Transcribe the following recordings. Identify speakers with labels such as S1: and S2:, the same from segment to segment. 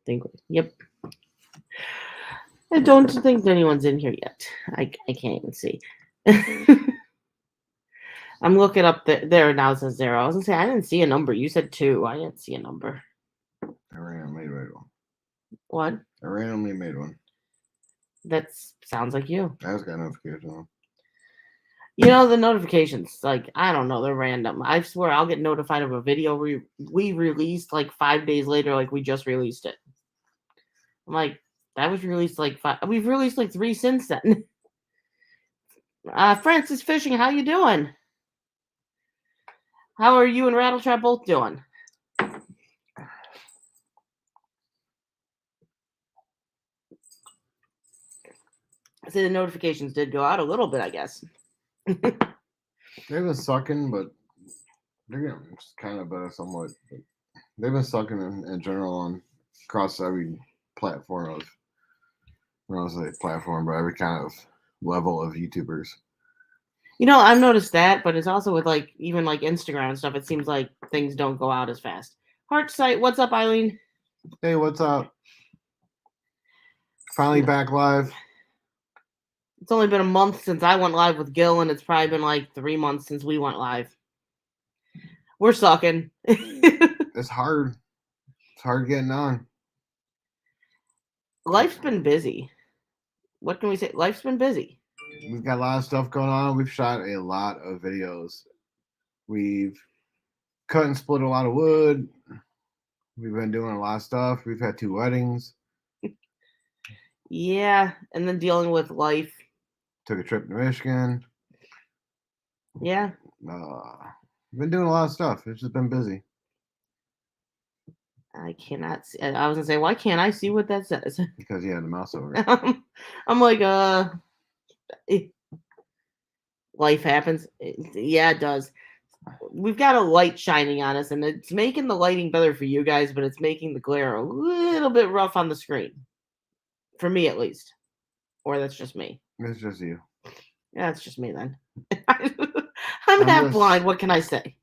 S1: think. Yep. I don't think anyone's in here yet. I can't even see. I'm looking up there now. It says 0. I was gonna say I didn't see a number. You said 2. I didn't see a number.
S2: I randomly made one.
S1: What?
S2: I randomly made one.
S1: That sounds like you.
S2: I just got a notification on.
S1: You know, the notifications, like, I don't know, they're random. I swear I'll get notified of a video we released like 5 days later, like we just released it. I'm like, that was released like 5. We've released like 3 since then. Francis Fishing, how you doing? How are you and Rattletrap both doing? See, the notifications did go out a little bit, I guess.
S2: They've been sucking, but they're getting kind of better somewhat. But they've been sucking in general on across every platform of, I don't want to say platform, but every kind of level of YouTubers.
S1: You know, I've noticed that, but it's also with like even like Instagram and stuff. It seems like things don't go out as fast. Heart Sight, what's up, Eileen?
S2: Hey, what's up? Finally back live.
S1: It's only been a month since I went live with Gil, and it's probably been like 3 months since we went live. We're sucking.
S2: It's hard. It's hard getting on.
S1: Life's been busy. What can we say? Life's been busy.
S2: We've got a lot of stuff going on. We've shot a lot of videos. We've cut and split a lot of wood. We've been doing a lot of stuff. We've had 2 weddings.
S1: Yeah, and then dealing with life.
S2: Took a trip to Michigan.
S1: Yeah.
S2: We've been doing a lot of stuff. It's just been busy.
S1: I cannot see. I was gonna say, why can't I see what that says?
S2: Because you had the mouse over.
S1: I'm like, life happens. Yeah, it does. We've got a light shining on us, and it's making the lighting better for you guys, but it's making the glare a little bit rough on the screen. For me, at least. Or that's just me.
S2: It's just you.
S1: Yeah, it's just me then. I'm half blind. What can I say?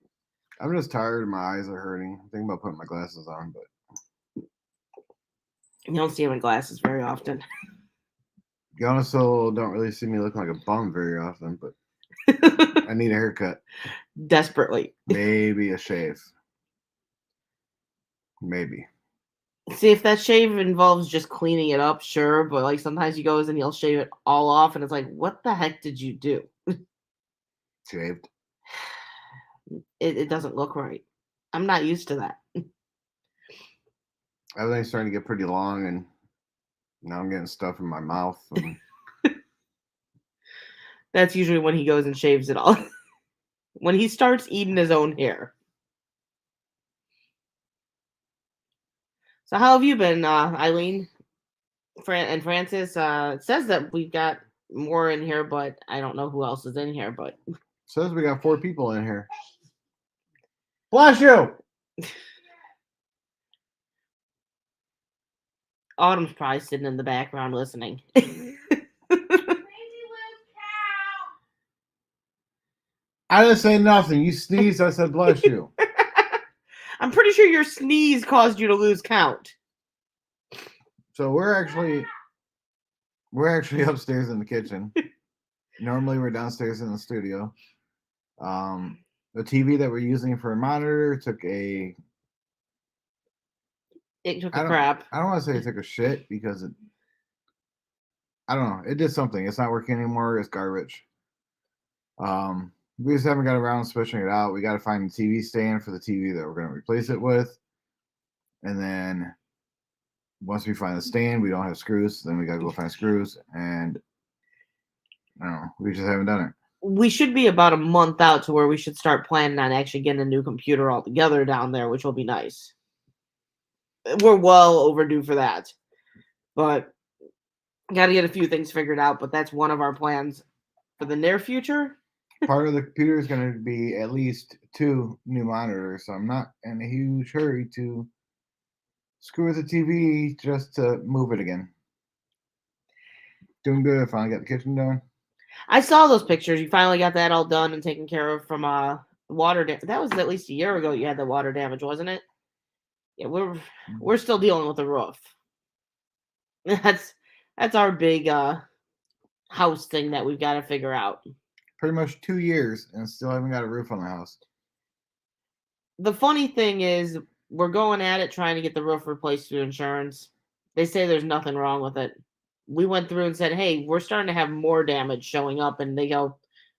S2: I'm just tired. My eyes are hurting. I'm thinking about putting my glasses on, but
S1: you don't see him in glasses very often.
S2: You also don't really see me looking like a bum very often, but I need a haircut.
S1: Desperately.
S2: Maybe a shave. Maybe.
S1: See, if that shave involves just cleaning it up, sure, but like sometimes he goes and he'll shave it all off, and it's like, what the heck did you do?
S2: Shaved.
S1: It doesn't look right. I'm not used to that.
S2: Everything's starting to get pretty long, and now I'm getting stuff in my mouth. And
S1: that's usually when he goes and shaves it all. When he starts eating his own hair. So how have you been, Eileen and Francis? It says that we've got more in here, but I don't know who else is in here. But
S2: it says we got 4 people in here. Bless you!
S1: Autumn's probably sitting in the background listening.
S2: I didn't say nothing. You sneezed, I said bless you.
S1: I'm pretty sure your sneeze caused you to lose count.
S2: So we're actually upstairs in the kitchen. Normally we're downstairs in the studio. The TV that we're using for a monitor took a
S1: crap.
S2: I don't want to say it took a shit because I don't know. It did something. It's not working anymore. It's garbage. We just haven't got around to switching it out. We got to find the TV stand for the TV that we're going to replace it with. And then once we find the stand, we don't have screws. Then we got to go find screws. And I don't know. We just haven't done it.
S1: We should be about a month out to where we should start planning on actually getting a new computer altogether down there, which will be nice. We're well overdue for that. But got to get a few things figured out. But that's one of our plans for the near future.
S2: Part of the computer is going to be at least 2 new monitors, so I'm not in a huge hurry to screw with the TV just to move it again. Doing good. I finally got the kitchen done.
S1: I saw those pictures. You finally got that all done and taken care of from water damage. That was at least a year ago you had the water damage, wasn't it? Yeah, we're still dealing with the roof. That's our big house thing that we've got to figure out.
S2: Pretty much 2 years and still haven't got a roof on the house.
S1: The funny thing is, we're going at it trying to get the roof replaced through insurance. They say there's nothing wrong with it. We went through and said, hey, we're starting to have more damage showing up. And they go,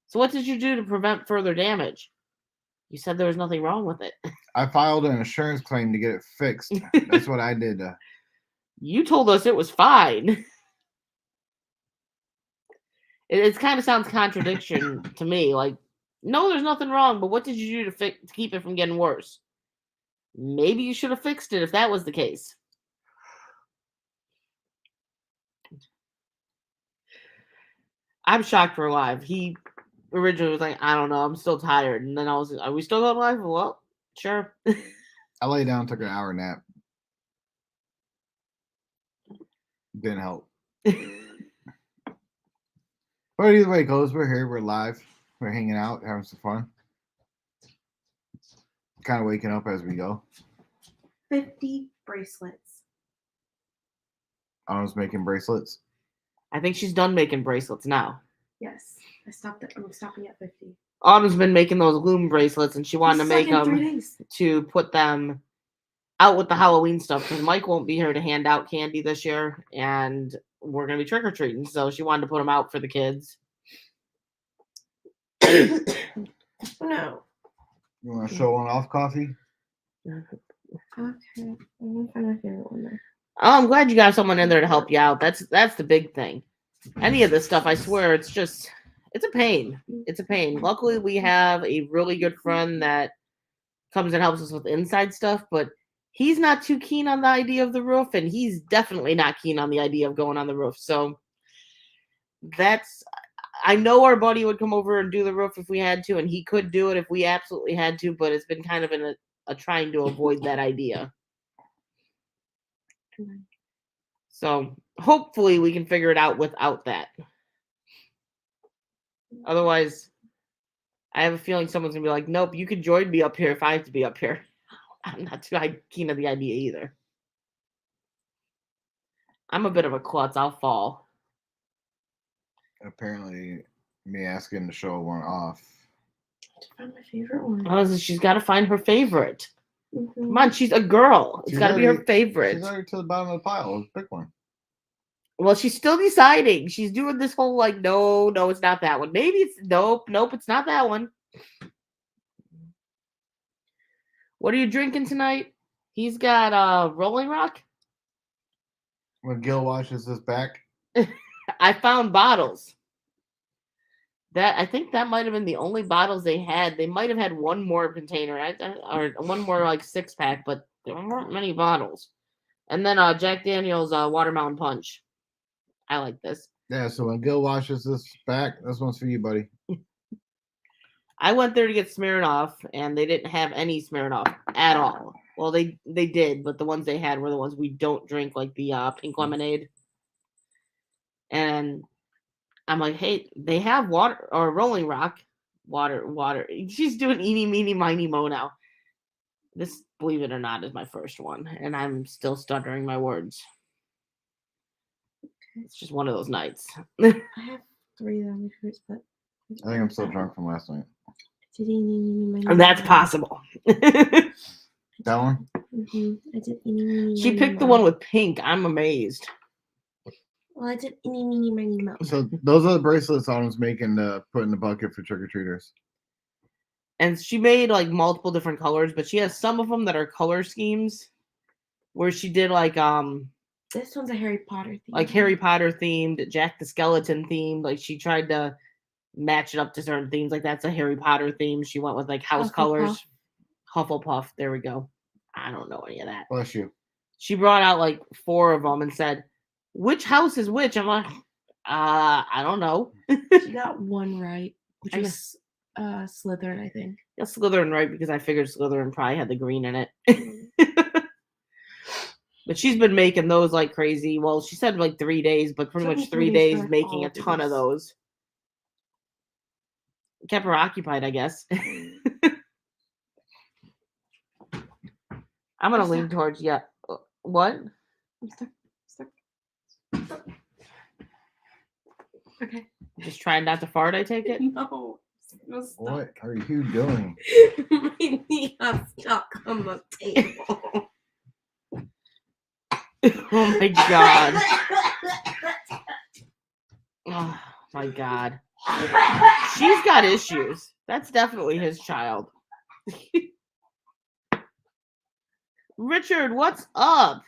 S1: so what did you do to prevent further damage? You said there was nothing wrong with it.
S2: I filed an insurance claim to get it fixed. That's what I did.
S1: You told us it was fine. It kind of sounds contradiction to me. Like, no, there's nothing wrong, but what did you do to keep it from getting worse? Maybe you should have fixed it if that was the case. I'm shocked we're live. He originally was like, I don't know, I'm still tired. And then I was like, are we still going live? Well, sure.
S2: I lay down, took an hour nap. Didn't help. But either way it goes, we're here, we're live, we're hanging out, having some fun. Kind of waking up as we go.
S3: 50 bracelets.
S2: I was making bracelets.
S1: I think she's done making bracelets now.
S3: Yes, I stopped. I'm stopping at 50.
S1: Autumn's been making those loom bracelets, and she wanted to make them
S3: 3 days.
S1: to put them out with the Halloween stuff because Mike won't be here to hand out candy this year, and we're gonna be trick or treating. So she wanted to put them out for the kids.
S3: No.
S2: You want to show one off, Coffee?
S3: Okay, I'm gonna find my favorite one there.
S1: Oh, I'm glad you got someone in there to help you out. That's the big thing. Any of this stuff, I swear, it's a pain. It's a pain. Luckily, we have a really good friend that comes and helps us with inside stuff, but he's not too keen on the idea of the roof, and he's definitely not keen on the idea of going on the roof. So I know our buddy would come over and do the roof if we had to, and he could do it if we absolutely had to, but it's been kind of a trying to avoid that idea. So hopefully we can figure it out without that. Otherwise, I have a feeling someone's gonna be like, nope, you can join me up here if I have to be up here. I'm not too keen on the idea either. I'm a bit of a klutz. I'll fall.
S2: Apparently, me asking to show one off.
S3: To find my favorite one.
S1: Oh, she's got to find her favorite.
S3: Mm-hmm.
S1: Come on, she's a girl. It's got to be her favorite.
S2: She's already to the bottom of the pile. Pick one.
S1: Well, she's still deciding. She's doing this whole like, no, it's not that one. Maybe it's nope, it's not that one. What are you drinking tonight? He's got Rolling Rock.
S2: When Gil washes his back.
S1: I found bottles. I think that might have been the only bottles they had. They might have had one more container or one more like 6-pack, but there weren't many bottles. And then Jack Daniel's Watermelon Punch. I like this.
S2: Yeah, so when Gil washes this back, this one's for you, buddy.
S1: I went there to get Smirnoff, and they didn't have any Smirnoff at all. Well, they did, but the ones they had were the ones we don't drink, like the pink lemonade. And I'm like, hey, they have water or Rolling Rock. Water. She's doing eeny, meeny, miny, mo now. This, believe it or not, is my first one, and I'm still stuttering my words. It's just one of those nights.
S3: I have 3 that I'm fruits, but
S2: I think I'm still drunk from last night.
S1: And that's possible.
S2: That one?
S3: Mm-hmm. I did eeny,
S1: She picked the one with pink. I'm amazed.
S3: Well, I did eeny, meeny, miny, mo.
S2: So those are the bracelets Autumn's making to put in the bucket for trick-or-treaters.
S1: And she made like multiple different colors, but she has some of them that are color schemes where she did like
S3: This one's a Harry Potter theme.
S1: like Harry Potter themed, Jack the Skeleton themed. Like she tried to match it up to certain themes. Like that's a Harry Potter theme. She went with like house colors. Hufflepuff. There we go. I don't know any of that.
S2: Bless you.
S1: She brought out like 4 of them and said, which house is which? I'm like, I don't know.
S3: She got one right, which was Slytherin, I think.
S1: Yeah, Slytherin, right? Because I figured Slytherin probably had the green in it. But she's been making those like crazy. Well, she said like 3 days, but pretty much 3 days making a ton of those. Kept her occupied, I guess. I'm gonna lean towards what?
S3: I'm stuck. Okay.
S1: Just trying not to fart, I take it?
S3: No. Stop.
S2: What are you doing?
S3: My knee got stuck on the table.
S1: Oh my god. Oh my god. She's got issues. That's definitely his child. Richard, what's up?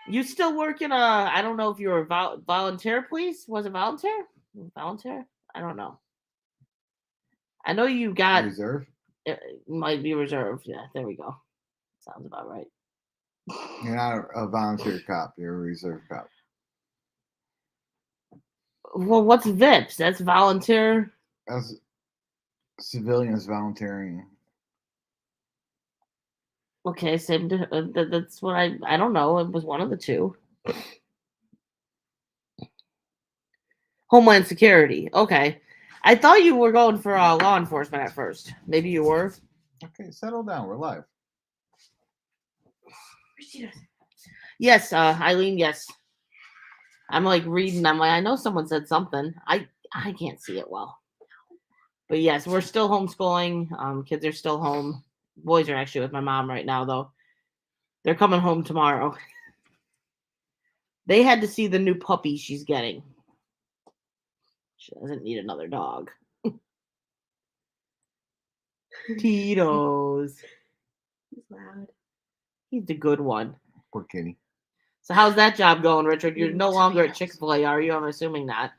S1: You still working? I don't know if you were volunteer police. Was it volunteer? Volunteer? I don't know. I know you got.
S2: Reserve?
S1: It might be reserved. Yeah, there we go. Sounds about right.
S2: You're not a volunteer cop. You're a reserve cop.
S1: Well, what's VIPs? That's volunteer.
S2: As civilians volunteering.
S1: Okay, same. That's what I don't know. It was one of the two. Homeland Security. Okay, I thought you were going for law enforcement at first. Maybe you were.
S2: Okay, settle down. We're live.
S1: Yes, Eileen. Yes. I'm like reading. I'm like, I know someone said something. I can't see it well. But yes, we're still homeschooling. Kids are still home. Boys are actually with my mom right now, though. They're coming home tomorrow. They had to see the new puppy she's getting. She doesn't need another dog. Tito's.
S3: He's loud.
S1: He's the good one.
S2: Poor kitty.
S1: So how's that job going, Richard? You're
S3: Eating
S1: no longer at
S3: tomatoes.
S1: Chick-fil-A, are you? I'm assuming not.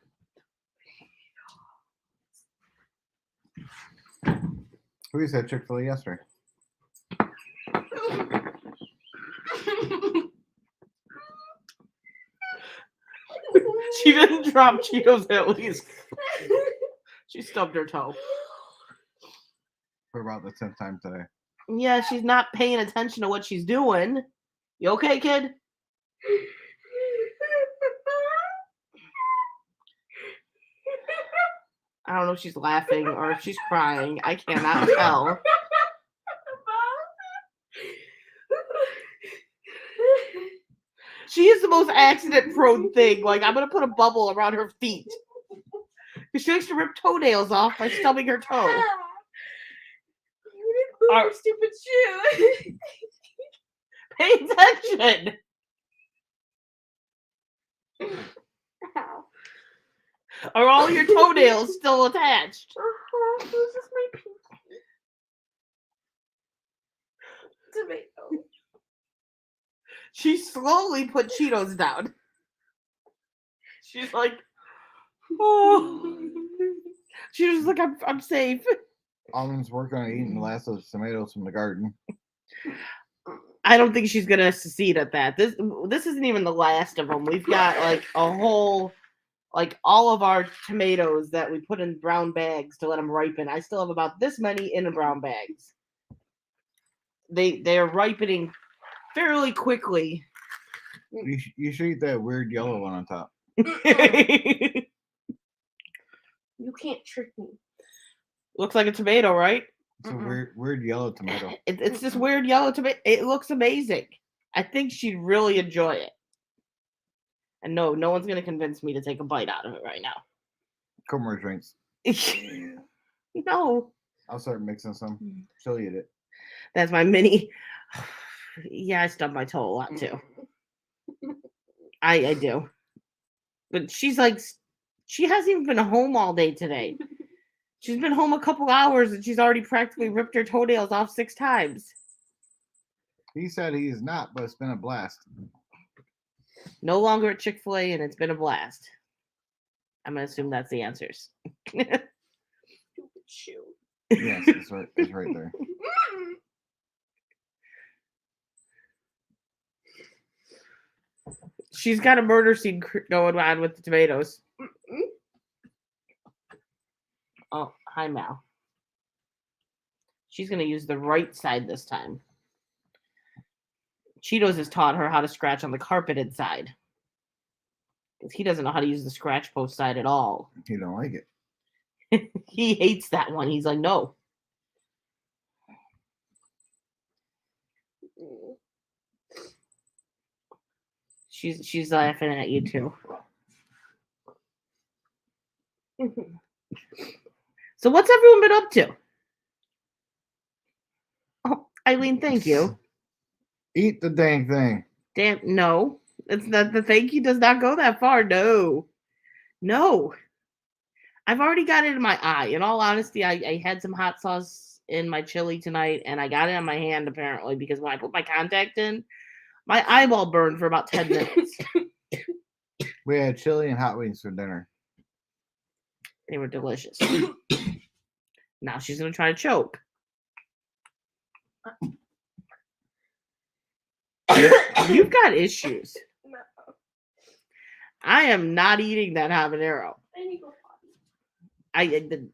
S2: Who you said Chick-fil-A yesterday?
S1: She didn't drop Cheetos at least. She stubbed her toe.
S2: For about the 10th time today.
S1: Yeah, she's not paying attention to what she's doing. You okay, kid? I don't know if she's laughing or if she's crying. I cannot tell. She is the most accident-prone thing. Like, I'm going to put a bubble around her feet. Because she likes to rip toenails off by stubbing her toe.
S3: You didn't move your stupid shoe.
S1: Pay attention.
S3: Ow.
S1: Are all your toenails still attached?
S3: This is my pinky. Tomato.
S1: She slowly put Cheetos down. She's like, oh. She was like, I'm safe.
S2: Almond's working on eating the last of the tomatoes from the garden.
S1: I don't think she's gonna succeed at that. This isn't even the last of them. We've got like a whole, like all of our tomatoes that we put in brown bags to let them ripen. I still have about this many in the brown bags. They are ripening fairly quickly.
S2: You should eat that weird yellow one on top.
S3: You can't trick me.
S1: Looks like a tomato, right?
S2: It's a weird yellow tomato.
S1: It's this weird yellow tomato. It looks amazing. I think she'd really enjoy it. And no one's gonna convince me to take a bite out of it right now.
S2: Couple more drinks.
S1: No.
S2: I'll start mixing some. She'll eat it.
S1: That's my mini. Yeah, I stubbed my toe a lot too. I do. But she's like, she hasn't even been home all day today. She's been home a couple hours and she's already practically ripped her toenails off 6 times.
S2: He said he is not, but it's been a blast.
S1: No longer at Chick-fil-A and it's been a blast. I'm going to assume that's the answers.
S3: Stupid shoe.
S2: Yes, it's right there.
S1: She's got a murder scene going on with the tomatoes. Oh, hi, Mal. She's going to use the right side this time. Cheetos has taught her how to scratch on the carpet inside. Because he doesn't know how to use the scratch post side at all.
S2: He don't like it.
S1: He hates that one. He's like, no. She's laughing at you too. So what's everyone been up to? Oh, Eileen, thank you.
S2: Eat the dang thing.
S1: Damn, no. It's not the thank you does not go that far. No. No. I've already got it in my eye. In all honesty, I had some hot sauce in my chili tonight and I got it on my hand apparently because when I put my contact in, my eyeball burned for about 10 minutes.
S2: We had chili and hot wings for dinner.
S1: They were delicious. Now she's going to try to choke. You've got issues. I am not eating that habanero. I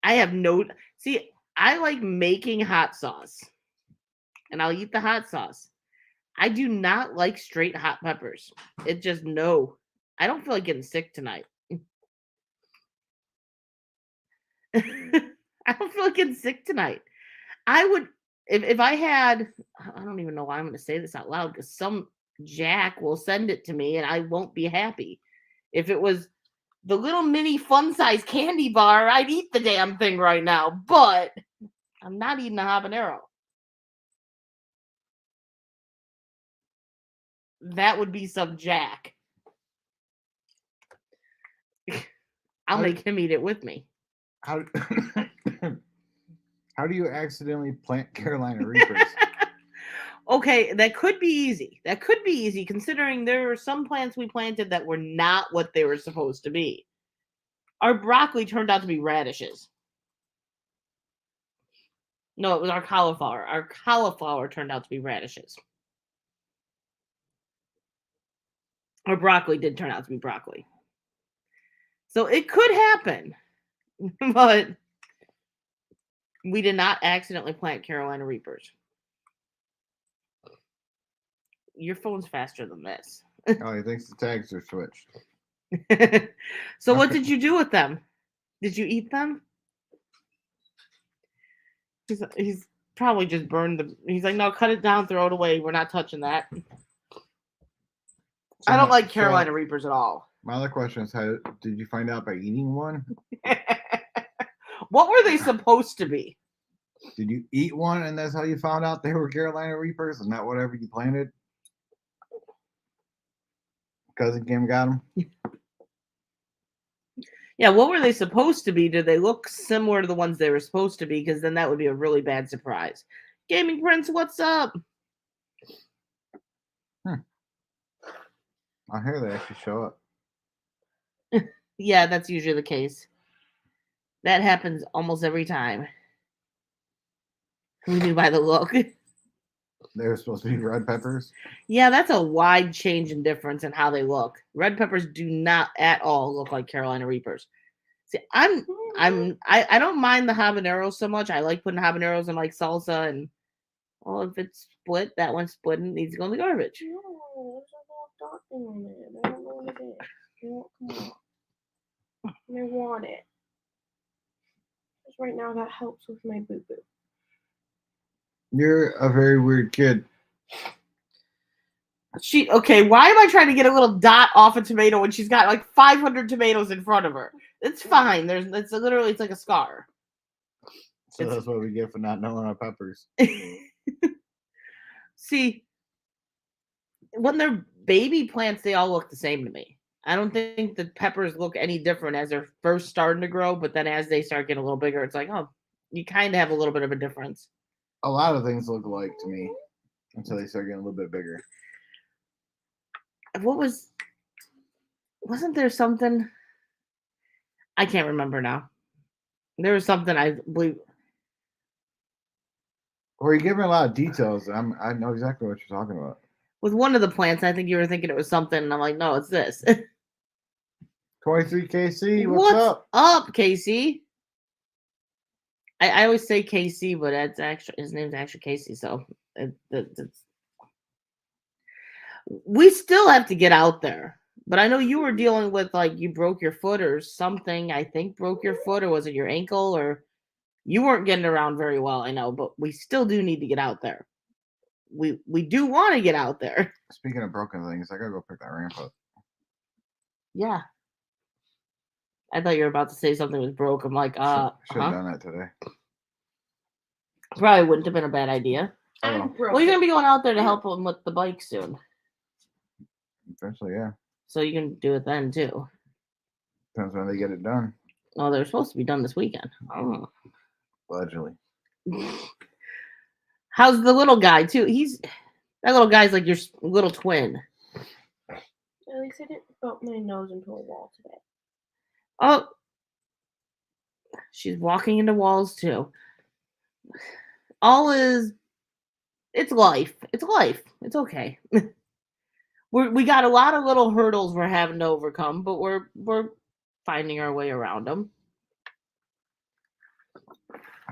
S1: have no. See, I like making hot sauce, and I'll eat the hot sauce. I do not like straight hot peppers. It just no. I don't feel like getting sick tonight. I don't feel like getting sick tonight. I would if I had. I don't even know why I'm going to say this out loud because some jack will send it to me and I won't be happy. If it was the little mini fun size candy bar, I'd eat the damn thing right now. But I'm not eating a habanero. That would be some jack. I'll make him eat it with me.
S2: How do you accidentally plant Carolina Reapers?
S1: Okay, that could be easy. That could be easy considering there are some plants we planted that were not what they were supposed to be. Our broccoli turned out to be radishes. No, it was our cauliflower. Our cauliflower turned out to be radishes. Our broccoli did turn out to be broccoli. So it could happen, but we did not accidentally plant Carolina Reapers. Your phone's faster than this.
S2: Oh, he thinks the tags are switched.
S1: So what did you do with them? Did you eat them? He's probably just burned them. He's like, no, cut it down, throw it away. We're not touching that. I don't like Carolina Reapers at all.
S2: My other question is, how did you find out by eating one?
S1: What were they supposed to be?
S2: Did you eat one and that's how you found out they were Carolina Reapers and not whatever you planted? Cousin came and got them?
S1: Yeah, what were they supposed to be? Did they look similar to the ones they were supposed to be? Because then that would be a really bad surprise. Gaming Prince, what's up?
S2: I hear they actually show up.
S1: Yeah, that's usually the case. That happens almost every time. We knew by the look.
S2: They were supposed to be red peppers.
S1: Yeah, that's a wide change in difference in how they look. Red peppers do not at all look like Carolina Reapers. See, I don't mind the habaneros so much. I like putting habaneros in like salsa and well, if it's split, that one's split and needs to go in the garbage.
S3: No, there's a little dot thing on it. I don't know what it is. It won't come out. And I want it. Because right now that helps with my boo-boo.
S2: You're a very weird kid.
S1: Okay, why am I trying to get a little dot off a tomato when she's got like 500 tomatoes in front of her? It's fine. It's like a scar.
S2: So that's what we get for not knowing our peppers.
S1: See, when they're baby plants, they all look the same to me. I don't think the peppers look any different as they're first starting to grow, but then as they start getting a little bigger, it's like, oh, you kind of have a little bit of a difference.
S2: A lot of things look alike to me until they start getting a little bit bigger.
S1: Wasn't there something? I can't remember now. There was something I believe.
S2: Well, you're giving a lot of details. I know exactly what you're talking about.
S1: With one of the plants, I think you were thinking it was something, and I'm like, no, it's this.
S2: 23KC, what's up?
S1: Up, Casey? I always say KC, but that's actually his name's actually Casey. So we still have to get out there. But I know you were dealing with like you broke your foot or something. I think broke your foot, or was it your ankle, or you weren't getting around very well. I know, but we still do need to get out there. we do want to get out there.
S2: Speaking of broken things, I gotta go pick that ramp up.
S1: Yeah. I thought you were about to say something was broke. I'm like,
S2: Should have
S1: huh?
S2: done that today.
S1: Probably wouldn't have been a bad idea.
S3: I'm broke.
S1: Well, you're gonna be going out there to help them with the bike soon,
S2: Eventually, yeah.
S1: so you can do it then too.
S2: Depends when they get it done.
S1: Oh, they're supposed to be done this weekend. Oh.
S2: Allegedly.
S1: How's the little guy too? That little guy's like your little twin.
S3: At least I didn't bump my nose into a wall today.
S1: Oh, she's walking into walls too. It's life. It's life. It's okay. We got a lot of little hurdles we're having to overcome, but we're finding our way around them.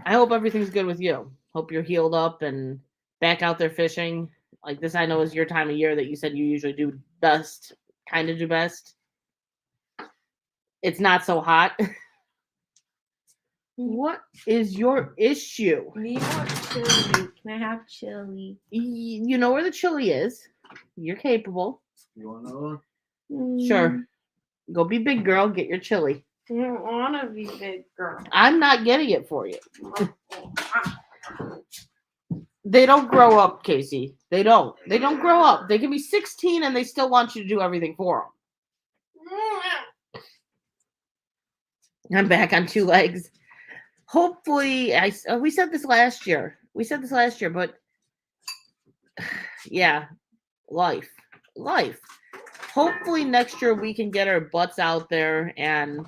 S1: I hope everything's good with you. Hope you're healed up and back out there fishing. Like this, I know is your time of year that you said you usually do best, kind of do best. It's not so hot. What is your issue?
S3: Me want chili. Can I have chili?
S1: You know where the chili is. You're capable.
S2: You want another one?
S1: Sure. Go be big girl. Get your chili.
S3: I don't want to be big girl.
S1: I'm not getting it for you. They don't grow up, Casey. They don't. They don't grow up. They can be 16 and they still want you to do everything for them. I'm back on 2 legs. Hopefully, we said this last year. But yeah, life. Hopefully next year we can get our butts out there and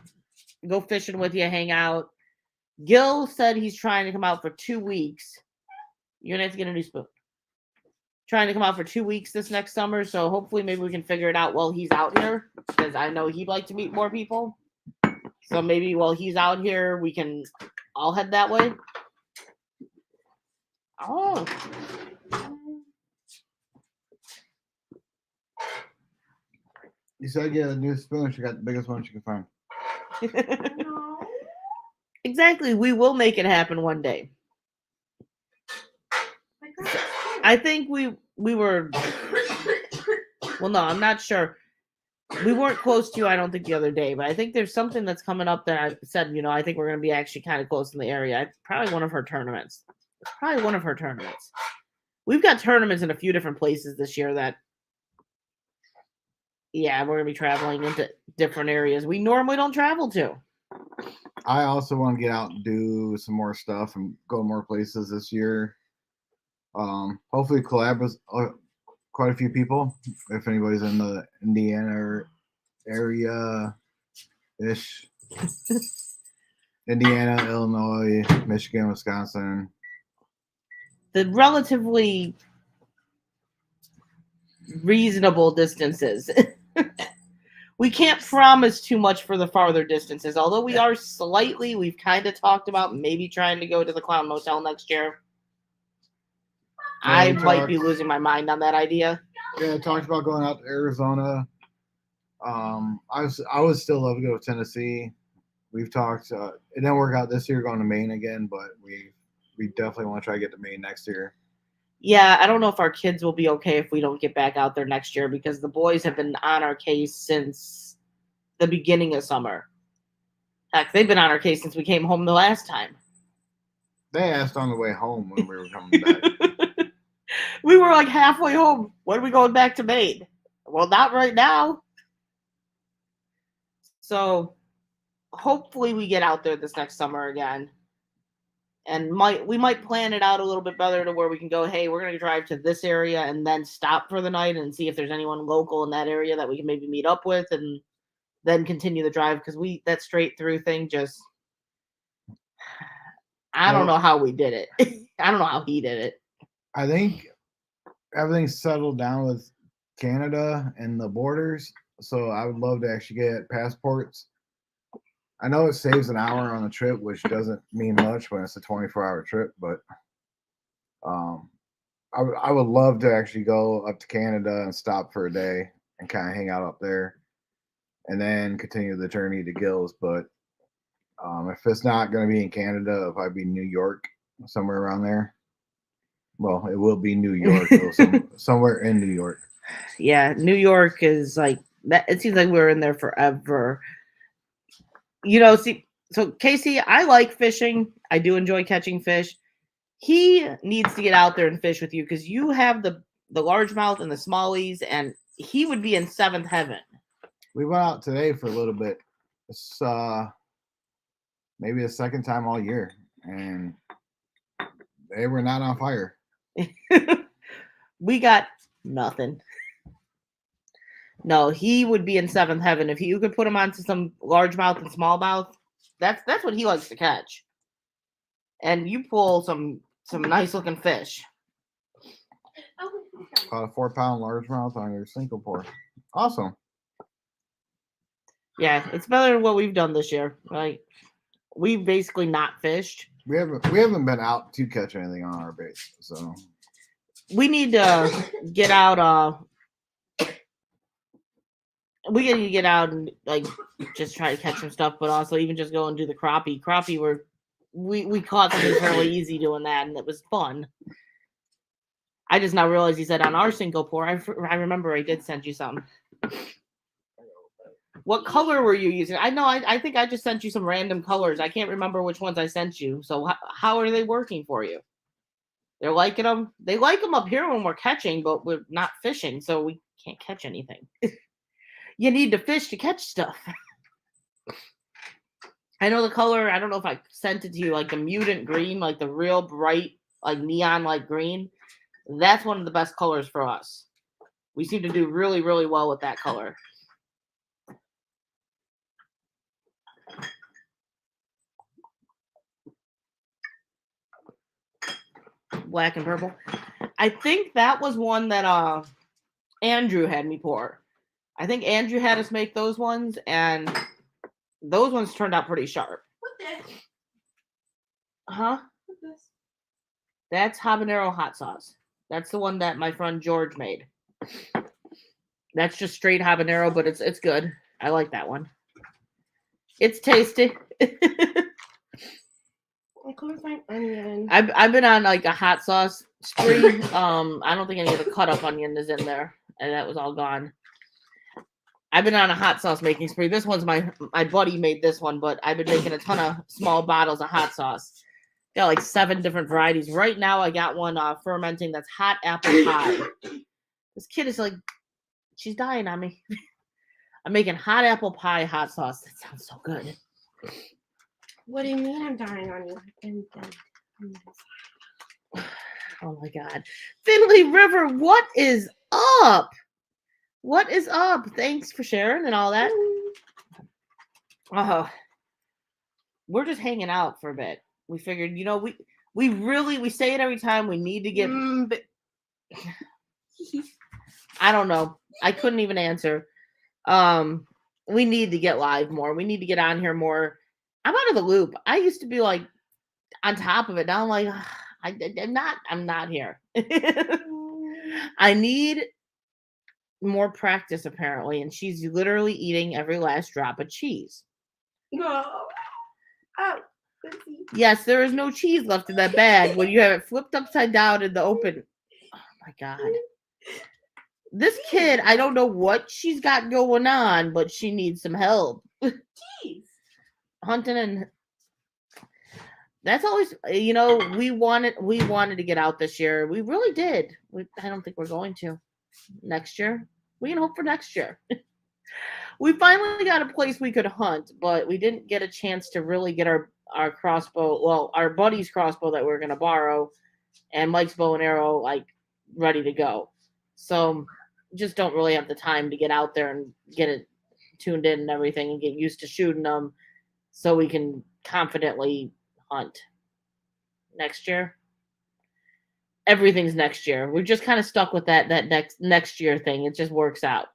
S1: go fishing with you, hang out. Gil said he's trying to come out for 2 weeks. You're gonna have to get a new spoon. Trying to come out for 2 weeks this next summer, so hopefully maybe we can figure it out while he's out here, because I know he'd like to meet more people. So maybe while he's out here, we can all head that way. Oh.
S2: You said get a new spoon. She got the biggest one she can find.
S3: No.
S1: Exactly. We will make it happen one day. I think we were. Well, no, I'm not sure. We weren't close to you, I don't think, the other day, but I think there's something that's coming up that I said, I think we're going to be actually kind of close in the area. Probably one of her tournaments. We've got tournaments in a few different places this year that, yeah, we're going to be traveling into different areas we normally don't travel to.
S2: I also want to get out and do some more stuff and go more places this year. Hopefully collab with quite a few people. If anybody's in the Indiana area ish. Indiana, Illinois, Michigan, Wisconsin.
S1: The relatively reasonable distances. We can't promise too much for the farther distances, although we've kind of talked about maybe trying to go to the Clown Motel next year. I might be losing my mind on that idea.
S2: Yeah, I talked about going out to Arizona. I would still love to go to Tennessee. We've talked. It didn't work out this year going to Maine again, but we definitely want to try to get to Maine next year.
S1: Yeah, I don't know if our kids will be okay if we don't get back out there next year, because the boys have been on our case since the beginning of summer. Heck, they've been on our case since we came home the last time.
S2: They asked on the way home when we were coming back.
S1: We were like halfway home. When are we going back to Maine? Well, not right now. So hopefully we get out there this next summer again. And we might plan it out a little bit better to where we can go, hey, we're going to drive to this area and then stop for the night and see if there's anyone local in that area that we can maybe meet up with, and then continue the drive, because that straight through thing just, I don't know how we did it. I don't know how he did it.
S2: I think everything's settled down with Canada and the borders, so I would love to actually get passports. I know it saves an hour on the trip, which doesn't mean much when it's a 24-hour trip, but I would love to actually go up to Canada and stop for a day and kind of hang out up there and then continue the journey to Gills. But if it's not going to be in Canada, it'll probably be New York, somewhere around there. Well, it will be New York, though, somewhere in New York.
S1: Yeah, New York is like that. It seems like we're in there forever. You know, see, so Casey, I like fishing. I do enjoy catching fish. He needs to get out there and fish with you because you have the largemouth and the smallies, and he would be in seventh heaven.
S2: We went out today for a little bit. It's maybe the second time all year, and they were not on fire.
S1: We got nothing. No, he would be in seventh heaven if you could put him onto some largemouth and smallmouth. That's what he likes to catch. And you pull some nice looking fish.
S2: Caught a 4-pound largemouth on your single pour. Awesome.
S1: Yeah, it's better than what we've done this year. Like we've basically not fished.
S2: We haven't been out to catch anything on our bait, so
S1: We need to get out. We need to get out and like just try to catch some stuff, but also even just go and do the crappie. Crappie, we caught something fairly easy doing that, and it was fun. I just now realized you said on our single pour. I remember I did send you some. What color were you using? I know. I think I just sent you some random colors. I can't remember which ones I sent you. So how are they working for you? They're liking them. They like them up here when we're catching, but we're not fishing, so we can't catch anything. You need to fish to catch stuff. I know the color. I don't know if I sent it to you, like the mutant green, like the real bright, like neon like green. That's one of the best colors for us. We seem to do really, really well with that color. Black and purple. I think that was one that Andrew had me pour. I think Andrew had us make those ones, and those ones turned out pretty sharp.
S3: What the?
S1: Huh?
S3: What's this?
S1: That's habanero hot sauce. That's the one that my friend George made. That's just straight habanero, but it's good. I like that one. It's tasty.
S3: I couldn't find onion.
S1: I've been on like a hot sauce spree. I don't think any of the cut up onion is in there, and that was all gone. I've been on a hot sauce making spree. This one's my buddy made this one, but I've been making a ton of small bottles of hot sauce. Got like 7 different varieties. Right now I got one fermenting that's hot apple pie. This kid is like, she's dying on me. I'm making hot apple pie hot sauce. That sounds so good.
S3: What do you mean I'm dying on you? I've been dead.
S1: Oh my God. Finley River, what is up? What is up? Thanks for sharing and all that. Oh, we're just hanging out for a bit. We figured, you know, we say it every time. We need to get. I don't know. I couldn't even answer. We need to get live more. We need to get on here more. I'm out of the loop. I used to be like on top of it. Now I'm like, I'm not here. I need more practice apparently, and she's literally eating every last drop of cheese.
S3: No. Oh.
S1: Yes, there is no cheese left in that bag when you have it flipped upside down in the open. Oh my God. This kid, I don't know what she's got going on, but she needs some help.
S3: Cheese.
S1: Hunting and that's always, you know, we wanted to get out this year. We really did. I don't think we're going to next year. We can hope for next year. We finally got a place we could hunt, but we didn't get a chance to really get our crossbow, well, our buddy's crossbow that we're going to borrow and Mike's bow and arrow like ready to go. So just don't really have the time to get out there and get it tuned in and everything and get used to shooting them so we can confidently hunt next year. Everything's next year. We're just kind of stuck with that next year thing. It just works out.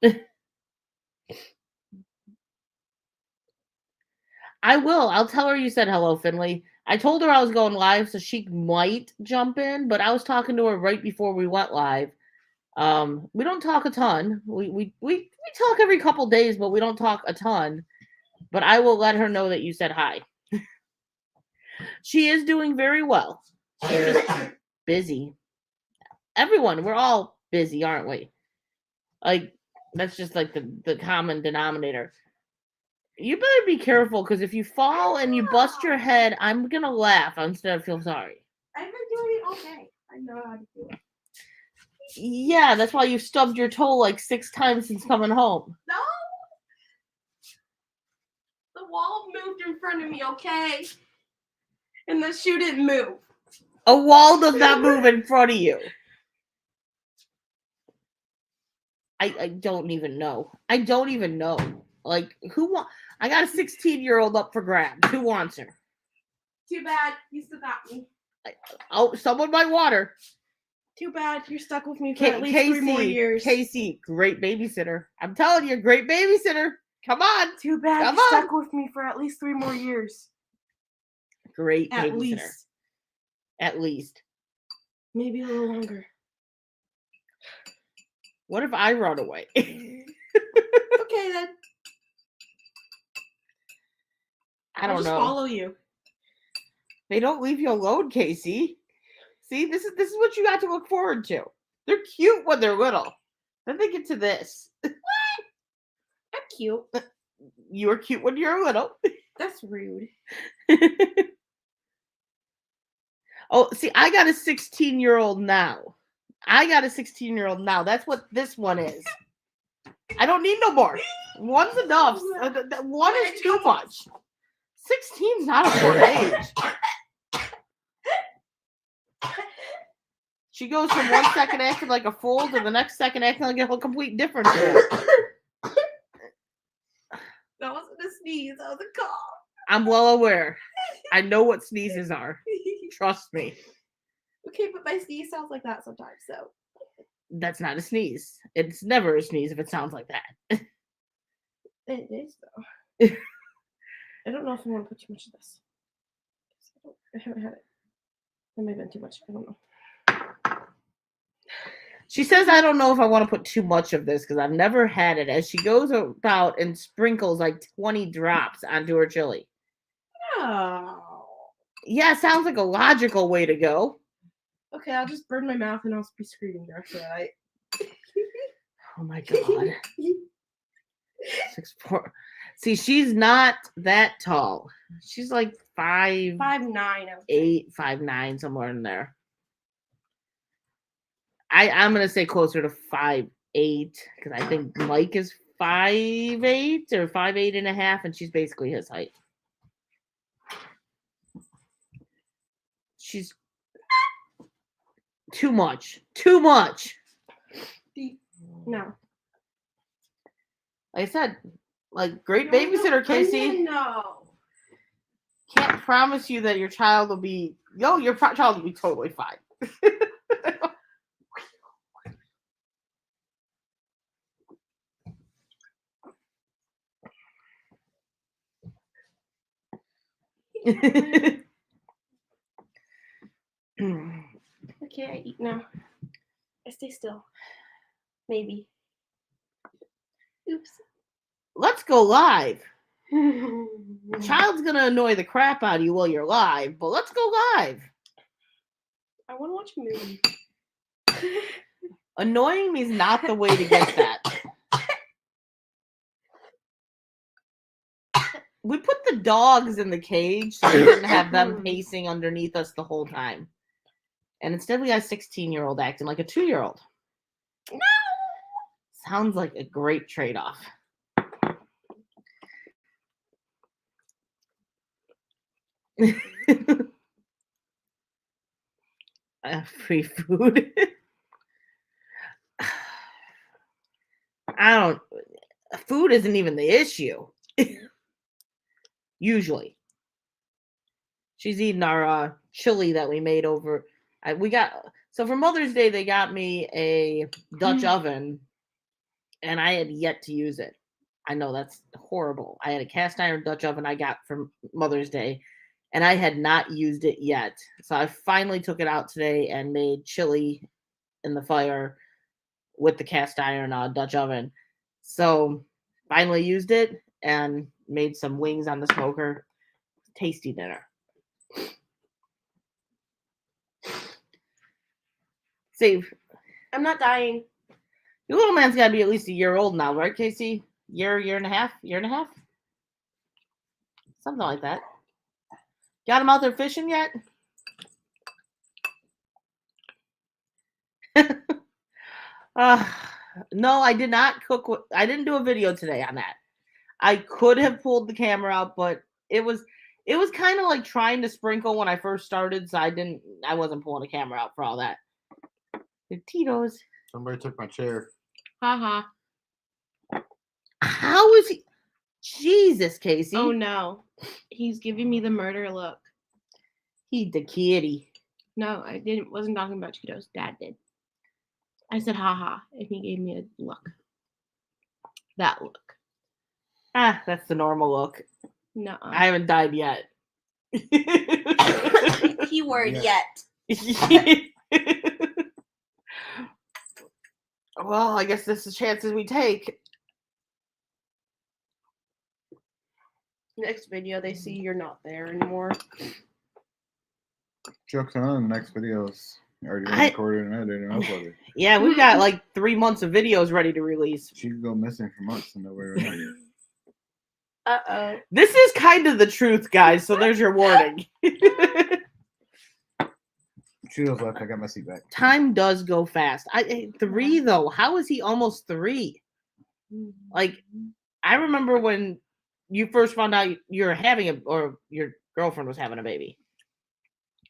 S1: I will. I'll tell her you said hello, Finley. I told her I was going live, so she might jump in, but I was talking to her right before we went live. We don't talk a ton. We talk every couple days, but we don't talk a ton. But I will let her know that you said hi. She is doing very well. She's just busy. everyone, we're all busy, aren't we? Like, that's just like the common denominator. You better be careful, because if you fall and you bust your head, I'm gonna laugh instead of feel sorry.
S3: I've been doing it all day. I know how to do it.
S1: Yeah, that's why you stubbed your toe like 6 times since coming home.
S3: No! The wall moved in front of me, okay? And the shoe didn't move.
S1: A wall does not move in front of you. I don't even know. I don't even know. Like, I got a 16-year-old up for grabs. Who wants her?
S3: Too bad. You still got me.
S1: Oh, someone might want her.
S3: Too bad. You're stuck with me for at least 3 more years.
S1: Casey, great babysitter. I'm telling you, great babysitter. Come on.
S3: Too bad.
S1: Come
S3: You're
S1: on.
S3: stuck with me for at least 3 more years.
S1: Great
S3: At
S1: babysitter.
S3: least.
S1: At least.
S3: Maybe a little longer.
S1: What if I run away?
S3: Okay, then.
S1: I
S3: I'll
S1: don't
S3: just
S1: know.
S3: follow you.
S1: They don't leave you alone, Casey. See, this is what you got to look forward to. They're cute when they're little. Then they get to this.
S3: I'm cute.
S1: You were cute when you were little.
S3: That's rude.
S1: Oh, see, I got a 16-year-old now. That's what this one is. I don't need no more. One's enough. One is too much. 16's not a short age. She goes from 1 second acting like a fool to the next second acting like a complete different fool.
S3: That wasn't a sneeze. That was a cough.
S1: I'm well aware. I know what sneezes are. Trust me.
S3: Okay, but my sneeze sounds like that sometimes, so.
S1: That's not a sneeze. It's never a sneeze if it sounds like that.
S3: It is, though. I don't know if I want to put too much of this. I haven't had it. That may have been too much. I don't know.
S1: She says, I don't know if I want to put too much of this because I've never had it. As she goes about and sprinkles like 20 drops onto her chili.
S3: Oh.
S1: Yeah, sounds like a logical way to go.
S3: Okay, I'll just burn my mouth and I'll be screaming the rest of the night.
S1: Oh my God. 6'4". See, she's not that tall. She's like 5'8", 5'9", somewhere in there. I'm gonna say closer to 5'8", because I think Mike is 5'8" or 5'8.5", and she's basically his height. She's too much. Too much.
S3: No.
S1: Like I said, like, great babysitter, Casey.
S3: No.
S1: Can't promise you that your child will be. Your child will be totally fine.
S3: Okay, I eat now. I stay still. Maybe. Oops.
S1: Let's go live. Child's gonna annoy the crap out of you while you're live, but let's go live.
S3: I want to watch a movie.
S1: Annoying me is not the way to get that. We put the dogs in the cage so we didn't have them pacing underneath us the whole time. And instead we got a 16-year-old acting like a 2-year-old.
S3: No!
S1: Sounds like a great trade-off. Free food. Food isn't even the issue. Usually. She's eating our chili that we made over. So for Mother's Day, they got me a Dutch oven, and I had yet to use it. I know that's horrible. I had a cast iron Dutch oven I got for Mother's Day, and I had not used it yet. So I finally took it out today and made chili in the fire with the cast iron Dutch oven. So finally used it and made some wings on the smoker. Tasty dinner. See,
S3: I'm not dying.
S1: Your little man's got to be at least a year old now, right, Casey? Year and a half? Something like that. Got him out there fishing yet? No, I did not cook. I didn't do a video today on that. I could have pulled the camera out, but it was kind of like trying to sprinkle when I first started, so I wasn't pulling the camera out for all that. The Tito's.
S2: Somebody took my chair.
S3: Haha.
S1: How is he? Jesus, Casey.
S3: Oh no. He's giving me the murder look.
S1: He the kitty.
S3: No, I wasn't talking about Cheetos. Dad did. I said haha, and he gave me a look. That look.
S1: Ah, that's the normal look.
S3: No.
S1: I haven't died yet.
S3: Keyword
S2: Yeah.
S3: yet.
S1: Well, I guess this is chances we take.
S3: Next video, they see you're not there anymore.
S2: Joke's on. The next video's already been recorded and edited and uploaded.
S1: Yeah, we've got like 3 months of videos ready to release.
S2: She could go missing for months and nobody would know.
S3: Uh-oh.
S1: This is kind of the truth, guys, so there's your warning.
S2: Cheetos left. I got my seat back.
S1: Time does go fast. 3 though. How is he almost 3? Like, I remember when you first found out you're having or your girlfriend was having a baby,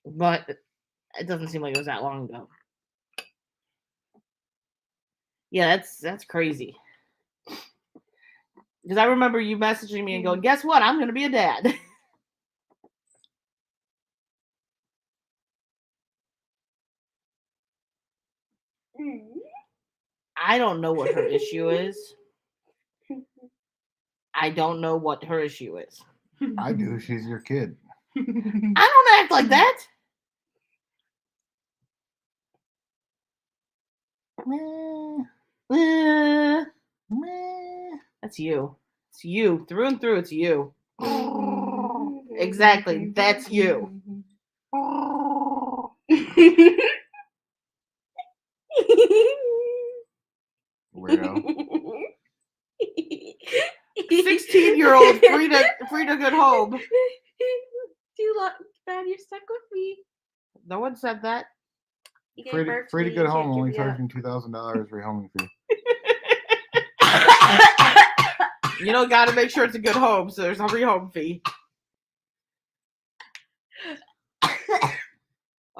S1: but it doesn't seem like it was that long ago. Yeah, that's crazy. Because I remember you messaging me and going, "Guess what? I'm going to be a dad." I don't know what her issue is. I don't know what her issue is.
S2: I do. She's your kid.
S1: I don't act like that. That's you. It's you. Through and through, it's you. Exactly. That's you.
S2: Weirdo.
S1: 16-year-old Frida good home.
S3: Do you love Dad? You're stuck with me.
S1: No one said that.
S3: You gave
S2: Free
S3: birth
S2: to
S3: me,
S2: get
S3: you
S2: home
S3: can't
S2: only
S3: give me up.
S2: charging $2,000 rehoming fee.
S1: You know, got to make sure it's a good home, so there's a rehome fee.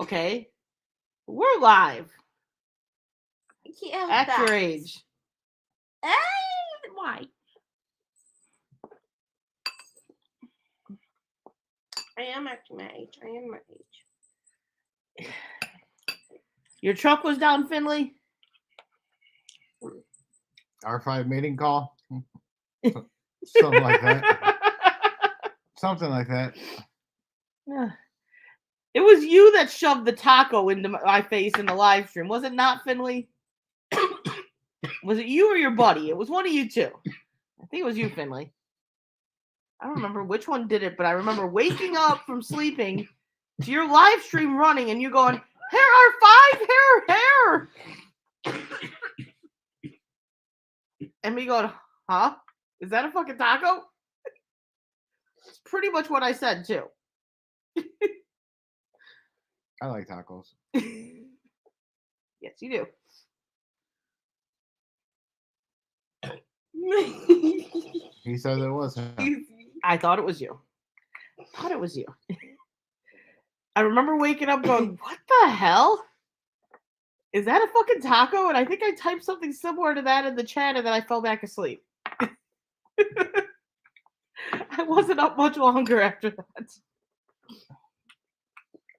S1: Okay, we're live.
S3: I can't have
S1: At
S3: that.
S1: your age.
S3: Why? I am actually my age. I am my age.
S1: Your truck was down, Finley?
S2: R5 mating call? Something like that. Something like that.
S1: Yeah. It was you that shoved the taco into my face in the live stream. Was it not, Finley? Was it you or your buddy? It was one of you two. I think it was you, Finley. I don't remember which one did it, but I remember waking up from sleeping to your live stream running and you going, "Here are 5 hair." And me going, "Huh? Is that a fucking taco?" It's pretty much what I said, too.
S2: I like tacos.
S1: Yes, you do.
S2: He said it was him.
S1: I thought it was you. I remember waking up going, "What the hell? Is that a fucking taco?" And I think I typed something similar to that in the chat and then I fell back asleep. I wasn't up much longer after that.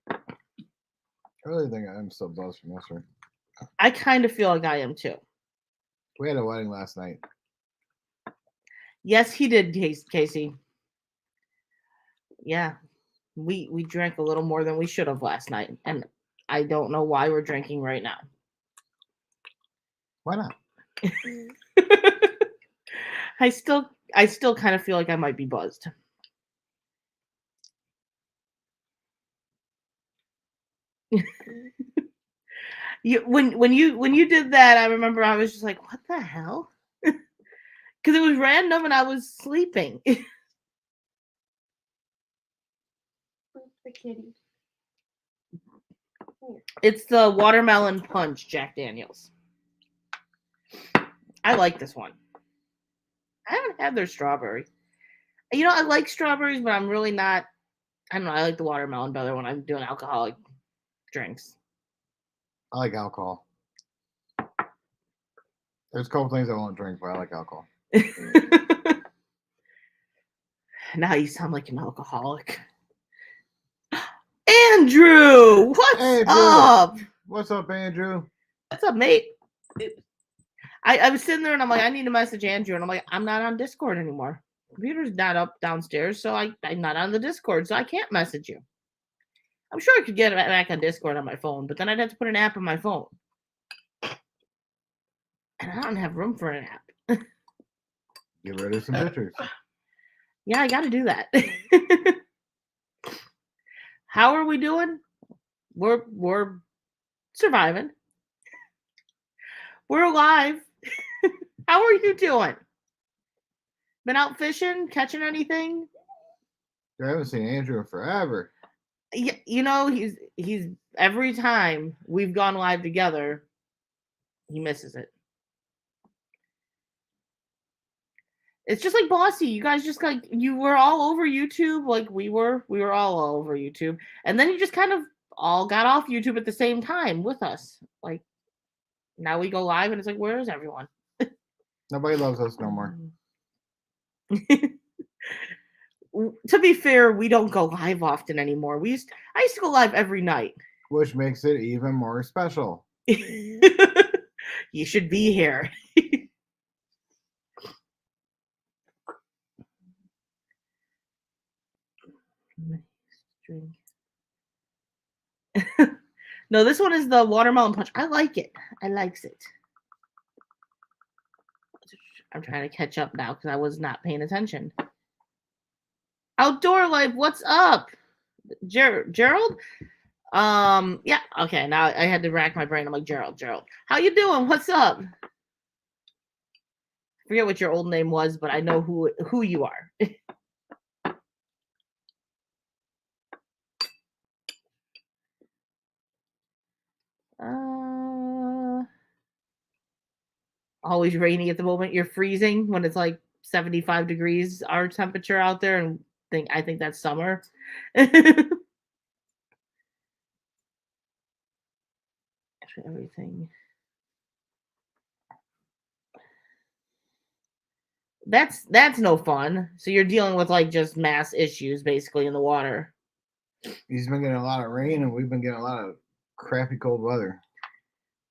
S2: I really think I'm still buzzed from yesterday.
S1: I kind of feel like I am too.
S2: We had a wedding last night.
S1: Yes, he did, Casey. Yeah. We drank a little more than we should have last night. And I don't know why we're drinking right now.
S2: Why not?
S1: I still kind of feel like I might be buzzed. When you did that, I remember I was just like, what the hell? Because it was random and I was sleeping.
S3: Where's the kitty? Here.
S1: It's the watermelon punch Jack Daniels. I like this one. I haven't had their strawberry. I like strawberries, but I'm really not. I don't know. I like the watermelon better when I'm doing alcoholic drinks.
S2: I like alcohol. There's a couple things I won't drink, but I like alcohol.
S1: Now you sound like an alcoholic. Andrew, what's
S2: Andrew.
S1: up?
S2: What's up, Andrew?
S1: What's up, mate? I was sitting there and I'm like, I need to message Andrew, and I'm like, I'm not on Discord anymore. Computer's not up downstairs, so I'm not on the Discord, so I can't message you. I'm sure I could get back on Discord on my phone, but then I'd have to put an app on my phone. And I don't have room for an app.
S2: Get rid of some pictures.
S1: Yeah, I got to do that. How are we doing? We're surviving. We're alive. How are you doing? Been out fishing, catching anything?
S2: I haven't seen Andrew in forever.
S1: Yeah, he's every time we've gone live together, he misses it. It's just like Bossy. You guys just you were all over YouTube, like we were all over YouTube, and then you just kind of all got off YouTube at the same time with us. Like now we go live, and it's like, where is everyone?
S2: Nobody loves us no more.
S1: To be fair, we don't go live often anymore. I used to go live every night,
S2: Which makes it even more special.
S1: You should be here. Drink. No, this one is the watermelon punch. I like it. I likes it. I'm trying to catch up now because I was not paying attention. Outdoor life, what's up? Gerald? Yeah, okay. Now I had to rack my brain. I'm like, Gerald, how you doing? What's up? I forget what your old name was, but I know who you are. Always rainy at the moment. You're freezing when it's like 75 degrees our temperature out there, and I think that's summer. Everything. That's no fun. So you're dealing with like just mass issues basically in the water.
S2: He's been getting a lot of rain, and we've been getting a lot of crappy cold weather.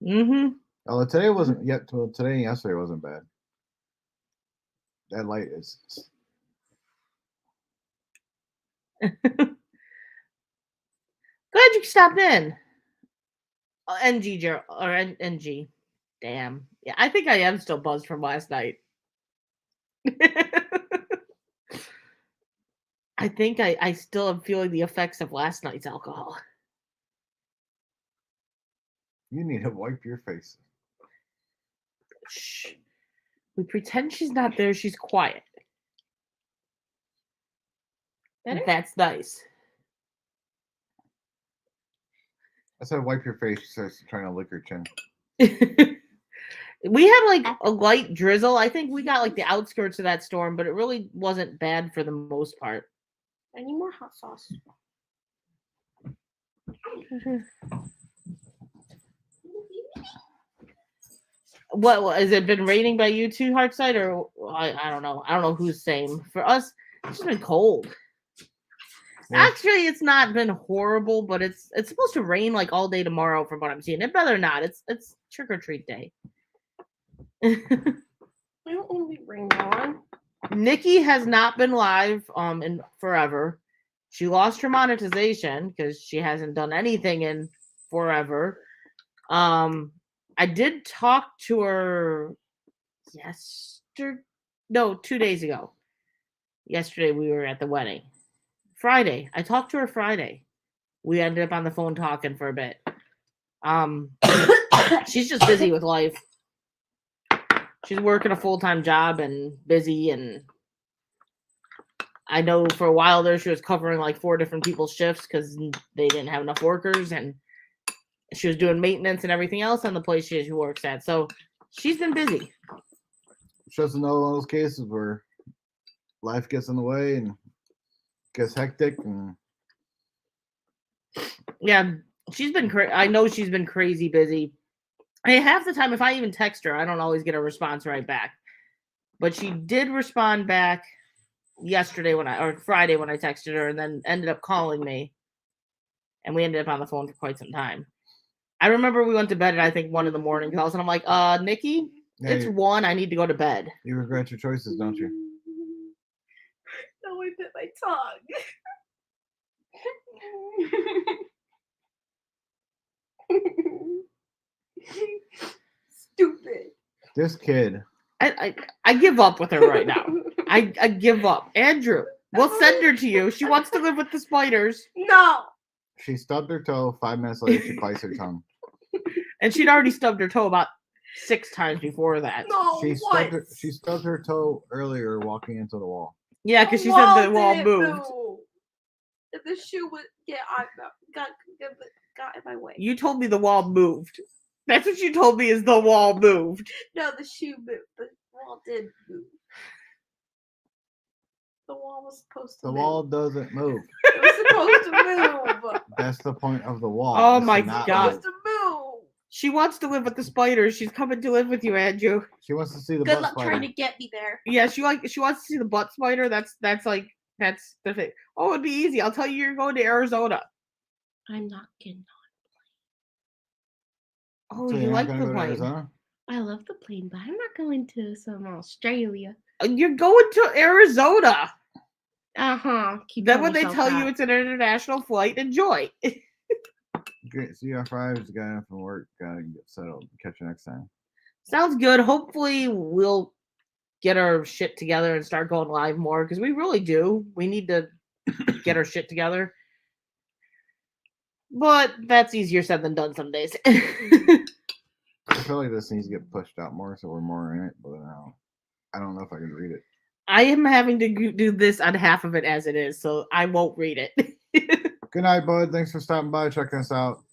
S1: Mm-hmm.
S2: Although today wasn't yet. Well, today and yesterday wasn't bad. That light is.
S1: Glad you stopped in. NG or NG. Damn. Yeah, I think I am still buzzed from last night. I think I still am feeling the effects of last night's alcohol.
S2: You need to wipe your face.
S1: Shh. We pretend she's not there. She's quiet.
S3: Better?
S1: That's nice.
S2: I said wipe your face. She starts trying to lick her chin.
S1: We had like a light drizzle. I think we got like the outskirts of that storm, but it really wasn't bad for the most part.
S3: I need more hot sauce.
S1: What has it been raining by you too, Heartside, or I don't know. I don't know who's same. For us, it's just been cold. Yeah. Actually, it's not been horrible, but it's supposed to rain like all day tomorrow from what I'm seeing. It better not. It's trick or treat day.
S3: I don't want to be rained on.
S1: Nikki has not been live in forever. She lost her monetization because she hasn't done anything in forever. I did talk to her 2 days ago. Yesterday we were at the wedding. Friday. I talked to her Friday. We ended up on the phone talking for a bit. she's just busy with life. She's working a full-time job and busy, and I know for a while there she was covering like 4 different people's shifts because they didn't have enough workers, and she was doing maintenance and everything else on the place she works at. So she's been busy.
S2: It's just another one of those cases where life gets in the way and gets hectic, and
S1: Yeah, she's been I know she's been crazy busy. And half the time, if I even text her, I don't always get a response right back. But she did respond back yesterday or Friday when I texted her, and then ended up calling me, and we ended up on the phone for quite some time. I remember we went to bed at I think 1 in the morning calls, and I'm like, Nikki,
S2: yeah,
S1: it's 1. I need to go to bed.
S2: you regret your choices, don't you?
S3: No, I bit my tongue. Stupid.
S2: This kid.
S1: I give up with her right now. I give up. Andrew, we'll send her to you. She wants to live with the spiders.
S3: No.
S2: She stubbed her toe. 5 minutes later, she bites her tongue.
S1: And she'd already stubbed her toe about 6 times before that.
S3: No.
S2: She stubbed her toe earlier walking into the wall.
S1: Yeah, because she said the wall moved.
S3: Move. If the shoe would got in my way.
S1: You told me the wall moved. That's what you told me is the wall moved.
S3: No, the shoe moved. The wall did move. The wall was supposed to
S2: The
S3: move.
S2: wall doesn't move.
S3: It was supposed to move.
S2: That's the point of the wall.
S1: Oh
S2: is to
S1: my
S2: not
S1: God.
S2: move.
S3: Supposed to move.
S1: She wants to live with the spiders. She's coming to live with you, Andrew.
S2: She wants to see the
S3: Good
S2: butt
S3: luck
S2: spider.
S3: trying to get me there.
S1: Yeah, she wants to see the butt spider. That's the thing. Oh, it'd be easy. I'll tell you, you're going to Arizona.
S3: I'm not getting on.
S1: Oh,
S2: So
S1: you
S2: you're not
S1: like
S2: gonna
S1: the
S2: go to
S1: plane?
S2: Arizona?
S3: I love the plane, but I'm not going to some Australia.
S1: You're going to Arizona.
S3: Keep
S1: Then
S3: telling
S1: when they
S3: myself
S1: tell you
S3: that.
S1: it's an international flight, enjoy.
S2: Great. See you Friday. Just got in from work. Gotta get settled. Catch you next time.
S1: Sounds good. Hopefully, we'll get our shit together and start going live more because we really do. We need to get our shit together. But that's easier said than done some days.
S2: I feel like this needs to get pushed out more, so we're more in it. But I don't know if I can read it.
S1: I am having to do this on half of it as it is, so I won't read it.
S2: Good night, bud. Thanks for stopping by, checking us out.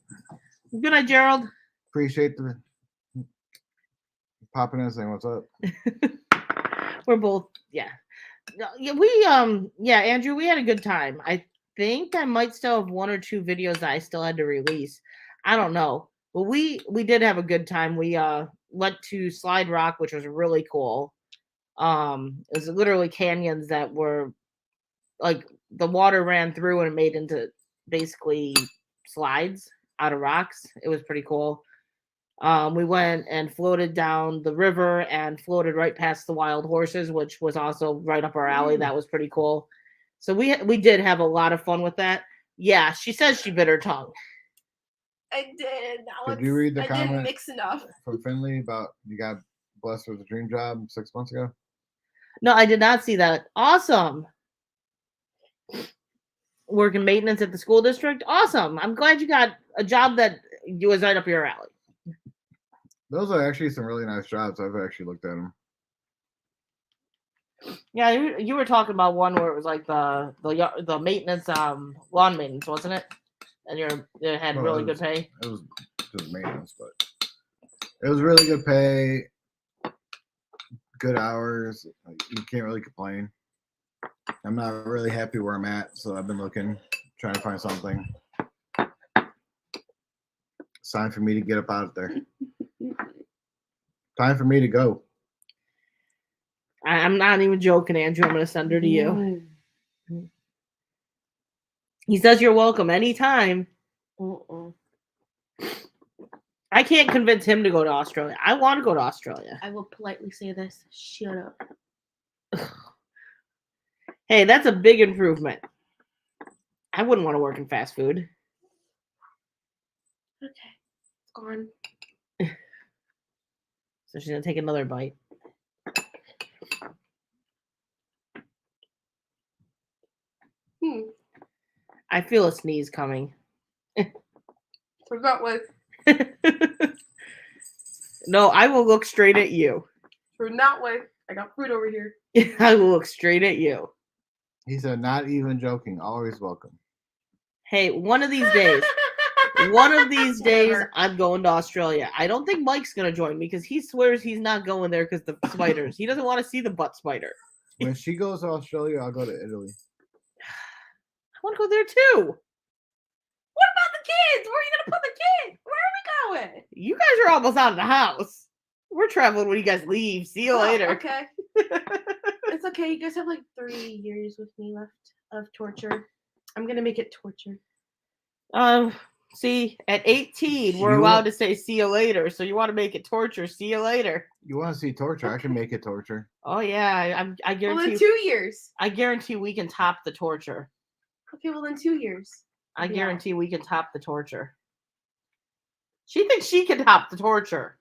S1: Good night, Gerald.
S2: Appreciate the popping in, saying what's up.
S1: We're both, yeah. Andrew, we had a good time. I think I might still have 1 or 2 videos that I still had to release. I don't know. But we did have a good time. We went to Slide Rock, which was really cool. It was literally canyons that were like the water ran through and it made into basically slides out of rocks. It was pretty cool. We went and floated down the river and floated right past the wild horses, which was also right up our alley. That was pretty cool. So we did have a lot of fun with that. Yeah, she says she bit her tongue.
S3: I did.
S2: Did you read the
S3: I
S2: comment
S3: didn't mix enough.
S2: from Finley about you got blessed with a dream job 6 months ago?
S1: No, I did not see that. Awesome. Working maintenance at the school district. Awesome. I'm glad you got a job that was right up your alley.
S2: Those are actually some really nice jobs. I've actually looked at them.
S1: Yeah, you were talking about one where it was like the maintenance, lawn maintenance, wasn't it? And it had really good pay.
S2: It was just maintenance, but it was really good pay, good hours. Like, you can't really complain. I'm not really happy where I'm at, so I've been looking, trying to find something. It's time for me to get up out of there. Time for me to go.
S1: I'm not even joking, Andrew. I'm going to send her to you. He says you're welcome anytime. I can't convince him to go to Australia. I want to go to Australia.
S3: I will politely say this. Shut up.
S1: Hey, that's a big improvement. I wouldn't want to work in fast food.
S3: Okay. It's gone.
S1: So she's going to take another bite. I feel a sneeze coming.
S3: Forgot what.
S1: No, I will look straight at you.
S3: From that way, I got food over here.
S1: I will look straight at you.
S2: He said, not even joking. Always welcome.
S1: Hey, one of these days,
S3: Whatever.
S1: I'm going to Australia. I don't think Mike's gonna join me because he swears he's not going there because the spiders. He doesn't want to see the butt spider.
S2: When she goes to Australia, I'll go to Italy.
S1: I want to go there too.
S3: What about the kids? Where are you gonna put the kids? Where are we going?
S1: You guys are almost out of the house. We're traveling when you guys leave. See you
S3: Oh,
S1: later.
S3: Okay. It's okay. You guys have like 3 years with me left of torture. I'm gonna make it torture.
S1: See, at 18, we're
S2: You-
S1: allowed to say see you later. So you want to make it torture? See you later.
S2: You want to see torture? I can make it torture.
S1: Oh yeah, I
S3: Well,
S1: guarantee.
S3: then 2 years.
S1: I guarantee we can top the torture.
S3: Okay, well then 2 years.
S1: I
S3: Yeah.
S1: guarantee we can top the torture. She thinks she can top the torture.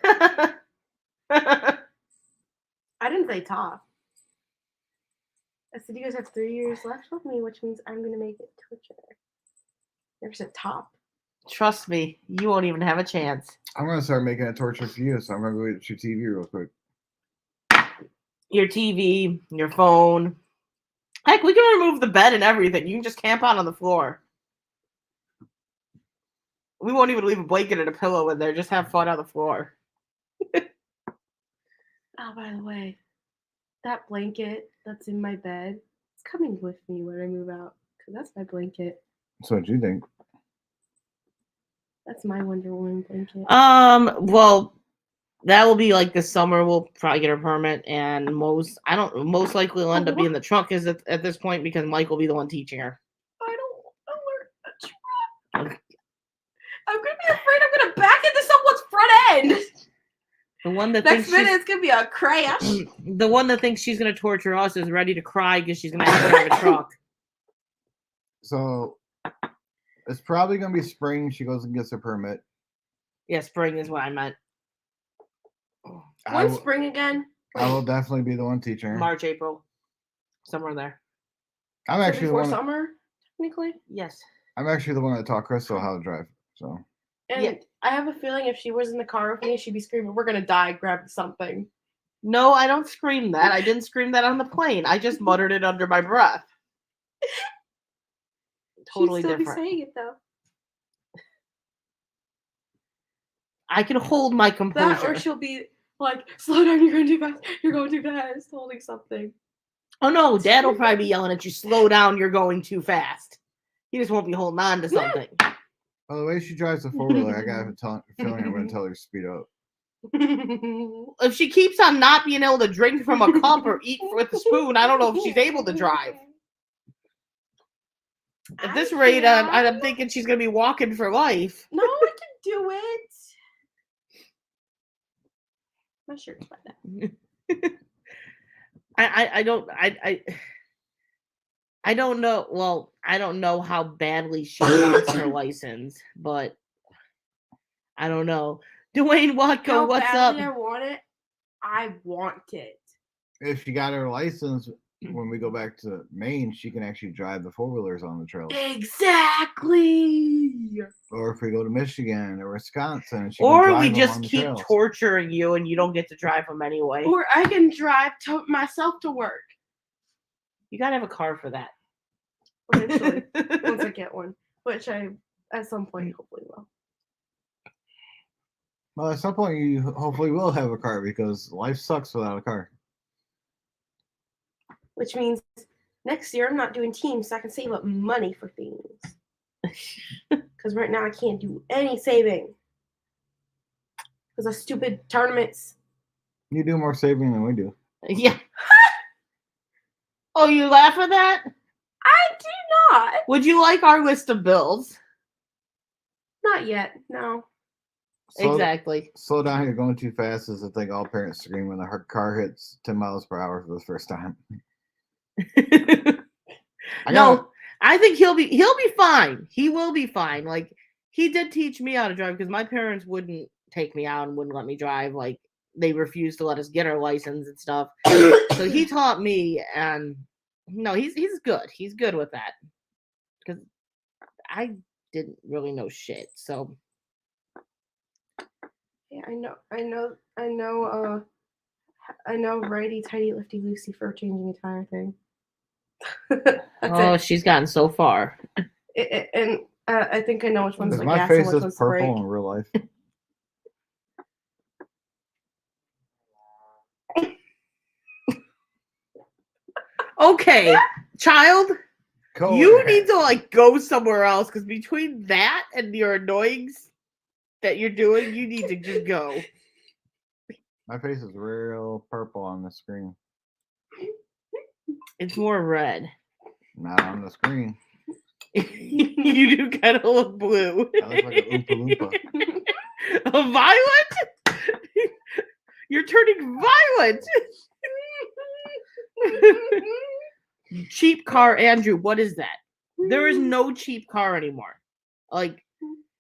S3: I didn't say top. I said you guys have 3 years left with me, which means I'm gonna make it torture. Never said top.
S1: Trust me, you won't even have a chance.
S2: I'm going to start making it torture for you, so I'm going to go get your TV real quick.
S1: Your TV, your phone. Heck, we can remove the bed and everything. You can just camp out on the floor. We won't even leave a blanket and a pillow in there. Just have fun on the floor.
S3: Oh, by the way, that blanket that's in my bed, it's coming with me when I move out. Because that's my blanket.
S2: So what do you think?
S3: That's my Wonder Woman blanket.
S1: Well, that will be like this summer. We'll probably get a permit, and most likely will end up being the trunk is at this point because Mike will be the one teaching her.
S3: I don't want to learn a truck. I'm going to be afraid I'm going to back into someone's front end.
S1: The one that
S3: Next
S1: thinks
S3: minute, it's going to be a crash.
S1: the one that thinks she's gonna torture us is ready to cry because she's gonna have to drive a truck.
S2: So it's probably going to be spring. She goes and gets her permit.
S1: Yeah, spring is what I meant.
S2: I
S3: When's
S2: will-
S3: spring again?
S2: I will definitely be the one teaching her.
S1: March, April, somewhere there.
S2: I'm
S3: So
S2: actually the
S3: before
S2: one.
S3: summer, technically.
S1: Yes.
S2: I'm actually the one that taught Krystal how to drive. So
S3: And
S1: Yeah.
S3: I have a feeling if she was in the car with me, she'd be screaming, "We're gonna die! Grab something!"
S1: No, I don't scream that. I didn't scream that on the plane. I just muttered it under my breath. Totally
S3: She'd still
S1: different.
S3: be saying it though.
S1: I can hold my
S3: That
S1: composure.
S3: or she'll be like, "Slow down! You're going too fast! You're going too fast!" Holding something.
S1: Oh no, Dad will probably be yelling at you. Slow down! You're going too fast. He just won't be holding on to something.
S2: by the way she drives the 4-wheeler, I got a feeling I'm going to tell her to speed up.
S1: If she keeps on not being able to drink from a cup or eat with a spoon, I don't know if she's able to drive. At this rate, I'm thinking she's gonna be walking for life.
S3: No, I can do it. My shirt's by that.
S1: I don't know. Well, I don't know how badly she wants her license, but I don't know. Dwayne Watko,
S3: How
S1: what's
S3: badly
S1: up?
S3: I want it. I want it.
S2: If she got her license, when we go back to Maine, she can actually drive the 4-wheelers on the trails.
S3: Exactly.
S2: Or if we go to Michigan or Wisconsin, she can
S1: Or
S2: drive
S1: we
S2: them
S1: just
S2: on the
S1: keep
S2: trails.
S1: torturing you and you don't get to drive them anyway.
S3: Or I can drive myself to work
S1: You gotta have a car for that.
S3: eventually once I get one, which I at some point hopefully will.
S2: Well, at some point, you hopefully will have a car because life sucks without a car.
S3: Which means next year I'm not doing teams, so I can save up money for things. Because right now I can't do any saving because of stupid tournaments.
S2: You do more saving than we do.
S1: Yeah. Oh, you laugh at that?
S3: I do not.
S1: Would you like our list of bills?
S3: Not yet. No.
S1: Exactly.
S2: Slow down, you're going too fast is the thing all parents scream when the car hits 10 miles per hour for the first time.
S1: No, I think he'll be fine. He will be fine. Like, he did teach me how to drive because my parents wouldn't take me out and wouldn't let me drive. Like, they refused to let us get our license and stuff. So he taught me, and no, he's good. He's good with that because I didn't really know shit. So
S3: Yeah, I know righty tighty lifty loosey for changing a tire thing. That's
S1: she's gotten so far.
S3: it. And I think I know which one's
S2: Is
S3: the
S2: my
S3: gas and
S2: face
S3: which
S2: this
S3: one's the brake.
S2: purple in real life?
S1: Okay, child,
S2: Go
S1: you
S2: ahead.
S1: need to like go somewhere else because between that and your annoyings that you're doing, you need to just go.
S2: My face is real purple on the screen.
S1: It's more red.
S2: Not on the screen.
S1: You do kind of look blue.
S2: I look like an Oompa Loompa.
S1: A violet? You're turning violent. Cheap car, Andrew. What is that? There is no cheap car anymore. Like,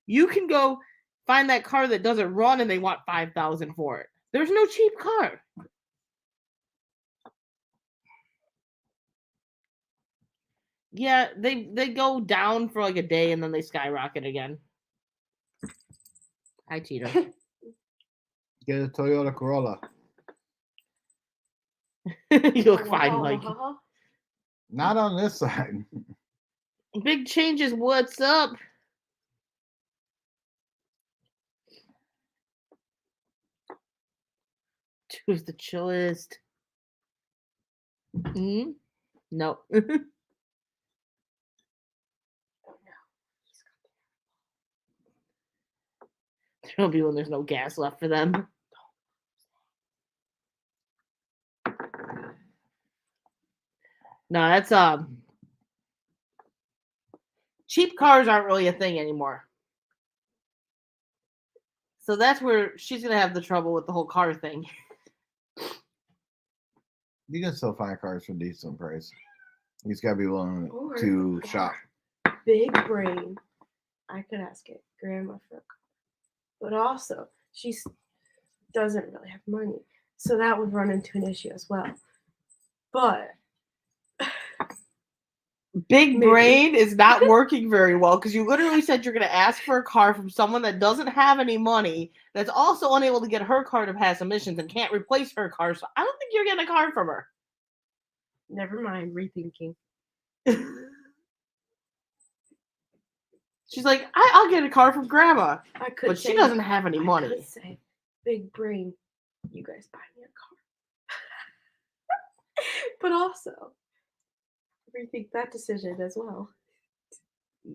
S1: you can go find that car that doesn't run and they want $5,000 for it. There's no cheap car. Yeah, they go down for like a day and then they skyrocket again. Hi, Tito.
S2: Get a Toyota Corolla.
S1: You look fine, Mike.
S2: Not on this side.
S1: Big changes. What's up? Who's the chillest? No. There'll be when there's no gas left for them. No, that's cheap cars aren't really a thing anymore. So that's where she's gonna have the trouble with the whole car thing.
S2: You can still find cars for decent price. You just gotta be willing to shop.
S3: Big brain. I could ask it, grandma for a car. But also, she doesn't really have money. So that would run into an issue as well. But
S1: Big brain is not working very well because you literally said you're going to ask for a car from someone that doesn't have any money, that's also unable to get her car to pass emissions and can't replace her car. So I don't think you're getting a car from her.
S3: never mind, rethinking.
S1: She's like, I'll get a car from grandma.
S3: I could
S1: But
S3: say,
S1: she doesn't have any
S3: I
S1: money.
S3: could say, big brain, you guys buy me a car. But also, rethink that decision as well.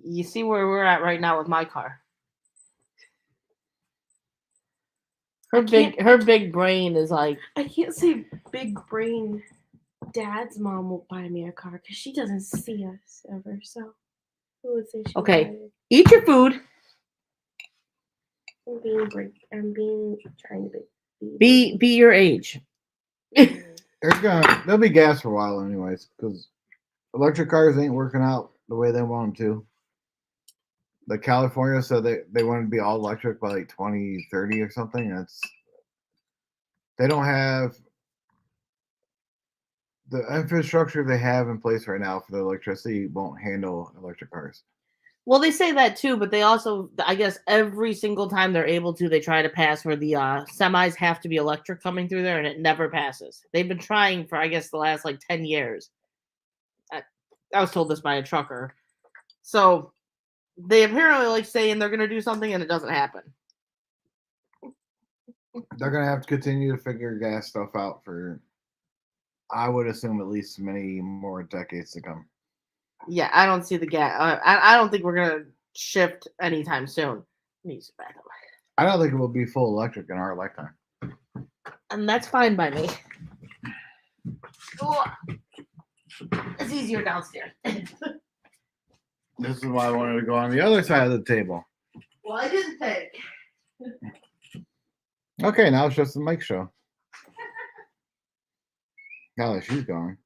S1: You see where we're at right now with my car. Her big brain is like,
S3: I can't say big brain. Dad's mom won't buy me a car because she doesn't see us ever. So who would say she would buy
S1: okay,
S3: it?
S1: eat your food.
S3: I'm trying to
S1: Be your age.
S2: They'll be gas for a while anyways, because electric cars ain't working out the way they want them to. Like California said they want to be all electric by like 2030 or something. They don't have the infrastructure they have in place right now for the electricity won't handle electric cars.
S1: Well, they say that too, but they also, I guess, every single time they're able to, they try to pass where the semis have to be electric coming through there, and it never passes. They've been trying for, I guess, the last like 10 years. I was told this by a trucker. So they apparently like saying they're going to do something, and it doesn't happen.
S2: They're going to have to continue to figure gas stuff out for, I would assume, at least many more decades to come.
S1: Yeah, I don't see the gas. I don't think we're going to shift anytime soon.
S2: I don't think it will be full electric in our lifetime.
S1: And that's fine by me. Oh, it's easier downstairs.
S2: This is why I wanted to go on the other side of the table.
S1: Well, I didn't think.
S2: Okay, now it's just the Mike show. Now that she's gone.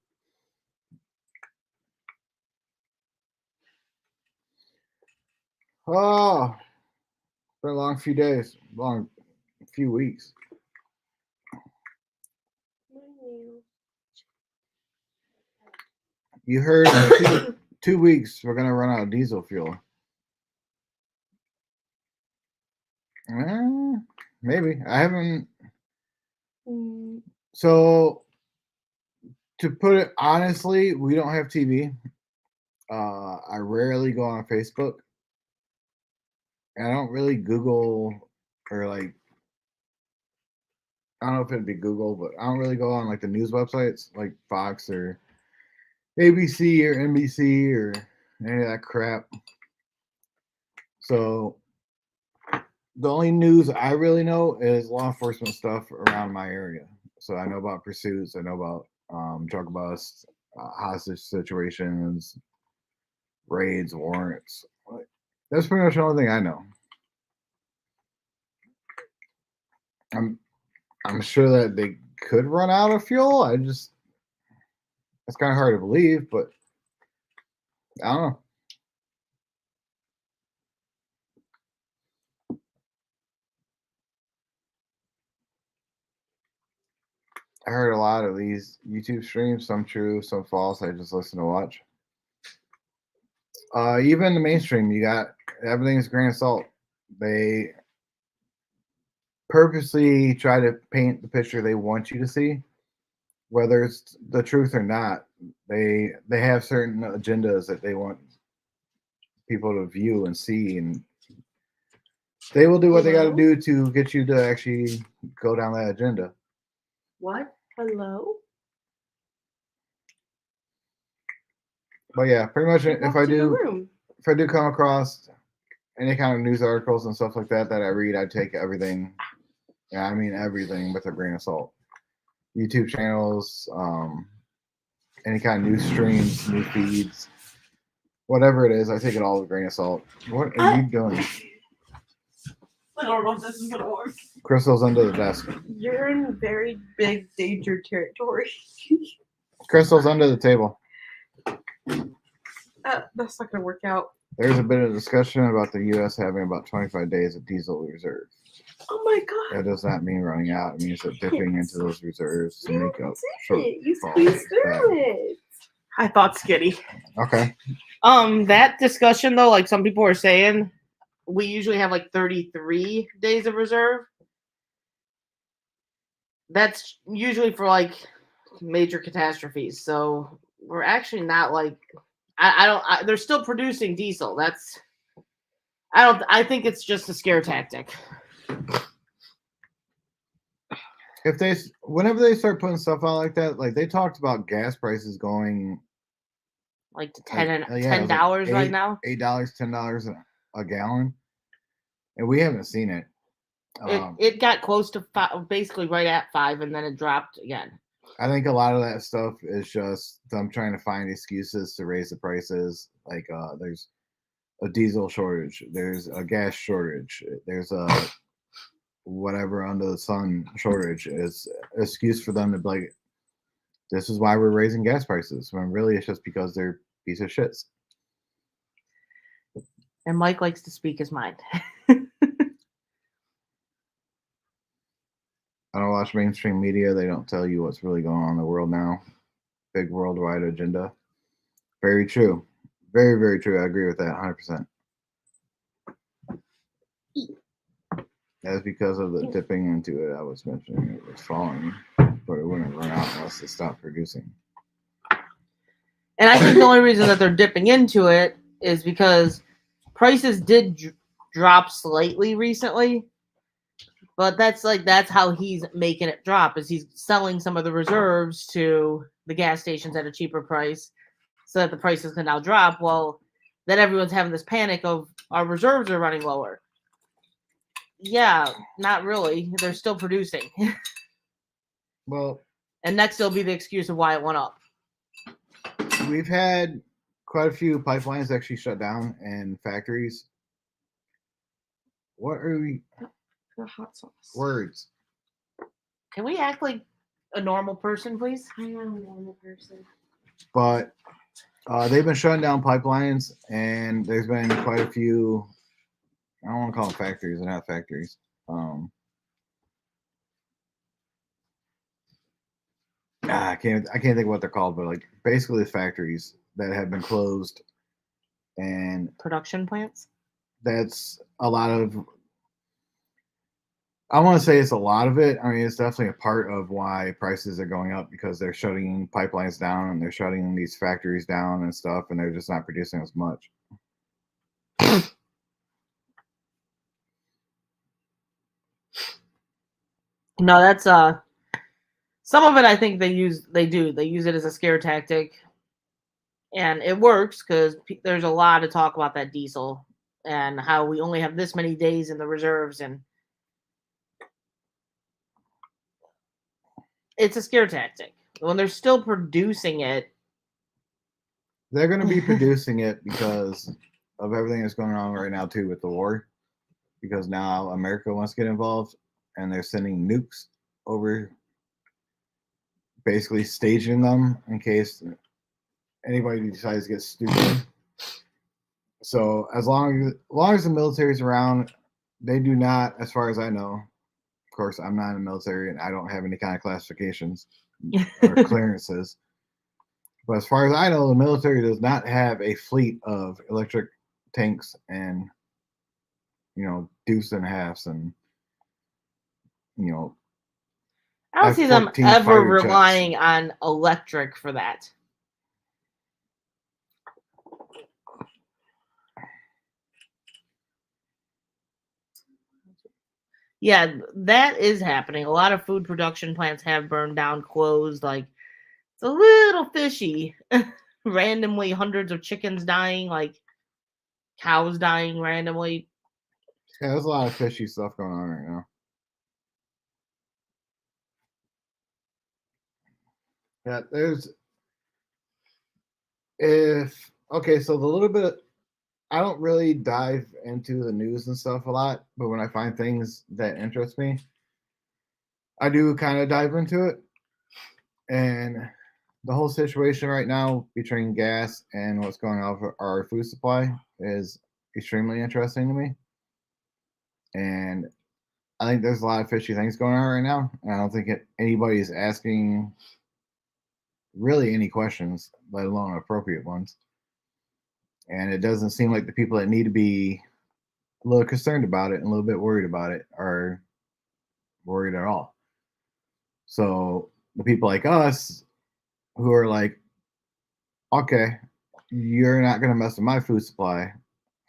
S2: Oh, it's been a long few days, long few weeks. You heard in 2 weeks we're gonna run out of diesel fuel. maybe I haven't.
S3: Mm,
S2: So to put it honestly, we don't have TV. I rarely go on Facebook. And I don't really Google or like I don't know if it'd be Google, but I don't really go on like the news websites like Fox or ABC or NBC or any of that crap. So the only news I really know is law enforcement stuff around my area. So I know about pursuits, I know about drug busts, hostage situations, raids, warrants. That's pretty much the only thing I know. I'm I'm sure that they could run out of fuel. It's kind of hard to believe, but I don't know. I heard a lot of these YouTube streams, some true, some false. I just listen to watch. Even the mainstream, you got everything's a grain of salt. They purposely try to paint the picture they want you to see, whether it's the truth or not. They have certain agendas that they want people to view and see, and they will do what they got to do to get you to actually go down that agenda.
S3: what? Hello?
S2: But yeah, pretty much
S3: Walk to the room.
S2: if I do come across any kind of news articles and stuff like that that I read, I take everything. Yeah, I mean everything with a grain of salt. YouTube channels, any kind of news streams, new feeds, whatever it is, I take it all with a grain of salt. What are you doing?
S1: I don't know if this is gonna work.
S2: Krystal's under the desk.
S3: You're in very big danger territory.
S2: Krystal's under the table.
S3: That's not gonna work out.
S2: There's a bit of discussion about the U.S. having about 25 days of diesel reserve.
S3: Oh my god.
S2: That does not mean running out. It means that dipping into those reserves to make up short.
S3: You squeezed through it.
S1: I thought skinny.
S2: Okay.
S1: That discussion though, like some people are saying, we usually have like 33 days of reserve. That's usually for like major catastrophes. So we're actually not like they're still producing diesel. I think it's just a scare tactic.
S2: Whenever they start putting stuff out like that, like they talked about gas prices going
S1: like to $10 right now.
S2: $8, $10 a gallon, and we haven't seen it.
S1: It got close to basically right at 5, and then it dropped again.
S2: I think a lot of that stuff is just them trying to find excuses to raise the prices. Like there's a diesel shortage, there's a gas shortage, there's a whatever under the sun shortage. Is an excuse for them to be like, this is why we're raising gas prices, when really it's just because they're piece of shits.
S1: And Mike likes to speak his mind.
S2: I don't watch mainstream media. They don't tell you what's really going on in the world now. Big worldwide agenda. Very true. Very, very true. I agree with that 100%. That's because of the dipping into it. I was mentioning it was falling, but it wouldn't run out unless it stopped producing.
S1: And I think the only reason that they're dipping into it is because prices did drop slightly recently. But that's how he's making it drop, is he's selling some of the reserves to the gas stations at a cheaper price so that the prices can now drop. Well, then everyone's having this panic of our reserves are running lower. Yeah, not really. They're still producing.
S2: Well,
S1: and next it'll be the excuse of why it went up.
S2: We've had quite a few pipelines actually shut down and factories. What are we?
S3: The hot sauce.
S2: Words.
S1: Can we act like a normal person, please?
S3: I am a normal person.
S2: But they've been shutting down pipelines, and there's been quite a few. I don't want to call them factories. They're not factories. I can't think of what they're called, but like basically factories that have been closed, and
S1: production plants.
S2: That's a lot of I want to say it's a lot of it. I mean, it's definitely a part of why prices are going up because they're shutting pipelines down and they're shutting these factories down and stuff, and they're just not producing as much.
S1: No, that's some of it I think they use it as a scare tactic, and it works because there's a lot of talk about that diesel and how we only have this many days in the reserves, and it's a scare tactic. When they're still producing it,
S2: They're going to be producing it because of everything that's going on right now too with the war. Because now America wants to get involved, and they're sending nukes over, basically staging them in case anybody decides to get stupid. So as long as the military's around, they do not, as far as I know. Of course, I'm not in the military, and I don't have any kind of classifications or clearances. But as far as I know, the military does not have a fleet of electric tanks and deuce and halves and
S1: I don't see them
S2: F-14
S1: ever
S2: fighter jets.
S1: relying on electric for that. Yeah, that is happening. A lot of food production plants have burned down, closed. Like, it's a little fishy. Randomly, hundreds of chickens dying, like cows dying randomly.
S2: Yeah, there's a lot of fishy stuff going on right now. Yeah, so the little bit, I don't really dive into the news and stuff a lot, but when I find things that interest me, I do kind of dive into it. And the whole situation right now between gas and what's going on with our food supply is extremely interesting to me. And I think there's a lot of fishy things going on right now. And I don't think anybody's asking really any questions, let alone appropriate ones. And it doesn't seem like the people that need to be a little concerned about it and a little bit worried about it are worried at all. So the people like us who are like, okay, you're not going to mess with my food supply,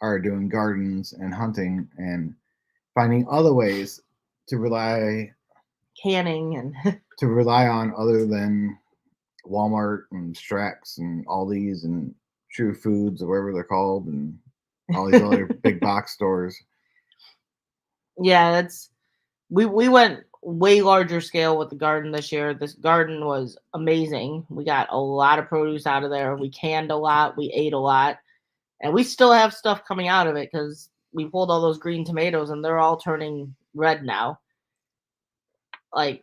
S2: are doing gardens and hunting and finding other ways to rely
S1: Canning and
S2: on other than Walmart and Strax and Aldi's and True Foods or whatever they're called and all these other big box stores.
S1: Yeah, we went way larger scale with the garden this year. This garden was amazing. We got a lot of produce out of there. We canned a lot. We ate a lot. And we still have stuff coming out of it because we pulled all those green tomatoes and they're all turning red now. Like,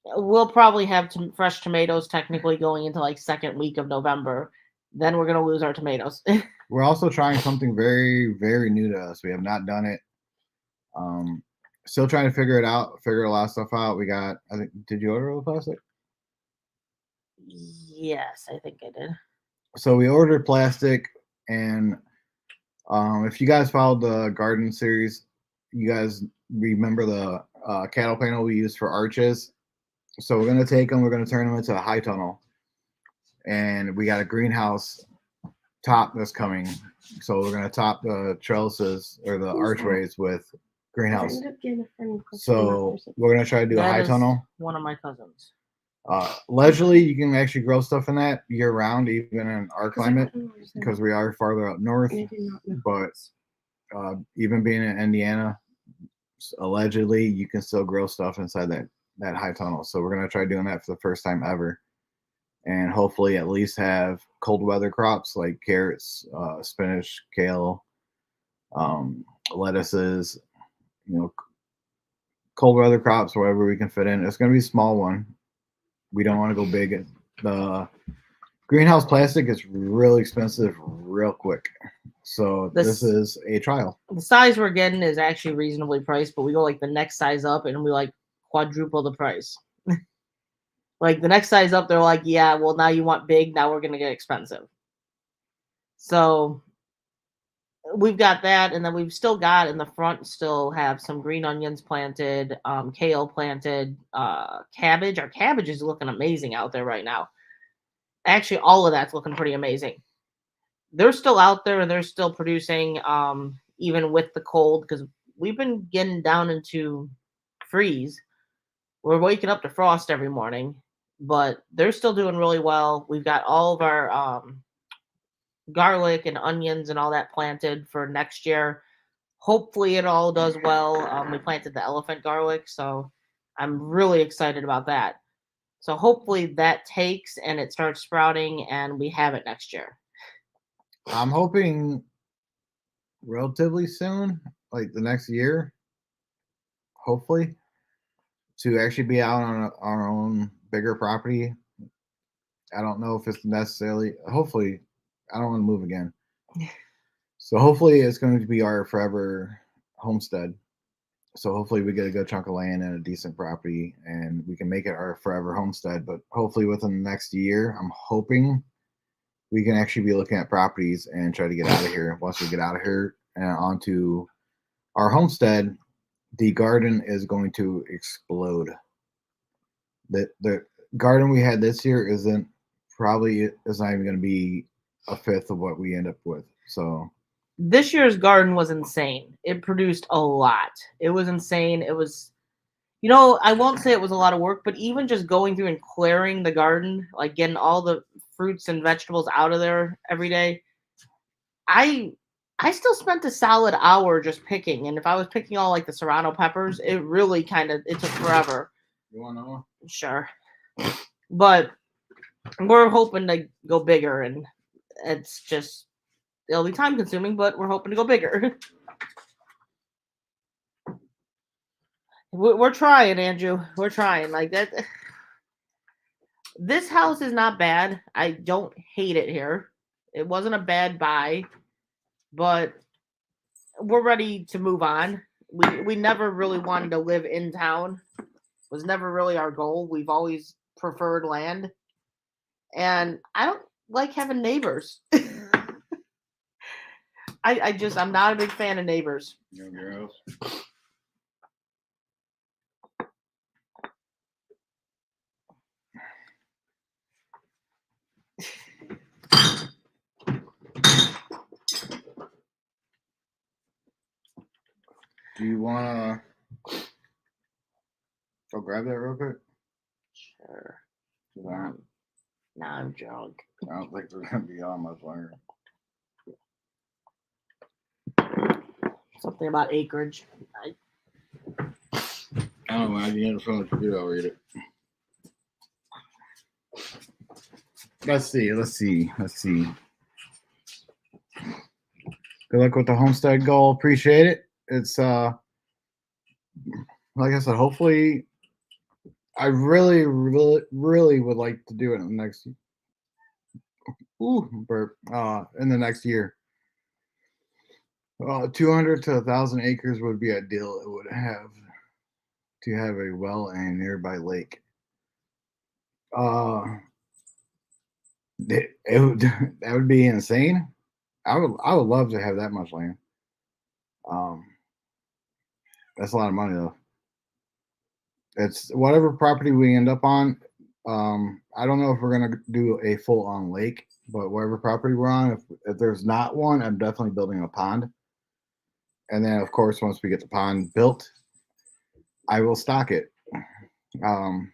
S1: we'll probably have fresh tomatoes technically going into like second week of November. Then we're going to lose our tomatoes.
S2: We're also trying something very, very new to us. We have not done it. Still trying to figure a lot of stuff out. We got, I think, did you order all the plastic?
S1: Yes, I think I did.
S2: So we ordered plastic, and if you guys followed the garden series, you guys remember the cattle panel we used for arches. So we're going to take them, we're going to turn them into a high tunnel. And we got a greenhouse top that's coming. So we're going to top the trellises or the archways with greenhouse. So we're going to try to do a high tunnel.
S1: One of my cousins.
S2: Allegedly, you can actually grow stuff in that year round, even in our climate, because we are farther up north. But even being in Indiana, allegedly, you can still grow stuff inside that high tunnel. So we're going to try doing that for the first time ever. And hopefully at least have cold weather crops like carrots, spinach, kale, lettuces, cold weather crops, wherever we can fit in. It's going to be a small one. We don't want to go big. The greenhouse plastic is really expensive real quick. So this is a trial.
S1: The size we're getting is actually reasonably priced, but we go like the next size up and we like quadruple the price. Like the next size up, they're like, yeah, well, now you want big. Now we're going to get expensive. So we've got that, and then we've still got in the front, still have some green onions planted, kale planted, cabbage. Our cabbage is looking amazing out there right now. Actually, all of that's looking pretty amazing. They're still out there and they're still producing, even with the cold, because we've been getting down into freeze. We're waking up to frost every morning, but they're still doing really well. We've got all of our garlic and onions and all that planted for next year. Hopefully, it all does well. We planted the elephant garlic, so I'm really excited about that. So hopefully that takes and it starts sprouting and we have it next year.
S4: I'm hoping relatively soon, like the next year, hopefully, to actually be out on our own bigger property. I don't know if it's necessarily, hopefully, I don't want to move again. So hopefully it's going to be our forever homestead. So hopefully we get a good chunk of land and a decent property and we can make it our forever homestead. But hopefully within the next year, I'm hoping we can actually be looking at properties and try to get out of here. Once we get out of here and onto our homestead, the garden is going to explode. The garden we had this year is not even going to be a fifth of what we end up with. So
S1: this year's garden was insane. It produced a lot. It was insane. It was, I won't say it was a lot of work, but even just going through and clearing the garden, like getting all the fruits and vegetables out of there every day, I still spent a solid hour just picking. And if I was picking all like the serrano peppers, it really it took forever.
S4: you want to know?
S1: Sure. But we're hoping to go bigger, and it's just, it'll be time consuming, but we're hoping to go bigger. We're trying, Andrew. We're trying. Like that. This house is not bad. I don't hate it here. It wasn't a bad buy, but we're ready to move on. We never really wanted to live in town. It was never really our goal. We've always preferred land. And I don't like having neighbors. I'm not a big fan of neighbors.
S4: You know your house? Do you want to go grab that real quick?
S1: Sure.
S4: I
S1: Now I'm drunk.
S4: don't think we're going to be on much longer.
S1: Something about acreage.
S4: I don't know. I get in front of the computer. I'll read it. Let's see. Good luck with the homestead goal. Appreciate it. It's like I said, hopefully I really would like to do it in the next in the next year. 200 to 1,000 acres would be ideal. It would have to have a well and a nearby lake. That would be insane. I would love to have that much land. That's a lot of money though. It's whatever property we end up on. I don't know if we're gonna do a full on lake, but whatever property we're on, if there's not one, I'm definitely building a pond. And then of course, once we get the pond built, I will stock it. I'm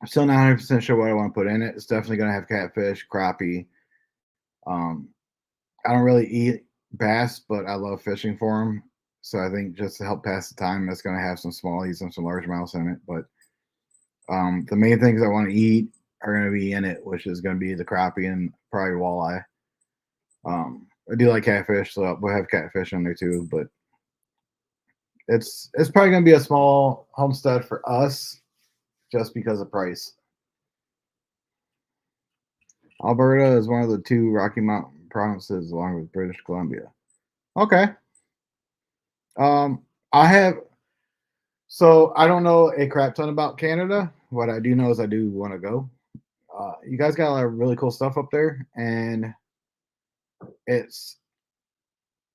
S4: still not 100% sure what I want to put in it. It's definitely gonna have catfish, crappie. I don't really eat bass, but I love fishing for them. So I think just to help pass the time, that's going to have some smallies and some largemouths in it. But the main things I want to eat are going to be in it, which is going to be the crappie and probably walleye. I do like catfish, so we'll have catfish in there too. But it's probably going to be a small homestead for us, just because of price. Alberta is one of the 2 Rocky Mountain provinces, along with British Columbia. Okay. I don't know a crap ton about Canada. What I do know is I do want to go. You guys got a lot of really cool stuff up there, and it's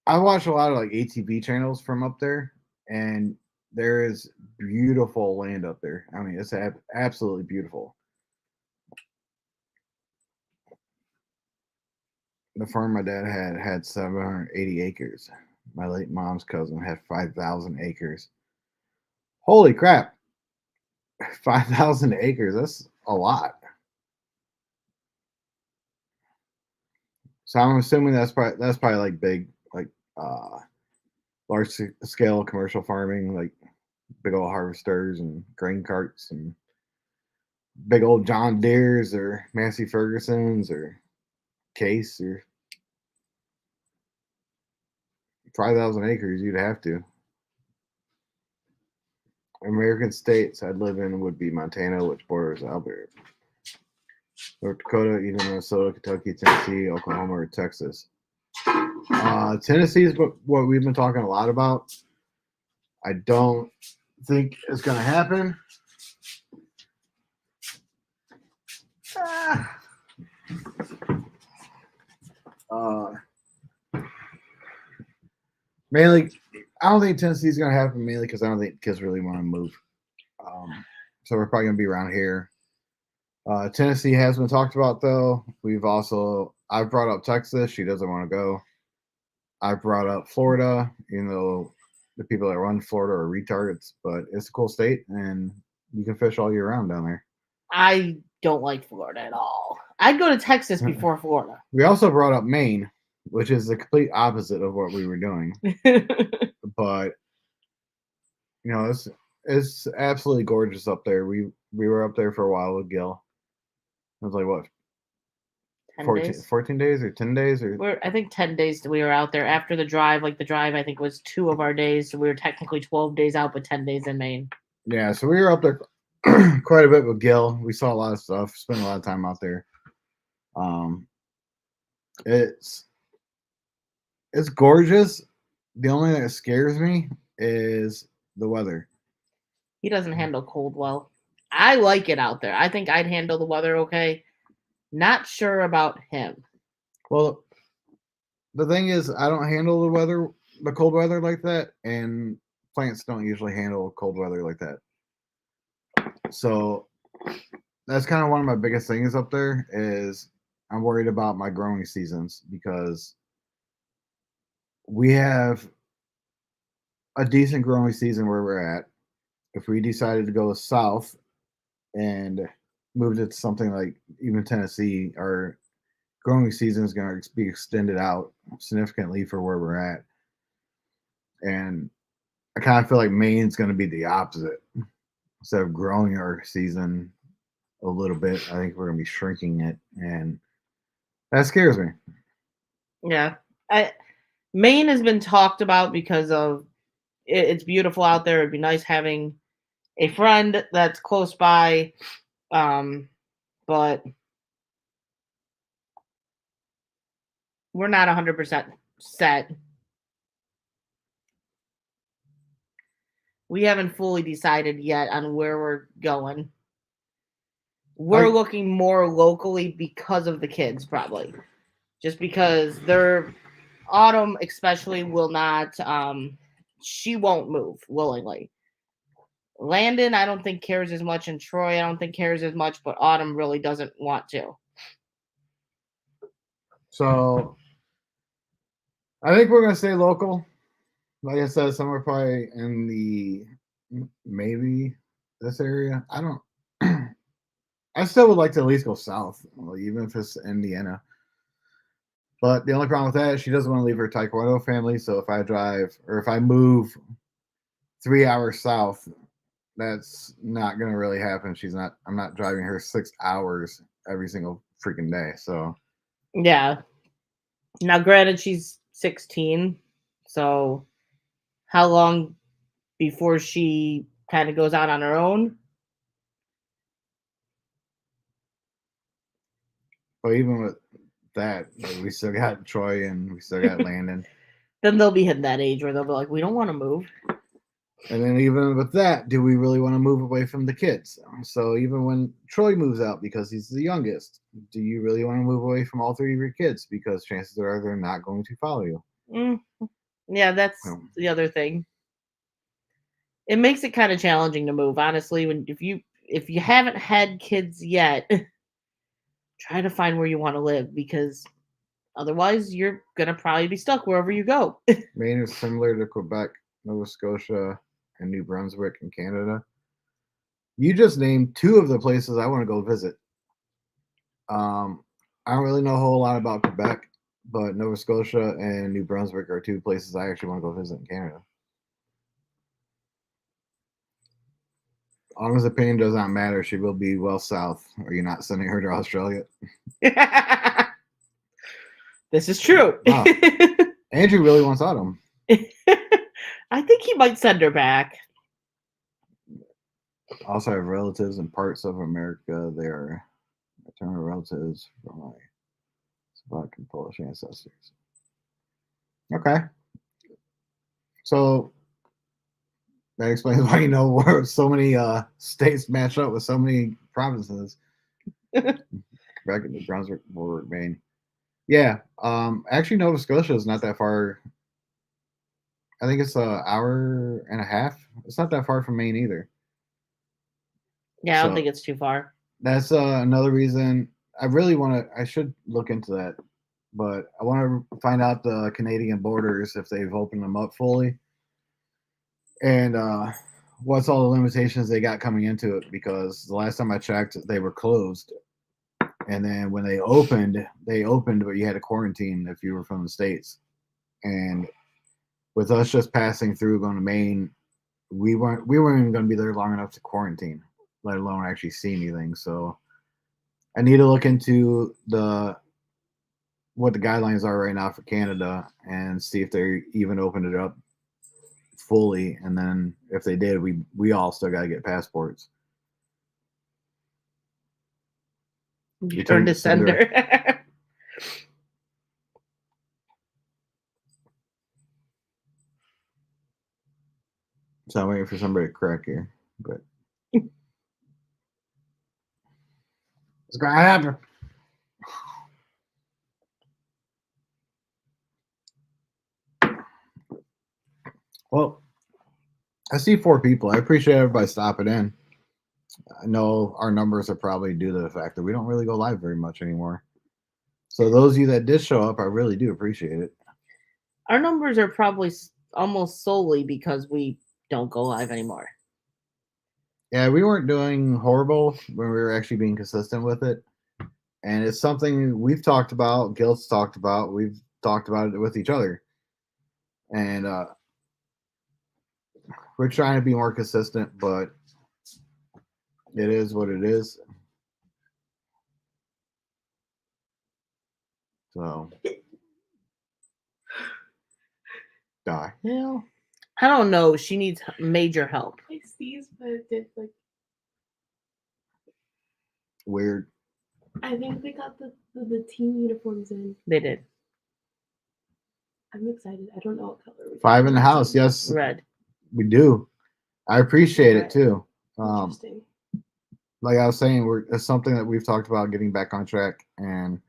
S4: I watch a lot of like ATV channels from up there, and there is beautiful land up there. I mean, it's absolutely beautiful. The farm my dad had 780 acres. My late mom's cousin had 5,000 acres. Holy crap! 5,000 acres. That's a lot. So I'm assuming that's probably like big, like large scale commercial farming, like big old harvesters and grain carts and big old John Deere's or Massey Ferguson's or Case or 5,000 acres. You'd have to. American states I'd live in would be Montana, which borders Alberta, North Dakota, either Minnesota, Kentucky, Tennessee, Oklahoma, or Texas. Tennessee is what we've been talking a lot about. I don't think it's going to happen. Mainly, I don't think Tennessee's going to happen mainly because I don't think kids really want to move. So we're probably going to be around here. Tennessee has been talked about though. I've brought up Texas. She doesn't want to go. I've brought up Florida, even though the people that run Florida are retards, but it's a cool state and you can fish all year round down there.
S1: I don't like Florida at all. I'd go to Texas before Florida.
S4: We also brought up Maine, which is the complete opposite of what we were doing. But you know, it's absolutely gorgeous up there. We were up there for a while with Gil. It was like what, 14 days or 10 days or
S1: I think 10 days we were out there after the drive. Like the drive, I think was 2 of our days, so we were technically 12 days out, but 10 days in Maine.
S4: Yeah, so we were up there quite a bit with Gil. We saw a lot of stuff. Spent a lot of time out there. It's gorgeous. The only thing that scares me is the weather.
S1: He doesn't handle cold well. I like it out there. I think I'd handle the weather okay. Not sure about him.
S4: Well, the thing is, I don't handle the cold weather like that, and plants don't usually handle cold weather like that. So that's kind of one of my biggest things up there is I'm worried about my growing seasons because we have a decent growing season where we're at. If we decided to go south and moved it to something like even Tennessee, our growing season is going to be extended out significantly for where we're at. And I kind of feel like Maine's going to be the opposite. Instead of growing our season a little bit, I think we're going to be shrinking it. And that scares me.
S1: Yeah. Maine has been talked about because of it's beautiful out there. It'd be nice having a friend that's close by. But we're not 100% set. We haven't fully decided yet on where we're going. We're looking more locally because of the kids, probably. Just because Autumn especially will not, she won't move willingly. Landon, I don't think cares as much, and Troy, I don't think cares as much, but Autumn really doesn't want to.
S4: So I think we're going to stay local. Like I said, somewhere probably in maybe this area. I still would like to at least go south, even if it's Indiana. But the only problem with that is she doesn't want to leave her Taekwondo family. So if I move 3 hours south, that's not going to really happen. I'm not driving her 6 hours every single freaking day. So
S1: yeah. Now, granted, she's 16. So how long before she kind of goes out on her own?
S4: But even with that, we still got Troy and we still got Landon.
S1: Then they'll be hitting that age where they'll be like, we don't want to move.
S4: And then even with that, do we really want to move away from the kids? So even when Troy moves out because he's the youngest, do you really want to move away from all 3 of your kids? Because chances are they're not going to follow you.
S1: Yeah, that's
S4: Oh.
S1: the other thing. It makes it kind of challenging to move, honestly. When if you haven't had kids yet, try to find where you want to live because otherwise you're gonna probably be stuck wherever you go.
S4: Maine is similar to Quebec, Nova Scotia, and New Brunswick in Canada. You just named two of the places I want to go visit. I don't really know a whole lot about Quebec, but Nova Scotia and New Brunswick are two places I actually want to go visit in Canada. Anna's opinion does not matter. She will be well south, or you're not sending her to Australia.
S1: This is true.
S4: Wow. Andrew really wants Autumn.
S1: I think he might send her back.
S4: I also have relatives in parts of America. They are maternal relatives from my Slovak and Polish ancestors. Okay. So that explains why you know where so many states match up with so many provinces. Quebec and New Brunswick will remain. Yeah. Actually, Nova Scotia is not that far. I think it's an hour and a half. It's not that far from Maine either.
S1: Yeah, I don't
S4: So-
S1: think it's too far.
S4: That's another reason I really want to. I should look into that, but I want to find out the Canadian borders if they've opened them up fully, and what's all the limitations they got coming into it. Because the last time I checked, they were closed, and then when they opened, but you had to quarantine if you were from the States. And with us just passing through going to Maine, we weren't even going to be there long enough to quarantine, let alone actually see anything. So I need to look into what the guidelines are right now for Canada and see if they even opened it up fully. And then if they did, we all still got to get passports.
S1: Return to sender.
S4: So I'm waiting for somebody to crack here, but it's gonna happen. Well, I see 4 people. I appreciate everybody stopping in. I know our numbers are probably due to the fact that we don't really go live very much anymore. So those of you that did show up, I really do appreciate it.
S1: Our numbers are probably almost solely because we don't go live anymore.
S4: Yeah, we weren't doing horrible when we were actually being consistent with it. And it's something we've talked about, Gilt's talked about, we've talked about it with each other. And we're trying to be more consistent, but it is what it is. So die.
S1: Well, I don't know. She needs major help.
S3: I sneezed, but it did like.
S4: Weird.
S3: I think they got the team uniforms in.
S1: They did.
S3: I'm excited. I don't know what color.
S4: 5 in the house, yes,
S1: Red.
S4: we do. I appreciate it too.
S3: Interesting.
S4: Like I was saying, it's something that we've talked about getting back on track, and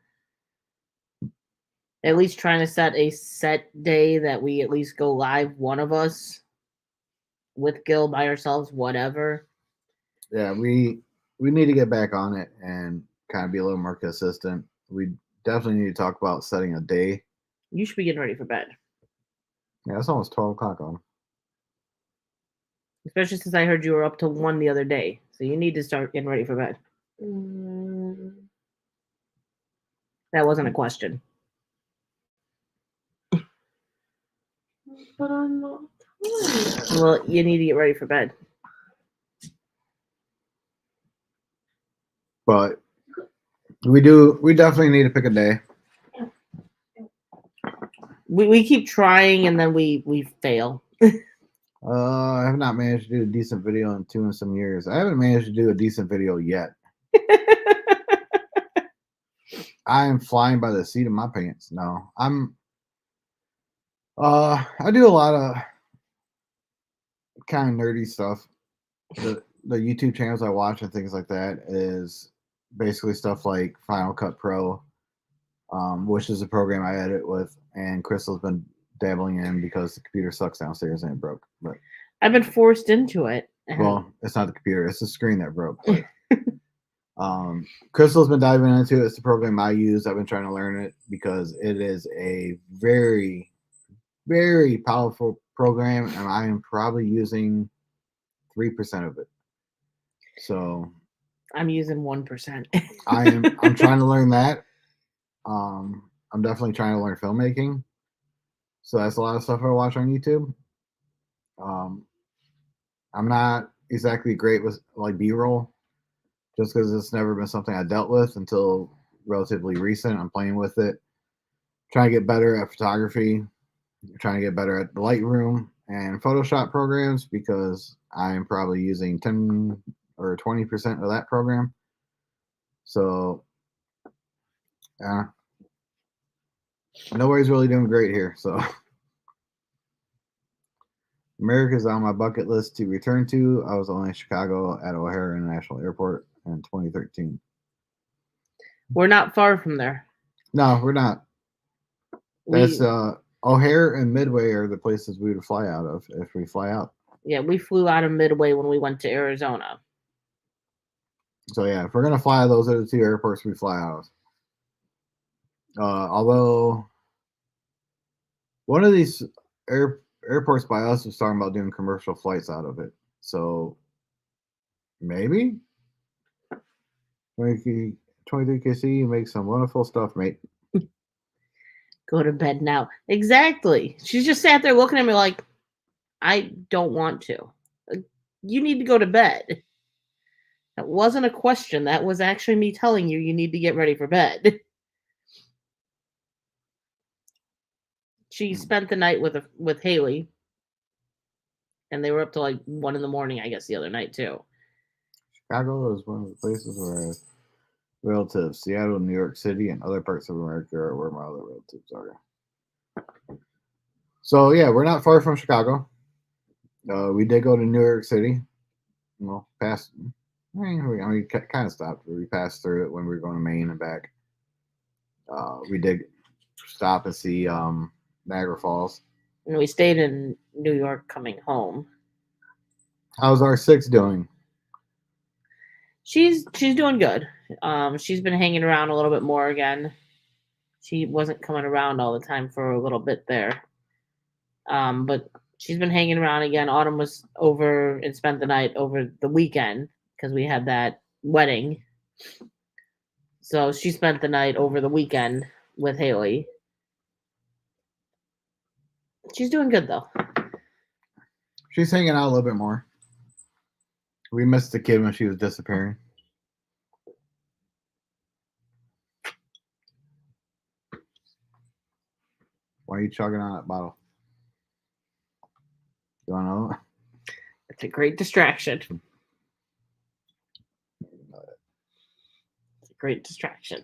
S1: At least trying to set a set day that we at least go live, one of us, with Gil by ourselves, whatever.
S4: yeah, we need to get back on it and kind of be a little more consistent. We definitely need to talk about setting a day.
S1: You should be getting ready for bed.
S4: Yeah, it's almost 12 o'clock on.
S1: Especially since I heard you were up to 1 the other day. So you need to start getting ready for bed. That wasn't a question.
S3: But I'm not tired.
S1: Well, you need to get ready for bed.
S4: But we definitely need to pick a day.
S1: We keep trying and then we fail.
S4: I have not managed to do a decent video in 2 and some years. I haven't managed to do a decent video yet. I am flying by the seat of my pants. No, I do a lot of kind of nerdy stuff. The YouTube channels I watch and things like that is basically stuff like Final Cut Pro, which is a program I edit with, and Krystal's been dabbling in because the computer sucks downstairs and it broke. But
S1: I've been forced into it. and-
S4: well, it's not the computer; it's the screen that broke. But Krystal's been diving into it. It's the program I use. I've been trying to learn it because it is a very, very powerful program, and I am probably using 3% of it. So
S1: I'm using 1%.
S4: I'm trying to learn that. I'm definitely trying to learn filmmaking. So that's a lot of stuff I watch on YouTube. I'm not exactly great with like B-roll, just because it's never been something I dealt with until relatively recent. I'm playing with it, trying to get better at photography, trying to get better at the Lightroom and Photoshop programs because I am probably using 10 or 20% of that program. So, yeah, nobody's really doing great here. So, America's on my bucket list to return to. I was only in Chicago at O'Hare International Airport in 2013.
S1: We're not far from there.
S4: No, we're not.
S1: We,
S4: That's O'Hare and Midway are the places we would fly out of if we fly out.
S1: yeah, we flew out of Midway when we went to Arizona.
S4: So yeah, if we're gonna fly, those are the two airports we fly out of. Although one of these airports by us was talking about doing commercial flights out of it, so maybe 23KC, you make some wonderful stuff, mate.
S1: Go to bed now. Exactly. She's just sat there looking at me like, I don't want to. You need to go to bed. That wasn't a question. That was actually me telling you need to get ready for bed. She spent the night with Haley, and they were up to like 1 a.m, I guess, the other night too.
S4: Chicago is one of the places where I have relatives. Seattle, New York City, and other parts of America are where my other relatives are. So yeah, we're not far from Chicago. We did go to New York City. Well, past. I mean, kind of stopped. We passed through it when we were going to Maine and back. We did stop and see Niagara Falls.
S1: And we stayed in New York coming home.
S4: How's R6 doing?
S1: She's doing good. She's been hanging around a little bit more again. She wasn't coming around all the time for a little bit there. But she's been hanging around again. Autumn was over and spent the night over the weekend because we had that wedding. So she spent the night over the weekend with Haley. She's doing good though.
S4: She's hanging out a little bit more. We missed the kid when she was disappearing. Why are you chugging on that bottle? You want to know?
S1: It's a great distraction. It's a great distraction.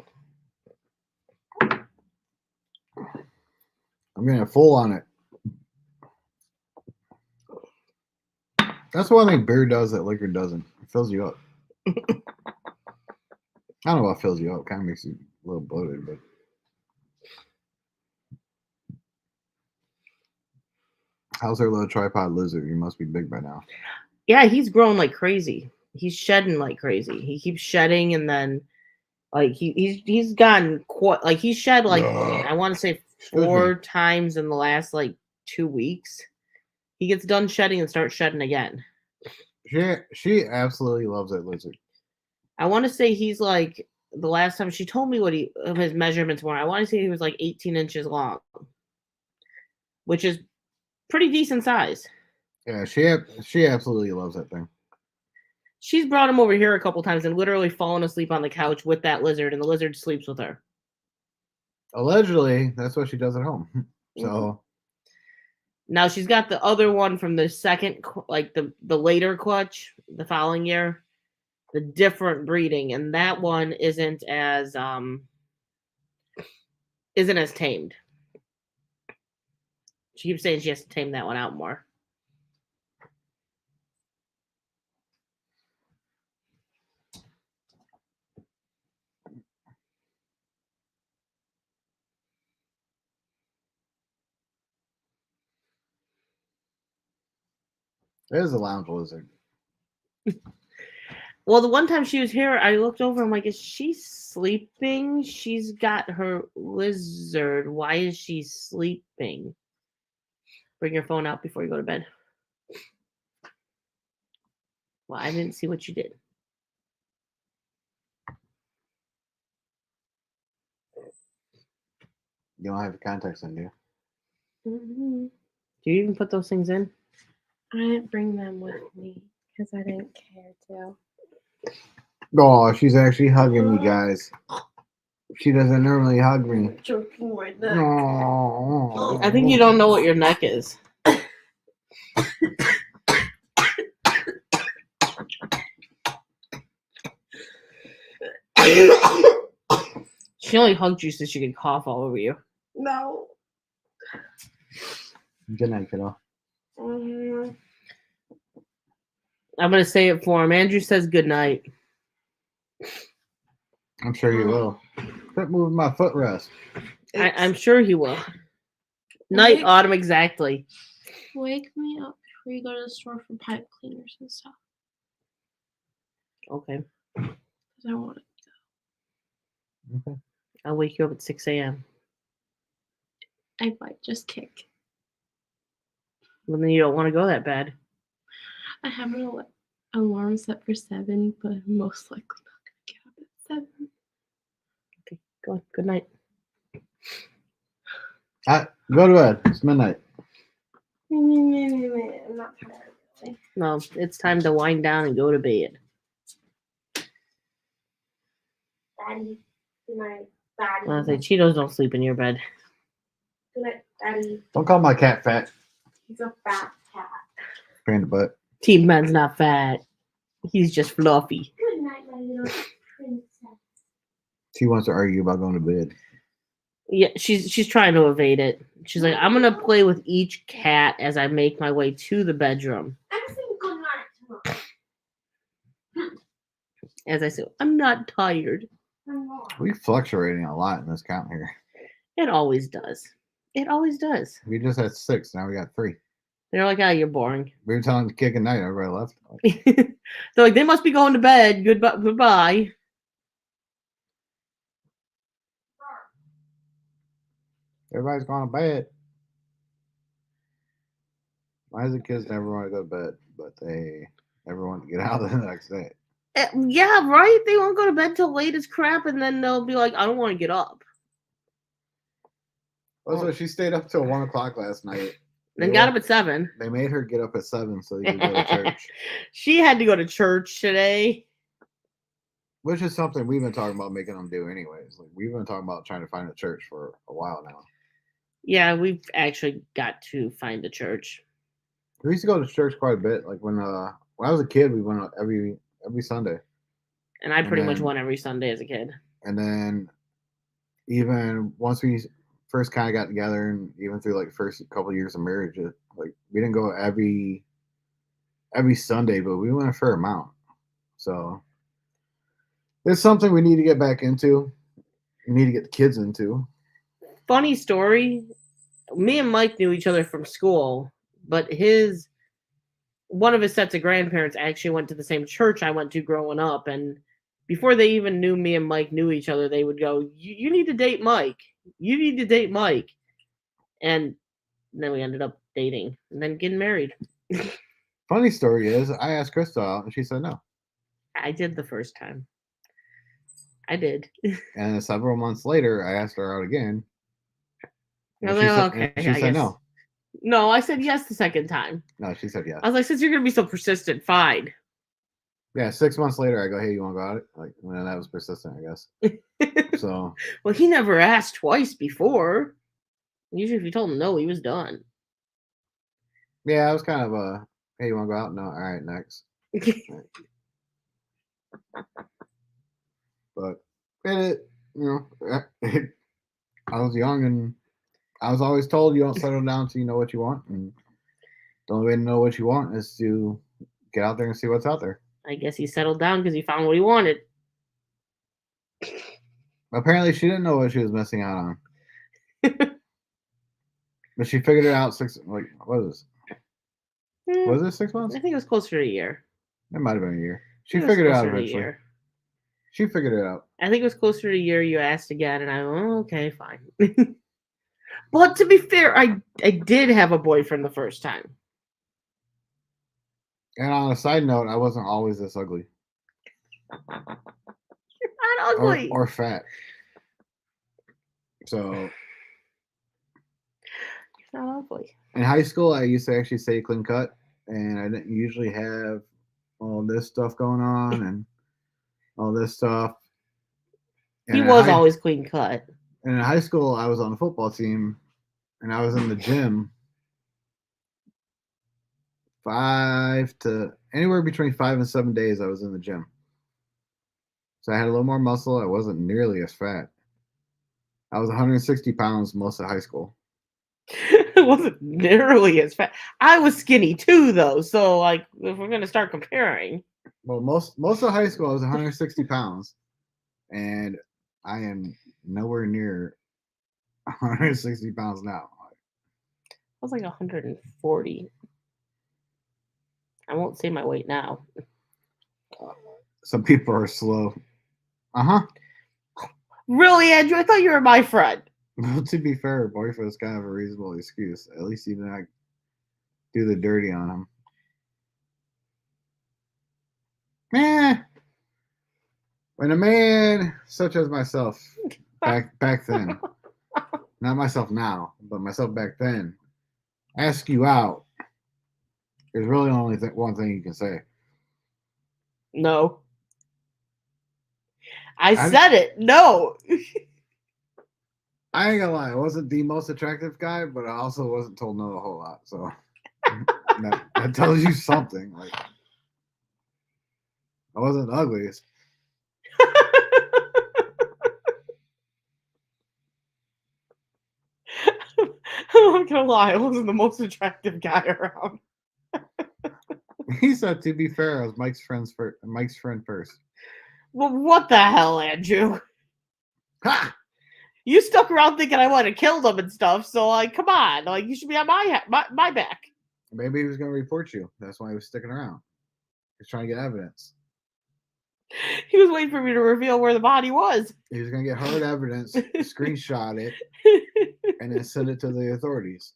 S4: I'm getting full on it. That's one thing beer does that liquor doesn't. It fills you up. I don't know what fills you up. Kind of makes you a little bloated, but how's our little tripod lizard? He must be big by now.
S1: Yeah, he's growing like crazy. He's shedding like crazy. He keeps shedding, and then like he's gotten quite like he's shed like I want to say 4 times in the last like 2 weeks. He gets done shedding and starts shedding again.
S4: She absolutely loves that lizard.
S1: I want to say he's like the last time she told me what his measurements were. I want to say he was like 18 inches long, which is pretty decent size.
S4: Yeah, she absolutely loves that thing.
S1: She's brought him over here a couple times and literally fallen asleep on the couch with that lizard, and the lizard sleeps with her.
S4: Allegedly, that's what she does at home. So
S1: now she's got the other one from the second, like the later clutch, the following year, the different breeding, and that one isn't as tamed. She keeps saying she has to tame that one out more.
S4: It is a lounge lizard.
S1: Well, the one time she was here, I looked over. I'm like, is she sleeping? She's got her lizard. Why is she sleeping? Bring your phone out before you go to bed. Well, I didn't see what you did.
S4: You don't have your contacts in, do you?
S1: Mm-hmm. Do you even put those things in?
S3: I didn't bring them with me because I didn't care to.
S4: Oh, she's actually hugging me, guys. She doesn't normally hug me.
S3: Choking my neck.
S4: No.
S1: I think you don't know what your neck is. She only hugged you so she could cough all over you.
S3: No.
S4: Good night, kiddo.
S3: Mhm.
S1: I'm gonna say it for him. Andrew says good night.
S4: I'm sure you will. Quit moving my footrest.
S1: I'm sure he will. Night,
S3: Wake-
S1: Autumn, exactly.
S3: Wake me up before you go to the store for pipe cleaners and stuff.
S1: Okay.
S3: Because I want it.
S4: Okay.
S1: I'll wake you up at 6 a.m.
S3: I might just kick.
S1: Well, then you don't want to go that bad.
S3: I have an alarm set for 7, but I'm most likely not going to get up at 7.
S1: Okay, go on. Good night.
S4: Go to bed. It's midnight.
S3: I'm not tired, really.
S1: No, it's time to wind down and go to bed.
S3: Daddy. Good night, Daddy.
S1: I say Cheetos don't sleep in your bed.
S3: Good night, Daddy.
S4: Don't call my cat fat.
S3: He's a fat cat.
S4: Pain in the butt.
S1: Team Man's not fat. He's just fluffy.
S3: Good night, my little princess.
S4: She wants to argue about going to bed.
S1: Yeah, she's trying to evade it. She's like, I'm gonna play with each cat as I make my way to the bedroom.
S3: I'm saying good night tomorrow.
S1: As I said, I'm not tired.
S3: I'm not.
S4: We fluctuating a lot in this count here.
S1: It always does. It always does.
S4: We just had 6. Now we got 3.
S1: They're like, ah, you're boring.
S4: We were telling the kid good night. Everybody left.
S1: They're like, they must be going to bed. Goodbye.
S4: Everybody's going to bed. Why does the kids never want to go to bed, but they never want to get out the next day?
S1: Yeah, right? They won't go to bed till late as crap, and then they'll be like, I don't want to get up.
S4: Also, she stayed up till 1 o'clock last night.
S1: Then got up at 7.
S4: They made her get up at 7 so they could go to church,
S1: She had to go to church today.
S4: which is something we've been talking about making them do anyways. Like we've been talking about trying to find a church for a while now.
S1: Yeah, we've actually got to find a church.
S4: We used to go to church quite a bit. Like when I was a kid, we went out every Sunday.
S1: And I pretty much
S4: then-
S1: went every Sunday as a kid.
S4: And then even once we first kind of got together, and even through like first couple of years of marriage, like we didn't go every Sunday, but we went a fair amount. So it's something we need to get back into. We need to get the kids into.
S1: Funny story. Me and Mike knew each other from school, but one of his sets of grandparents actually went to the same church I went to growing up, and before they even knew me and Mike knew each other, they would go, you need to date Mike. You need to date Mike. And then we ended up dating and then getting married.
S4: Funny story is, I asked Krystal out, and she said no.
S1: I did the first time. I did.
S4: And several months later, I asked her out again.
S1: I was
S4: And
S1: like,
S4: she
S1: okay,
S4: she
S1: I
S4: said
S1: guess.
S4: no.
S1: No, I said yes the second time.
S4: No, she said yes.
S1: I was like, since you're gonna be so persistent, fine.
S4: Yeah, 6 months later, I go, hey, you want to go out? Like, well, that was persistent, I guess. So,
S1: Well, he never asked twice before. Usually, if you told him no, he was done.
S4: yeah, I was kind of hey, you want to go out? No, all right, next. But it, I was young, and I was always told you don't settle down until you know what you want, and the only way to know what you want is to get out there and see what's out there.
S1: I guess he settled down because he found what he wanted.
S4: Apparently, she didn't know what she was missing out on, but she figured it out what is this? Was it 6 months?
S1: I think it was closer to a year.
S4: It might have been a year. She
S1: I think it was
S4: figured it out
S1: closer to a
S4: eventually.
S1: year.
S4: She figured it out.
S1: I think it was closer to a year. You asked again, and okay, fine. But to be fair, I did have a boyfriend the first time.
S4: And on a side note, I wasn't always this ugly
S1: You're not ugly.
S4: or fat. So
S1: You're not ugly.
S4: in high school, I used to actually stay clean cut, and I didn't usually have all this stuff going on and all this stuff.
S1: He
S4: And
S1: was always clean cut.
S4: And in high school, I was on the football team, and I was in the gym anywhere between 5 and 7 days. I was in the gym, so I had a little more muscle. I wasn't nearly as fat. I was 160 pounds most of high school.
S1: It wasn't nearly as fat. I was skinny too, though. So, like, if we're gonna start comparing,
S4: Well, most of high school, I was 160 pounds, and I am nowhere near 160 pounds now.
S1: I was like 140. I won't say my weight now.
S4: Some people are slow.
S1: Really, Andrew? I thought you were my friend.
S4: Well, to be fair, boyfriend is kind of a reasonable excuse. At least you didn't do the dirty on him. When a man such as myself, back then, not myself now, but myself back then, ask you out, there's really only one thing you can say.
S1: No. I said it. No.
S4: I ain't gonna lie, I wasn't the most attractive guy, but I also wasn't told no a whole lot. So that tells you something. Like, I wasn't the ugliest.
S1: I'm not gonna lie, I wasn't the most attractive guy around.
S4: He said, to be fair, I was Mike's friend first.
S1: Well, what the hell, Andrew?
S4: Ha!
S1: You stuck around thinking I would have killed him and stuff, so, like, come on. Like, you should be on my back.
S4: Maybe he was going to report you. That's why he was sticking around. He was trying to get evidence.
S1: He was waiting for me to reveal where the body was.
S4: He was going to get hard evidence, screenshot it, and then send it to the authorities.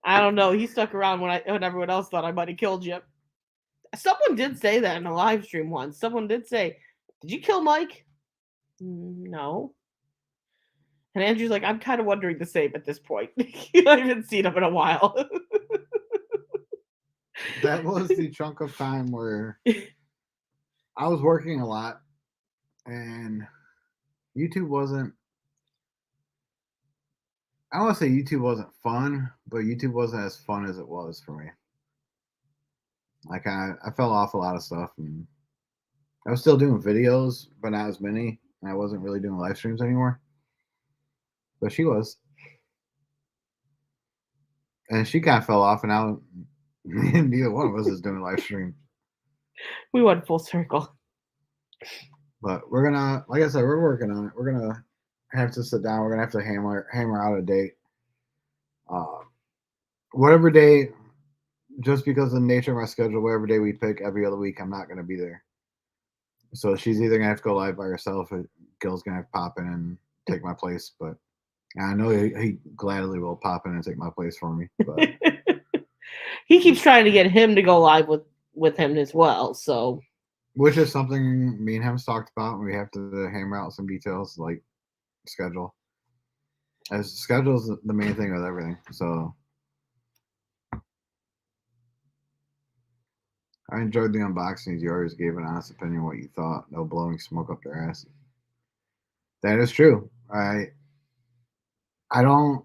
S1: I don't know. He stuck around when everyone else thought I might have killed you. Someone did say that in a live stream once. Someone did say, "Did you kill Mike?" No. And Andrew's like, "I'm kind of wondering the same at this point." I haven't seen him in a while.
S4: That was the chunk of time where I was working a lot, and YouTube wasn't. I don't want to say YouTube wasn't fun, but YouTube wasn't as fun as it was for me. Like, I fell off a lot of stuff, and I was still doing videos, but not as many. And I wasn't really doing live streams anymore. But she was. And she kind of fell off, and now neither one of us is doing live stream.
S1: We went full circle.
S4: But we're gonna, like I said, we're working on it. We're gonna have to sit down. We're gonna have to hammer out a date. Whatever day, just because of the nature of my schedule, whatever day we pick every other week, I'm not gonna be there. So she's either gonna have to go live by herself, or Gil's gonna have to pop in and take my place. But I know he gladly will pop in and take my place for me. But
S1: he keeps trying to get him to go live with him as well. So,
S4: which is something me and him talked about, and we have to hammer out some details like schedule. As schedule's the main thing with everything. So I enjoyed the unboxings. You always gave an honest opinion what you thought. No blowing smoke up their ass. That is true. I don't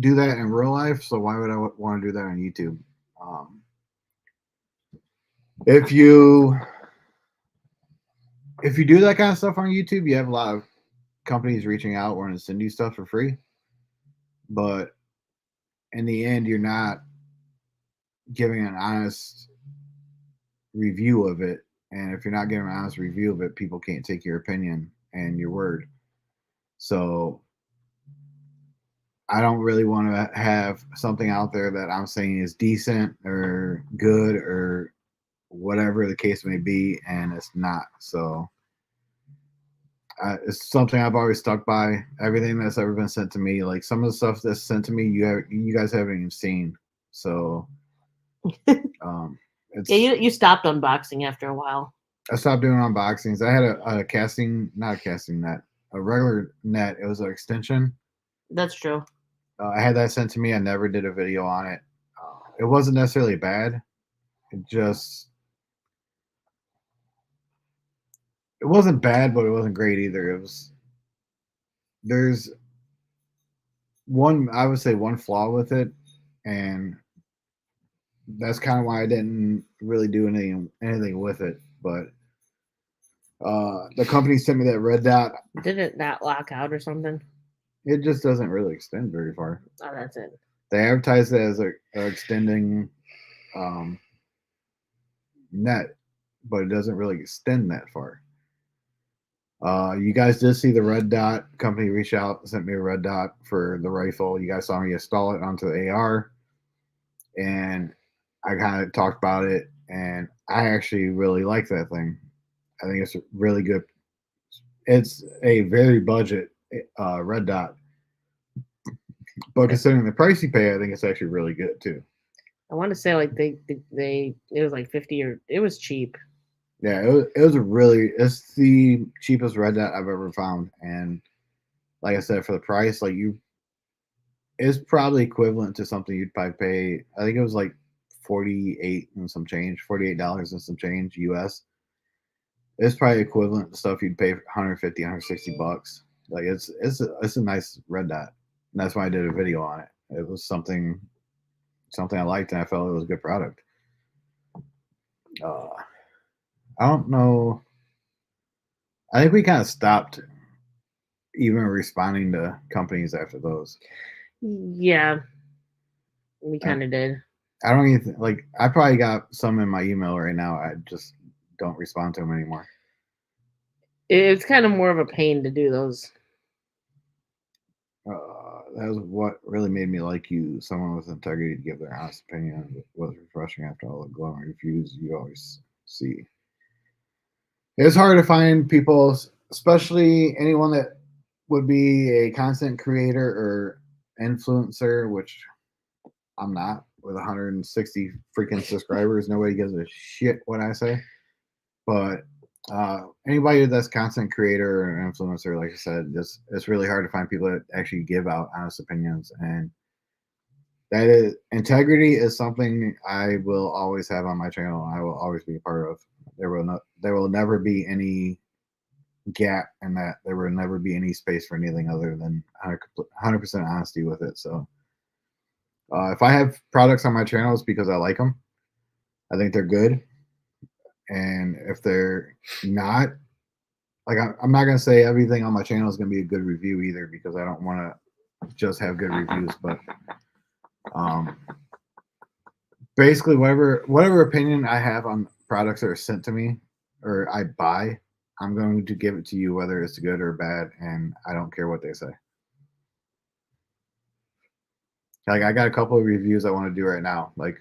S4: do that in real life, so why would I want to do that on YouTube? If you do that kind of stuff on YouTube, you have a lot of companies reaching out wanting to send you stuff for free. But in the end, you're not giving an honest review of it. And if you're not giving an honest review of it, people can't take your opinion and your word. So I don't really want to have something out there that I'm saying is decent or good or whatever the case may be, and it's not. So it's something I've always stuck by. Everything that's ever been sent to me, like some of the stuff that's sent to me, you guys haven't even seen. So it's
S1: Yeah, you stopped unboxing after a while.
S4: I stopped doing unboxings. I had a casting, not a casting net, a regular net. It was an extension.
S1: That's true.
S4: I had that sent to me. I never did a video on it. It wasn't necessarily bad. It wasn't bad, but it wasn't great either. There's I would say one flaw with it, and that's kind of why I didn't really do anything with it. But the company sent me that red dot.
S1: Did it not lock out or something?
S4: It just doesn't really extend very far.
S1: Oh, that's it.
S4: They advertise it as a extending net, but it doesn't really extend that far. You guys did see the red dot. Company reached out, sent me a red dot for the rifle. You guys saw me install it onto the AR, and I kind of talked about it, and I actually really like that thing. I think it's really good. It's a very budget red dot, but considering the price you pay, I think it's actually really good too.
S1: I want to say like they it was like 50 or it was cheap.
S4: Yeah, it's the cheapest red dot I've ever found, and like I said, for the price, it's probably equivalent to something you'd probably pay. I think it was like $48 and some change, $48 and some change US. It's probably equivalent to stuff you'd pay 150, 160 bucks. Like it's a nice red dot, and that's why I did a video on it. It was something I liked, and I felt it was a good product. I don't know. I think we kind of stopped even responding to companies after those.
S1: Yeah, we kind of did.
S4: I don't even like. I probably got some in my email right now. I just don't respond to them anymore.
S1: It's kind of more of a pain to do those.
S4: That was what really made me like you. Someone with integrity to give their honest opinion. It was refreshing after all the glowing reviews you always see. It's hard to find people, especially anyone that would be a content creator or influencer, which I'm not, with 160 freaking subscribers. Nobody gives a shit what I say. But anybody that's content creator or influencer, like I said, it's really hard to find people that actually give out honest opinions, and integrity is something I will always have on my channel. I will always be a part of. There will never be any gap in that. There will never be any space for anything other than 100% honesty with it. So if I have products on my channel, it's because I like them. I think they're good. And if they're not, like, I'm not going to say everything on my channel is going to be a good review either, because I don't want to just have good reviews. But basically, whatever opinion I have on products that are sent to me or I buy, I'm going to give it to you, whether it's good or bad, and I don't care what they say. Like, I got a couple of reviews I want to do right now. Like,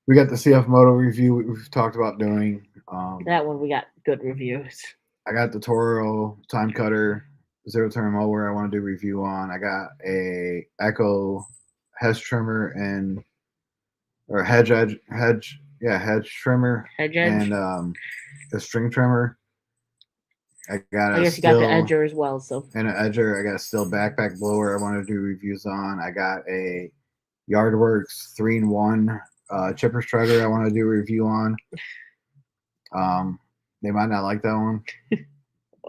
S4: we got the CF Moto review we've talked about doing.
S1: That one we got good reviews.
S4: I got the Toro Time Cutter zero turn mower I want to do a review on. I got a Echo hedge trimmer or hedge trimmer
S1: Hedge edge.
S4: and a string trimmer. I guess
S1: you got the edger as well. So
S4: and an edger. I got a Still backpack blower I want to do reviews on. I got a Yardworks 3-in-1 chipper shredder I want to do a review on. They might not like that one.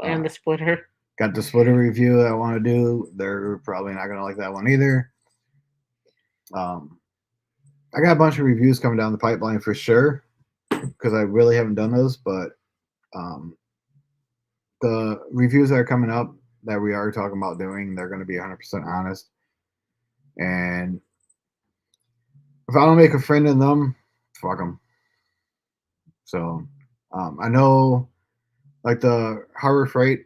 S1: And the splitter.
S4: Got the splitter review that I want to do. They're probably not going to like that one either. I got a bunch of reviews coming down the pipeline for sure, because I really haven't done those. But the reviews that are coming up that we are talking about doing, they're going to be 100% honest. And if I don't make a friend in them, fuck them. So I know, like the Harbor Freight,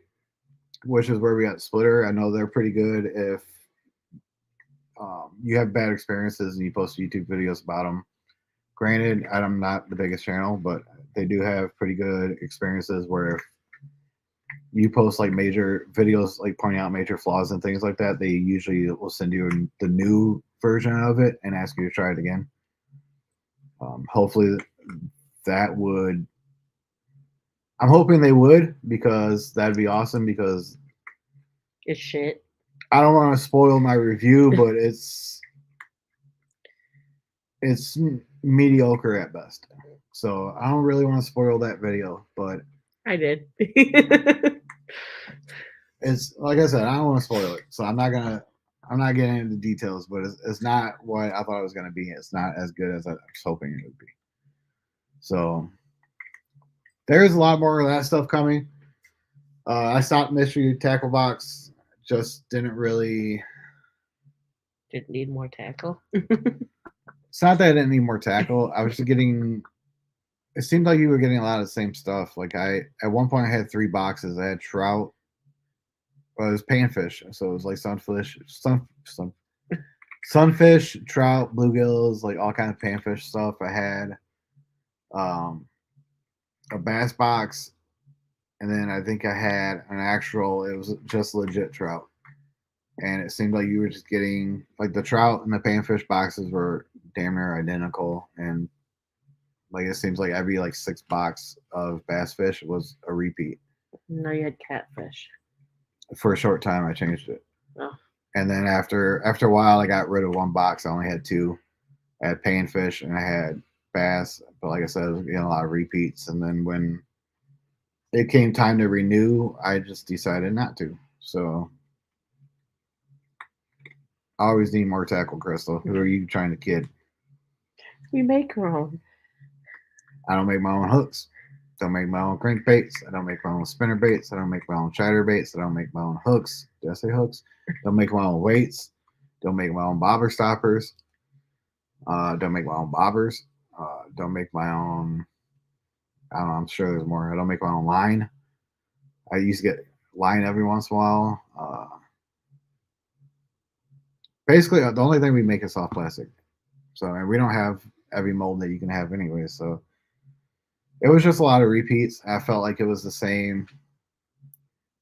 S4: which is where we got Splitter, I know they're pretty good if you have bad experiences and you post YouTube videos about them. Granted, I'm not the biggest channel, but they do have pretty good experiences where if you post like major videos, like pointing out major flaws and things like that, they usually will send you the new version of it and ask you to try it again. Hopefully that would, I'm hoping they would, because that'd be awesome, because
S1: It's shit.
S4: I don't want to spoil my review, but it's mediocre at best. So I don't really want to spoil that video, but
S1: I did.
S4: it's like I said, I don't want to spoil it. So I'm not getting into details, but it's not what I thought it was gonna be. It's not as good as I was hoping it would be. So there's a lot more of that stuff coming. I stopped Mystery Tackle Box. Just didn't need
S1: more tackle.
S4: It's not that I didn't need more tackle. I was just getting. It seemed like you were getting a lot of the same stuff. Like at one point I had 3 boxes. I had trout. Well, it was panfish, so it was like sunfish, trout, bluegills, like all kind of panfish stuff. I had a bass box, and then I think I had an actual. It was just legit trout, and it seemed like you were just getting like the trout and the panfish boxes were damn near identical, and like it seems like every like 6 box of bass fish was a repeat.
S1: No, you had catfish.
S4: For a short time, I changed it.
S1: Oh.
S4: And then after a while, I got rid of 1 box. I only had 2. I had panfish and I had bass. But like I said, I was getting a lot of repeats. And then when it came time to renew, I just decided not to. So I always need more tackle, Krystal. Who are you trying to kid?
S1: We make our own.
S4: I don't make my own hooks. Don't make my own crankbaits. I don't make my own spinner baits. I don't make my own chatter baits. I don't make my own hooks. Did I say hooks? Don't make my own weights. Don't make my own bobber stoppers. Don't make my own bobbers. Don't make my own. I don't know. I'm sure there's more. I don't make my own line. I used to get line every once in a while. Basically, the only thing we make is soft plastic. So and we don't have every mold that you can have anyway. So it was just a lot of repeats. I felt like it was the same.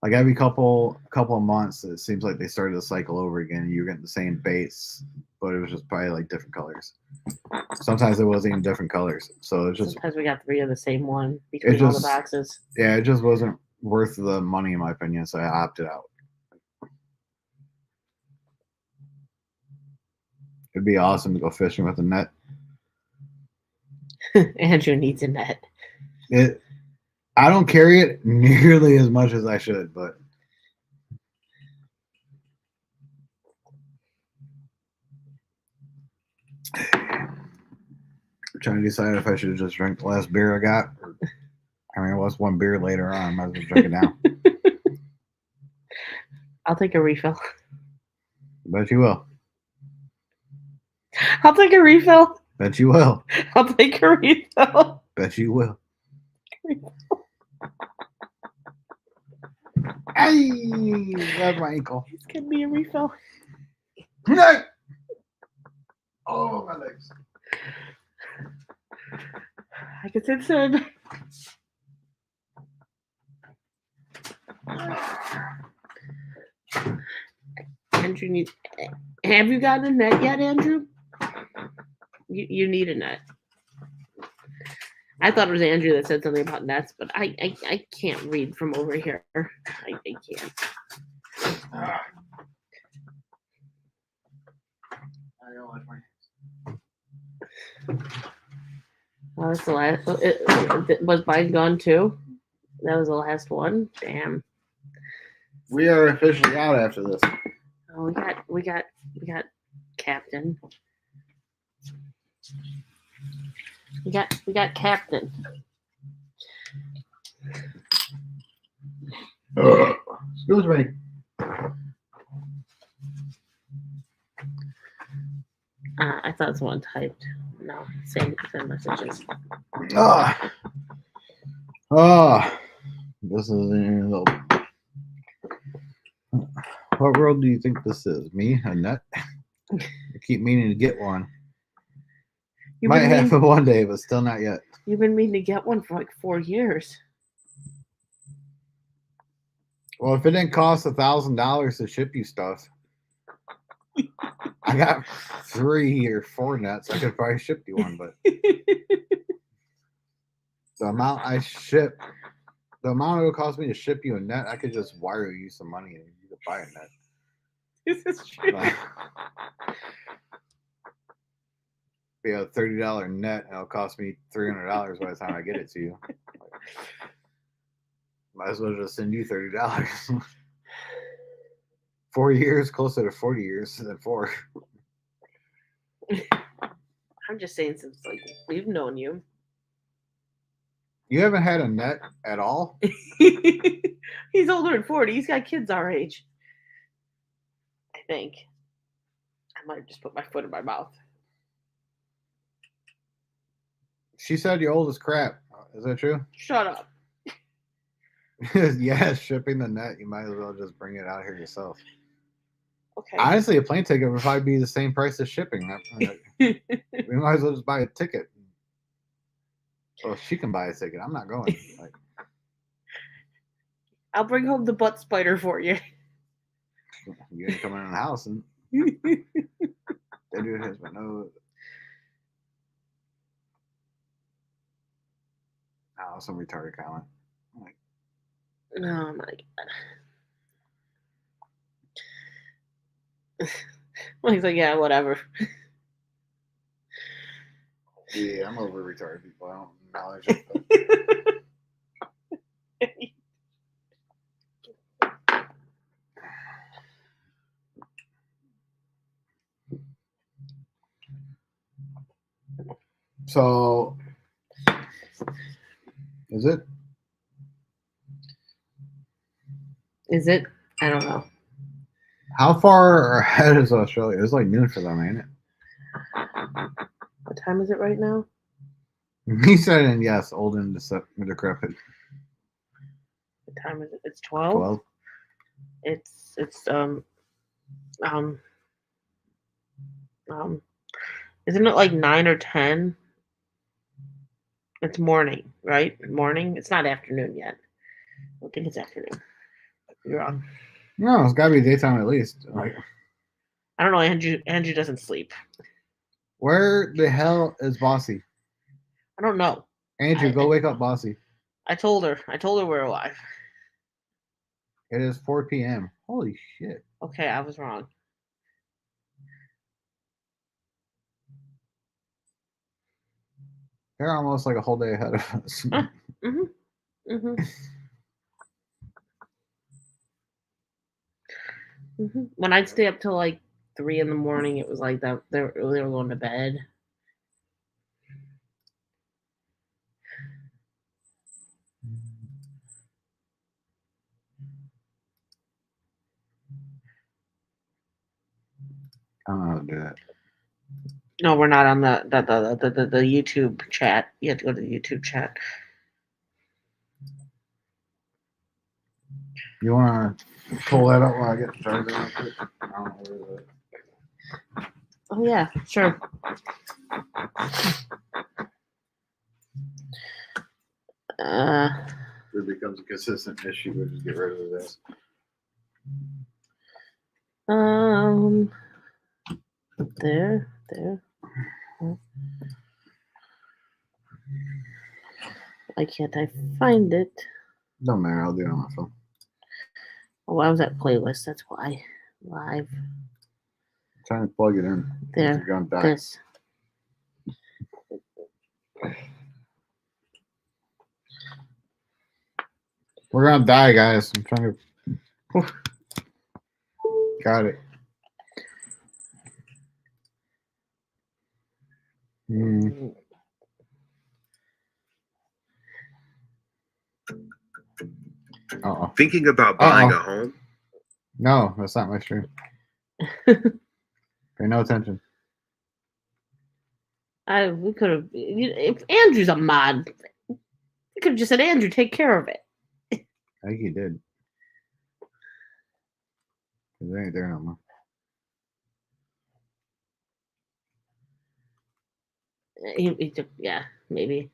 S4: Like every couple of months, it seems like they started to cycle over again. You were getting the same baits, but it was just probably like different colors. Sometimes it wasn't even different colors. So it just
S1: Sometimes we got 3 of the same one between all the boxes.
S4: Yeah, it just wasn't worth the money in my opinion, so I opted out. It'd be awesome to go fishing with a net.
S1: Andrew needs a net.
S4: I don't carry it nearly as much as I should, but I'm trying to decide if I should just drink the last beer I got. I mean, it was 1 beer later on. I might as well drink it now.
S1: I'll take a refill.
S4: Bet you will.
S1: I'll take a refill.
S4: Bet you will.
S1: I'll take a refill.
S4: Bet you will. Hey, that's my ankle.
S1: It's gonna be a refill.
S4: No. Oh, my legs.
S1: I can sit soon. Andrew needs. Have you gotten a net yet, Andrew? You need a net. I thought it was Andrew that said something about nets, but I can't read from over here. I can't.
S4: I don't like my hands.
S1: Oh, that's the last. Was mine gone too? That was the last one. Damn.
S4: We are officially out after this.
S1: Oh, we got Captain. We got Captain.
S4: Excuse me.
S1: I thought someone typed. No, same messages.
S4: This is what world do you think this is? Me, a net? I keep meaning to get one.
S1: You've
S4: Might
S1: been,
S4: have
S1: mean,
S4: it one day, but still not yet.
S1: you've been meaning to get one for like 4 years.
S4: Well, if it didn't cost $1,000 to ship you stuff, I got 3 or 4 nets. I could probably ship you one, but the amount I ship, the amount it would cost me to ship you a net, I could just wire you some money and you could buy a net.
S1: This is true.
S4: Like, be a $30 net, and it'll cost me $300 by the time I get it to you. Might as well just send you $30. 4 years, closer to 40 years than 4.
S1: I'm just saying, since like we've known you.
S4: You haven't had a net at all?
S1: He's older than 40. He's got kids our age. I think. I might have just put my foot in my mouth.
S4: She said you're old as crap. Is that true?
S1: Shut up.
S4: Yeah, shipping the net, you might as well just bring it out here yourself.
S1: Okay.
S4: Honestly, a plane ticket would probably be the same price as shipping. We might as well just buy a ticket. Well, she can buy a ticket. I'm not going. Like,
S1: I'll bring home the butt spider for you.
S4: you ain't coming in the house and they do his, but no. Oh, some retarded comment. Like,
S1: Oh my god. Well, he's like, yeah, whatever.
S4: yeah, I'm over retarded people. I don't acknowledge it. But so, is it?
S1: Is it? I don't know.
S4: How far ahead is Australia? It's like noon for them, ain't it?
S1: What time is it right now?
S4: He said, and yes, old and decrepit.
S1: What time is it? It's 12.
S4: 12.
S1: It's isn't it like 9 or 10? It's morning, right? Morning. It's not afternoon yet. I don't think it's afternoon. You're wrong.
S4: No, it's got to be daytime at least. Like,
S1: I don't know. Andrew doesn't sleep.
S4: where the hell is Bossy?
S1: I don't know.
S4: Andrew, go wake up Bossy.
S1: I told her we're alive.
S4: It is 4 p.m. Holy shit.
S1: Okay, I was wrong.
S4: They're almost like a whole day ahead of us.
S1: When I'd stay up till like 3 in the morning, it was like that. They were going to bed.
S4: I don't know how to do that.
S1: No, we're not on the YouTube chat. You have to go to the YouTube chat.
S4: You want to pull that up while I get the charger real quick? I don't know where is it.
S1: Oh yeah, sure.
S4: If it becomes a consistent issue, we'll just get rid of this.
S1: There. Why can't I find it?
S4: Don't matter. I'll do it on my phone.
S1: Oh, I was at playlist. That's why. Live.
S4: I'm trying to plug it in.
S1: There.
S4: You're gonna die.
S1: This.
S4: We're gonna die, guys. I'm trying to. Got it. Uh-oh.
S5: Thinking about buying a home?
S4: No, that's not my stream. Pay no attention.
S1: We could have. If Andrew's a mod, we could have just said, Andrew, take care of it.
S4: I think he did. Because they ain't there no more.
S1: He took, yeah, maybe.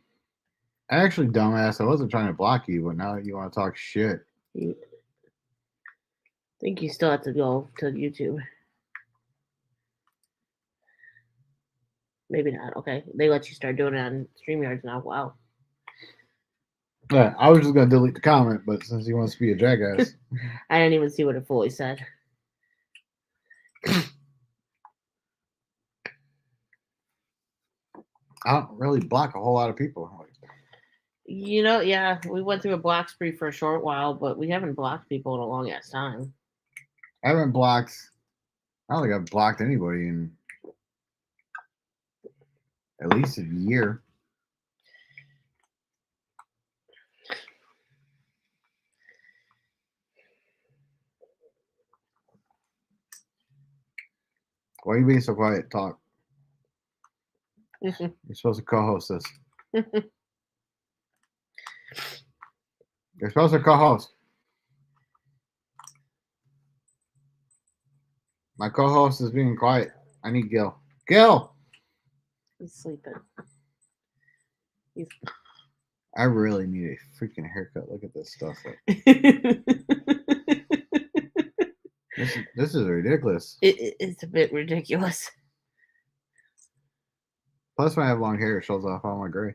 S4: Actually, dumbass, I wasn't trying to block you, but now that you want to talk shit.
S1: I think you still have to go to YouTube. Maybe not. Okay, they let you start doing it on StreamYards now. Wow.
S4: Yeah, I was just gonna delete the comment, but since he wants to be a jackass,
S1: I didn't even see what it fully said.
S4: I don't really block a whole lot of people.
S1: You know, yeah, we went through a block spree for a short while, but we haven't blocked people in a long ass time.
S4: I haven't blocked. I don't think I've blocked anybody in at least a year. Why are you being so quiet? Talk. You're supposed to co-host this. You're supposed to co-host. My co-host is being quiet. I need Gil. Gil!
S1: He's sleeping. He's...
S4: I really need a freaking haircut. Look at this stuff. This is ridiculous.
S1: It's a bit ridiculous.
S4: Plus, when I have long hair, it shows off all my gray.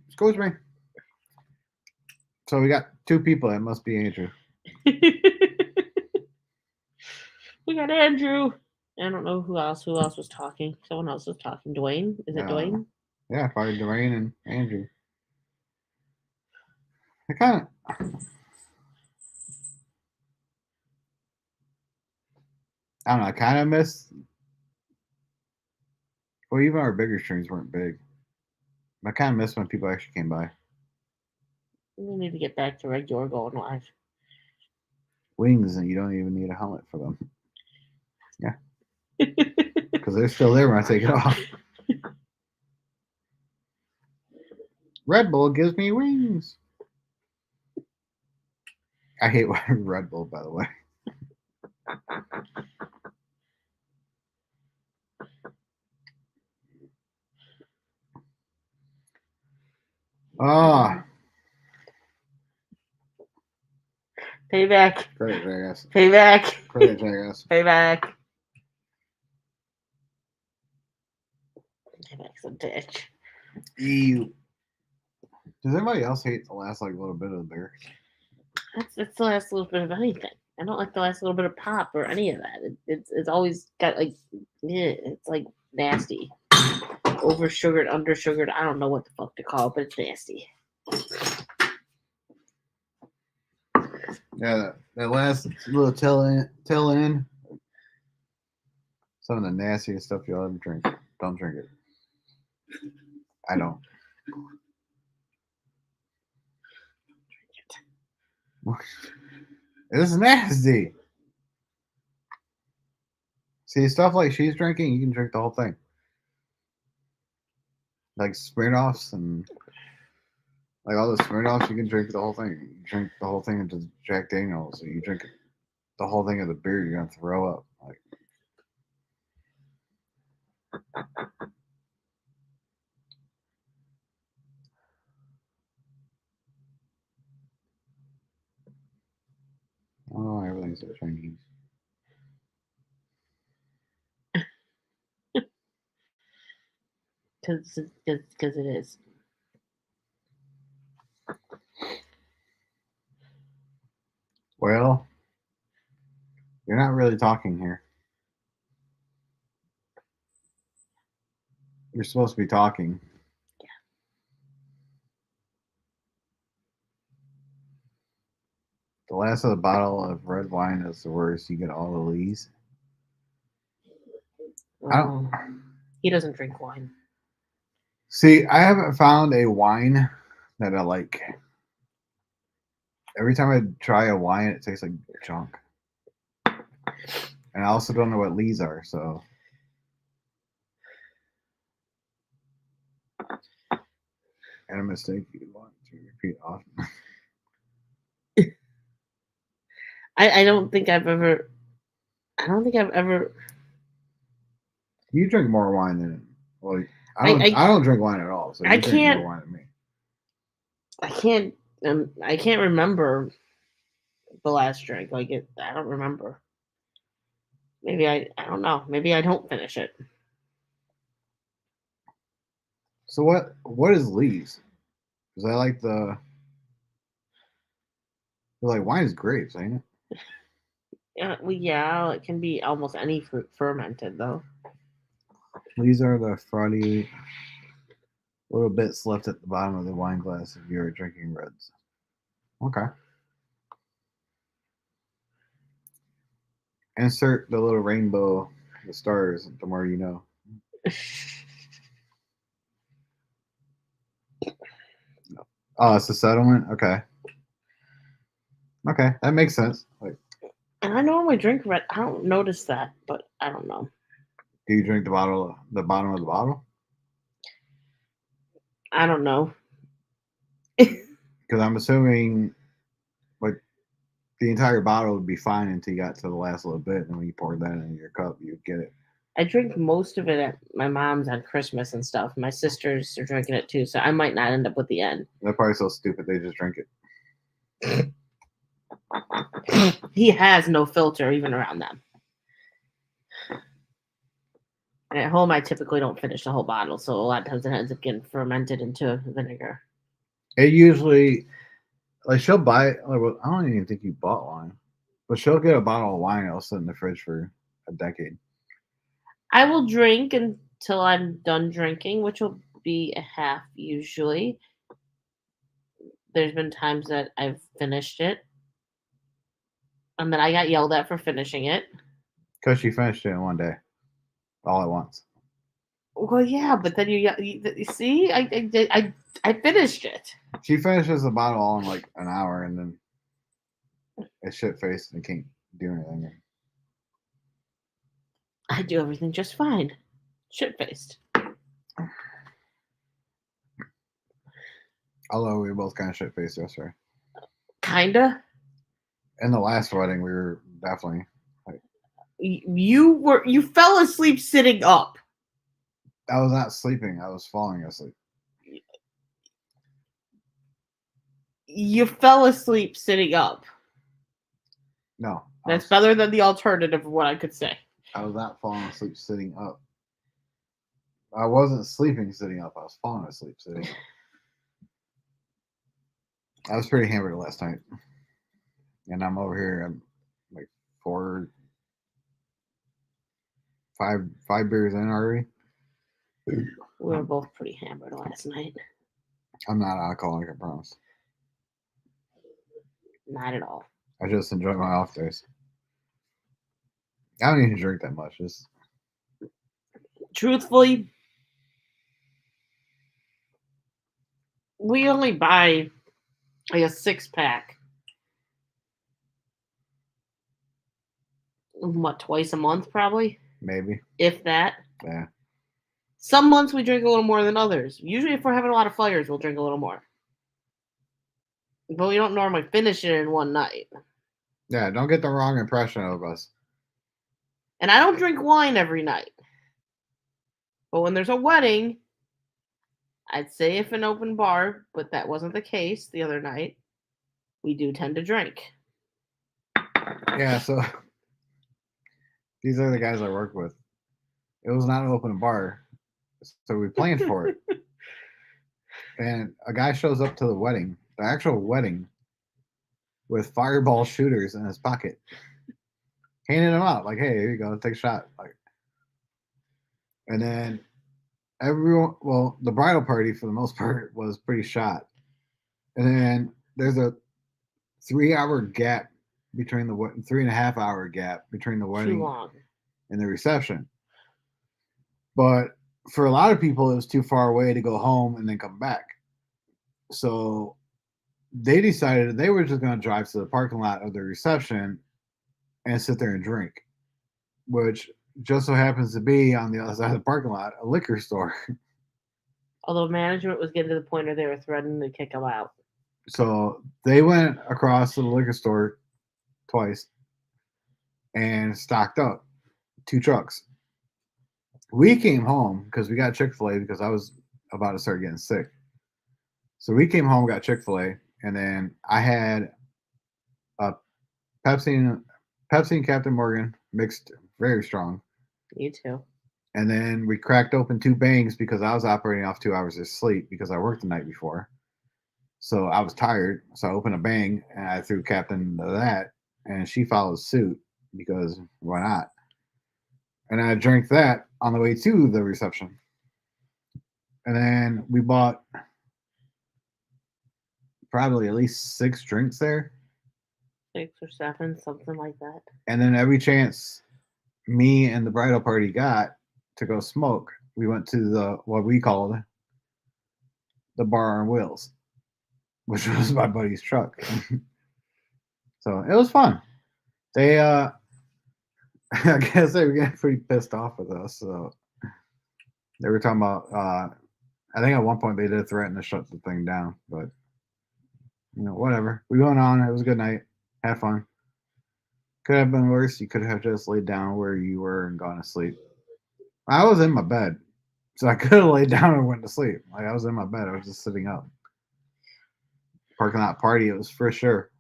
S4: Excuse me. So we got two people. It must be Andrew.
S1: We got Andrew. I don't know who else. Who else was talking? Someone else was talking. Dwayne? Is it Dwayne?
S4: Yeah, probably Dwayne and Andrew. I kind of. I don't know. I kind of miss. Well, even our bigger streams weren't big. I kind of miss when people actually came by.
S1: We need to get back to regular going live.
S4: Wings, and you don't even need a helmet for them. Yeah. Because they're still there when I take it off. Red Bull gives me wings. I hate Red Bull, by the way. Ah.
S1: Payback.
S4: Credit, jackass.
S1: Payback.
S4: Credit, jackass.
S1: Payback. Payback's a bitch.
S4: Ew. Does anybody else hate the last little bit of the beer?
S1: That's the last little bit of anything. I don't like the last little bit of pop or any of that. It's always got it's like nasty, over sugared, under sugared. I don't know what the fuck to call it, but it's nasty.
S4: Yeah, that last little tail end. Some of the nastiest stuff you'll ever drink. Don't drink it. I don't. This is nasty. See, stuff like she's drinking, you can drink the whole thing. Like Smirnoffs and like all the Smirnoffs, you can drink the whole thing. You drink the whole thing into Jack Daniels, or you drink the whole thing of the beer, you're gonna throw up. Like, oh, everything's a Chinese.
S1: Because it is.
S4: Well, you're not really talking here. You're supposed to be talking.
S1: Yeah.
S4: The last of the bottle of red wine is the worst. You get all the lees.
S1: He doesn't drink wine.
S4: See, I haven't found a wine that I like. Every time I try a wine, it tastes like junk. And I also don't know what lees are, so. And a mistake you want to repeat often.
S1: I don't think I've ever. I don't think I've ever.
S4: You drink more wine than like
S1: I
S4: I don't drink wine at all. So
S1: I
S4: you drink
S1: can't-
S4: more wine than me.
S1: I can't remember the last drink. Like it, I don't remember. Maybe I don't know. Maybe I don't finish it.
S4: So what is Lee's? Because I like the like wine is grapes, ain't it?
S1: Yeah, it can be almost any fruit fermented though.
S4: These are the frothy little bits left at the bottom of the wine glass if you're drinking reds. Okay. Insert the little rainbow, the stars, the more you know. Oh, it's a settlement? Okay. Okay, that makes sense. Like,
S1: And I normally drink red. I don't notice that, but I don't know.
S4: do you drink the bottom of the bottle?
S1: I don't know.
S4: Because I'm assuming like the entire bottle would be fine until you got to the last little bit, and when you poured that into your cup, you'd get it.
S1: I drink most of it at my mom's on Christmas and stuff. My sisters are drinking it too, so I might not end up with the end.
S4: They're probably so stupid they just drink it.
S1: He has no filter even around them. And at home, I typically don't finish the whole bottle, so a lot of times it ends up getting fermented into vinegar.
S4: It usually, like, she'll buy it. Like, well, I don't even think you bought wine, but she'll get a bottle of wine. It'll sit in the fridge for a decade.
S1: I will drink until I'm done drinking, which will be a half usually. There's been times that I've finished it, and then I got yelled at for finishing it.
S4: Because she finished it in one day, all at once.
S1: Well, yeah, but then you see, I finished it.
S4: She finishes the bottle all in like an hour, and then it's shit faced and can't do anything.
S1: I do everything just fine. Shit faced.
S4: Although we were both kind of shit faced yesterday.
S1: Kinda.
S4: In the last wedding, we were definitely like,
S1: You fell asleep sitting up.
S4: I was not sleeping, I was falling asleep.
S1: You fell asleep sitting up.
S4: No.
S1: That's better than the alternative of what I could say.
S4: I was not falling asleep sitting up. I wasn't sleeping sitting up. I was falling asleep sitting up. I was pretty hammered last night. And I'm over here. I'm like five beers in already.
S1: We were both pretty hammered last night.
S4: I'm not alcoholic, I promise.
S1: Not at all.
S4: I just enjoy my off days. I don't even drink that much. Just
S1: Truthfully, we only buy like a 6-pack. What, twice a month probably?
S4: maybe.
S1: If that.
S4: Yeah.
S1: Some months we drink a little more than others. Usually if we're having a lot of fires, we'll drink a little more. But we don't normally finish it in one night.
S4: Yeah, don't get the wrong impression of us.
S1: And I don't drink wine every night. But when there's a wedding, I'd say if an open bar, but that wasn't the case the other night, we do tend to drink.
S4: Yeah, so these are the guys I work with. It was not an open bar, so we planned for it. And a guy shows up to the wedding, the actual wedding, with fireball shooters in his pocket, handing them out like, "Hey, here you go, take a shot." Like, and then everyone, well, the bridal party for the most part was pretty shot. And then there's a 3-hour gap between the 3.5-hour gap between the
S1: Too
S4: wedding
S1: long.
S4: and the reception. But for a lot of people, it was too far away to go home and then come back. So they decided they were just going to drive to the parking lot of the reception and sit there and drink, which just so happens to be on the other side of the parking lot, a liquor store.
S1: Although management was getting to the point where they were threatening to kick him out.
S4: So they went across to the liquor store twice, and stocked up 2 trucks. We came home because we got Chick-fil-A because I was about to start getting sick. So we came home, got Chick-fil-A, and then I had a Pepsi and Captain Morgan mixed very strong.
S1: You too.
S4: And then we cracked open 2 bangs because I was operating off 2 hours of sleep because I worked the night before. So I was tired. So I opened a bang and I threw Captain into that. And she followed suit because why not? And I drank that on the way to the reception. And then we bought probably at least 6 drinks there.
S1: 6 or 7, something like that.
S4: And then every chance me and the bridal party got to go smoke, we went to the what we called the Bar on Wheels, which was my buddy's truck. So it was fun. They I guess they were getting pretty pissed off with us. So they were talking about I think at one point they did threaten to shut the thing down, but whatever. We went on, it was a good night. Had fun. Could have been worse. You could have just laid down where you were and gone to sleep. I was in my bed, so I could have laid down and went to sleep. Like I was in my bed. I was just sitting up. Parking lot party, it was for sure.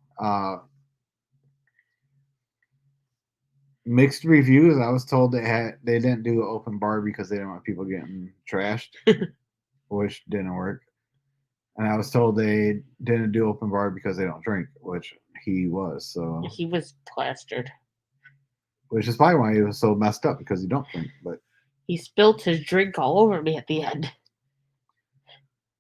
S4: Mixed reviews. I was told they didn't do an open bar because they didn't want people getting trashed, which didn't work. And I was told they didn't do open bar because they don't drink, which he was. So
S1: He was plastered.
S4: which is probably why he was so messed up because he don't drink. But
S1: He spilt his drink all over me at the end.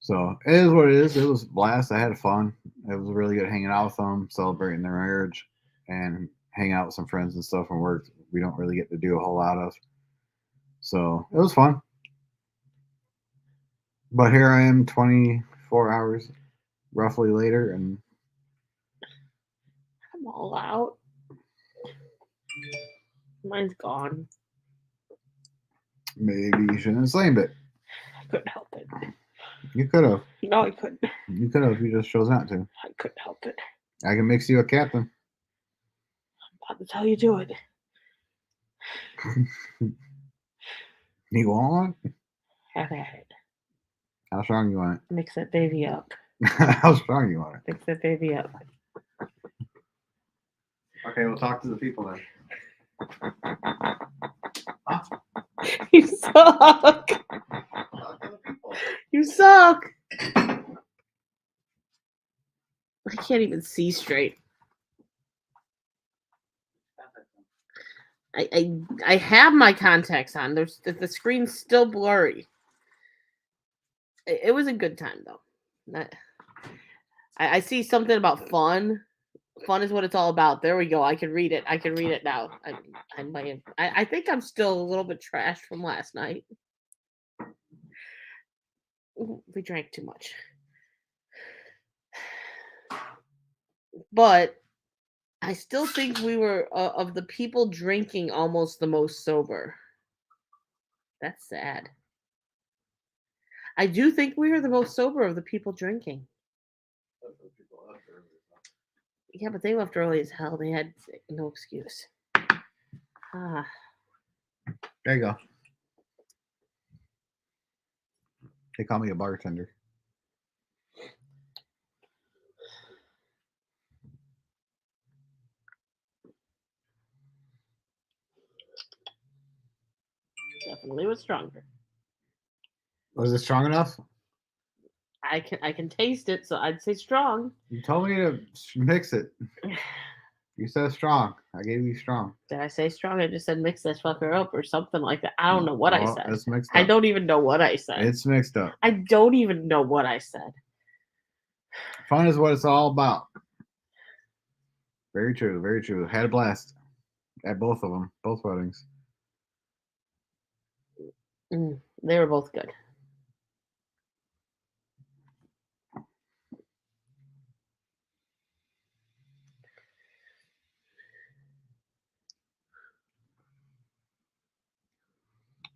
S4: so it is what it is. It was a blast. I had fun. It was really good hanging out with them, celebrating their marriage, and hanging out with some friends and stuff from work. We don't really get to do a whole lot of. So it was fun. But here I am 24 hours roughly later, and
S1: I'm all out. Mine's gone.
S4: maybe you shouldn't have slammed it.
S1: I couldn't help it.
S4: You could have.
S1: No, I couldn't.
S4: You could have. You just chose not to.
S1: I couldn't help it.
S4: I can mix you a captain.
S1: I'm about to tell you to it.
S4: You want one?
S1: Have at it.
S4: How strong you want
S1: Mix that baby up.
S4: it? How strong you want it?
S1: Mix that baby up.
S4: Okay, we'll talk to the people then.
S1: You suck. You suck. I can't even see straight. I have my contacts on. There's the screen's still blurry. It was a good time though. I see something about fun. Fun is what it's all about. There we go. I can read it. I can read it now. I might have. I think I'm still a little bit trashed from last night. We drank too much. But I still think we were of the people drinking almost the most sober. That's sad. I do think we were the most sober of the people drinking. Yeah, but they left early as hell. They had no excuse. Ah,
S4: There you go. They call me a bartender.
S1: definitely was stronger.
S4: Was it strong enough?
S1: I can taste it, so I'd say strong.
S4: You told me to mix it. You said strong. I gave you strong.
S1: Did I say strong? I just said mix this fucker up or something like that. I don't know what I
S4: Well,
S1: said.
S4: It's mixed up.
S1: I don't even know what I said.
S4: It's mixed up.
S1: I don't even know what I said.
S4: Fun is what it's all about. Very true. Very true. Had a blast at both of them, both weddings.
S1: They were both good.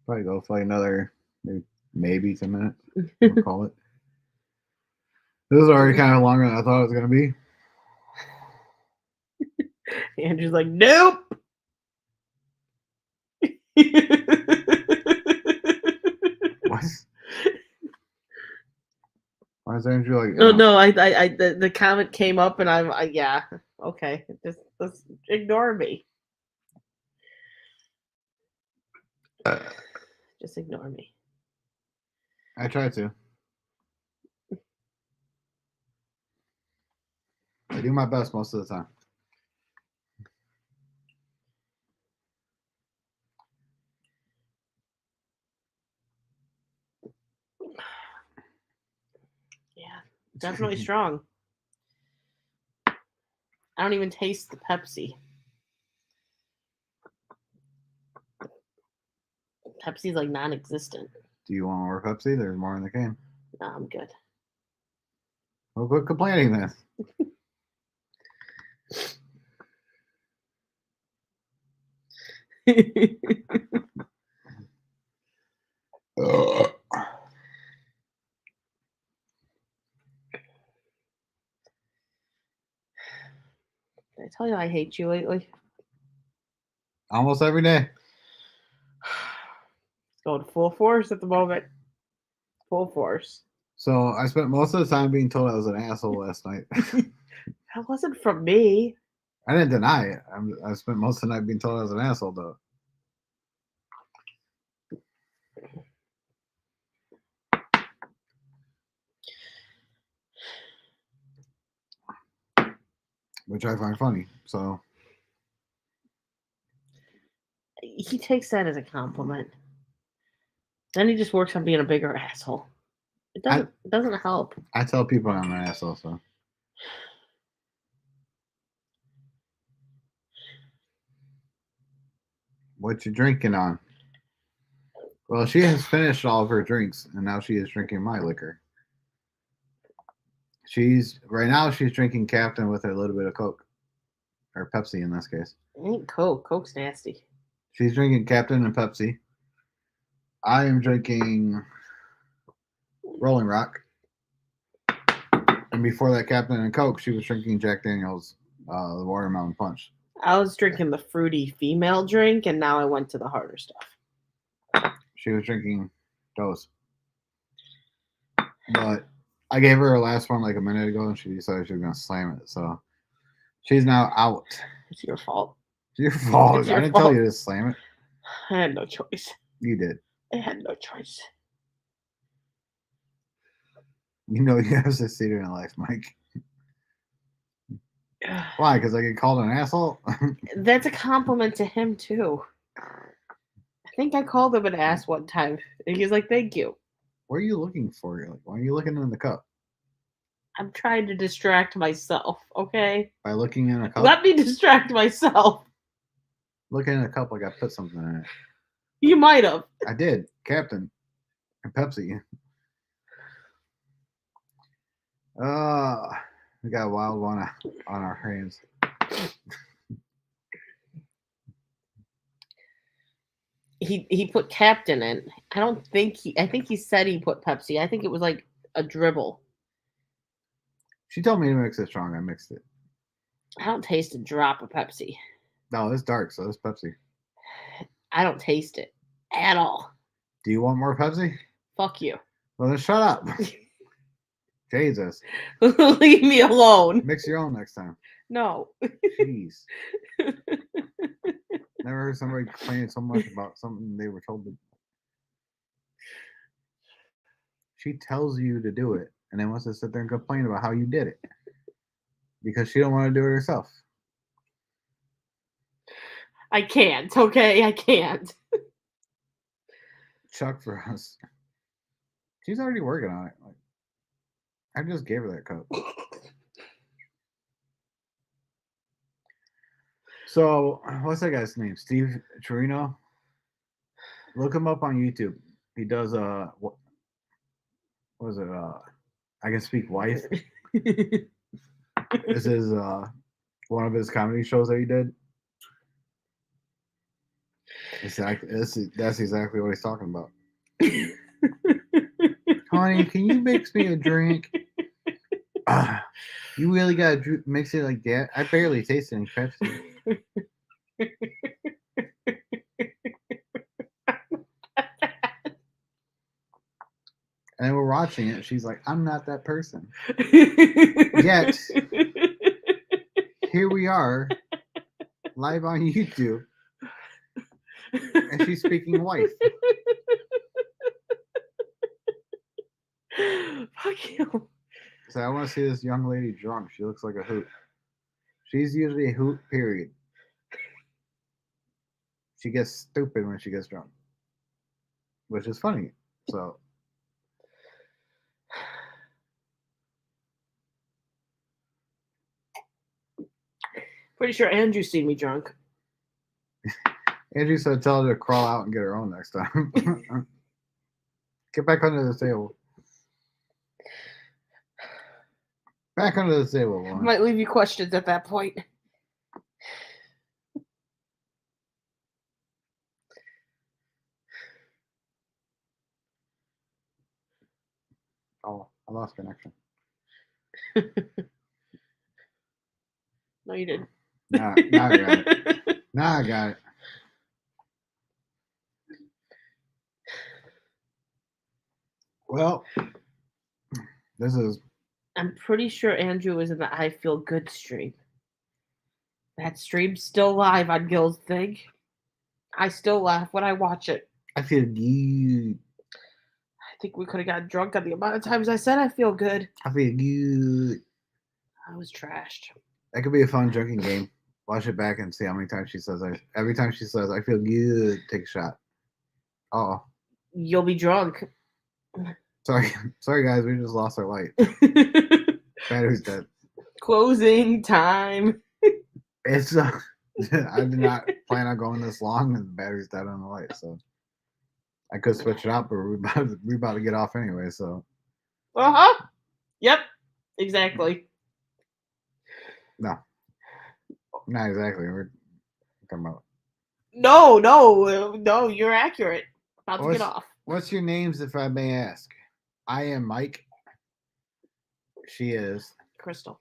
S4: Probably go for like another maybe 10 minutes. We'll call it. This is already kind of longer than I thought it was going to be.
S1: Andrew's like, nope.
S4: What? Why is Andrew like?
S1: Oh no, the comment came up and yeah, okay, just ignore me. Just ignore me.
S4: I try to. I do my best most of the time.
S1: Yeah, definitely strong. I don't even taste the Pepsi. Pepsi's like non-existent.
S4: Do you want more Pepsi? There's more in the can.
S1: No, I'm good.
S4: Well, quit complaining then.
S1: Did I tell you I hate you lately?
S4: Almost every day.
S1: It's going full force at the moment. Full force.
S4: So I spent most of the time being told I was an asshole last night.
S1: That wasn't from me.
S4: I didn't deny it. I spent most of the night being told I was an asshole, though. Which I find funny. So
S1: He takes that as a compliment. Then he just works on being a bigger asshole. It doesn't help.
S4: I tell people I'm an asshole. So what you drinking on? Well, she has finished all of her drinks, and now she is drinking my liquor. Right now she's drinking Captain with a little bit of Coke, or Pepsi in this case.
S1: It ain't Coke. Coke's nasty.
S4: She's drinking Captain and Pepsi. I am drinking Rolling Rock. And before that Captain and Coke, she was drinking Jack Daniels, the Watermelon Punch.
S1: I was drinking the fruity female drink, and now I went to the harder stuff.
S4: She was drinking those. But I gave her her last one like a minute ago, and she decided she was going to slam it. So she's now out.
S1: It's your fault.
S4: It's your fault.
S1: It's your
S4: I didn't
S1: fault.
S4: tell you to slam it.
S1: I had no choice.
S4: You did.
S1: I had no choice.
S4: You know you have succeeded in life, Mike. Why? Because I get called an asshole?
S1: That's a compliment to him, too. I think I called him an ass one time. And he's like, thank you.
S4: What are you looking for? You're like, why are you looking in the cup?
S1: I'm trying to distract myself, okay?
S4: By looking in a cup?
S1: Let me distract myself.
S4: Looking in a cup like I put something in it.
S1: You might have.
S4: I did. Captain. And Pepsi. We got a wild one on our hands.
S1: He put Captain in. I think he said he put Pepsi. I think it was like a dribble.
S4: She told me to mix it strong. I mixed it.
S1: I don't taste a drop of Pepsi.
S4: No, it's dark, so it's Pepsi.
S1: I don't taste it at all.
S4: Do you want more Pepsi?
S1: Fuck you.
S4: Well, then shut up. Jesus.
S1: Leave me alone.
S4: Mix your own next time.
S1: No.
S4: Jeez. Never heard somebody complaining so much about something they were told to. She tells you to do it and then wants to sit there and complain about how you did it because she don't want to do it herself.
S1: I can't, okay? I can't.
S4: Chuck for us. She's already working on it. Like, I just gave her that cup. So, what's that guy's name? Steve Torino? Look him up on YouTube. He does what was it? I Can Speak Wife. This is one of his comedy shows that he did. Exactly. That's exactly what he's talking about. Honey, can you mix me a drink? You really gotta mix it like that. I barely taste any Pepsi. And we're watching it. She's like, I'm not that person.
S1: Yet
S4: Here we are, live on YouTube, and she's speaking wife.
S1: Fuck you.
S4: So I want to see this young lady drunk. She looks like a hoot. She's usually a hoot, period. She gets stupid when she gets drunk, which is funny. So
S1: Pretty sure Andrew's seen me drunk.
S4: Andrew said tell her to crawl out and get her own next time. Get back under the table. Back under the table, woman.
S1: Might leave you questions at that point.
S4: Oh, I lost connection.
S1: No, you didn't.
S4: Now I got it. Now I got it. Well, this is.
S1: I'm pretty sure Andrew was in the I Feel Good stream. That stream's still live on Gil's thing. I still laugh when I watch it.
S4: I feel good.
S1: I think we could have gotten drunk on the amount of times I said I feel good.
S4: I feel good.
S1: I was trashed.
S4: That could be a fun drinking game. Watch it back and see how many times she says. Every time she says, "I feel good," take a shot. Oh,
S1: You'll be drunk.
S4: sorry guys, we just lost our light. Battery's dead.
S1: Closing time.
S4: It's I did not plan on going this long, and the battery's dead on the light, so I could switch it out, but we're about to get off anyway. So
S1: Yep. Exactly.
S4: no, not exactly. We're talking about.
S1: No. You're accurate. About to get off.
S4: What's your names, if I may ask? I am Mike. She is
S1: Krystal.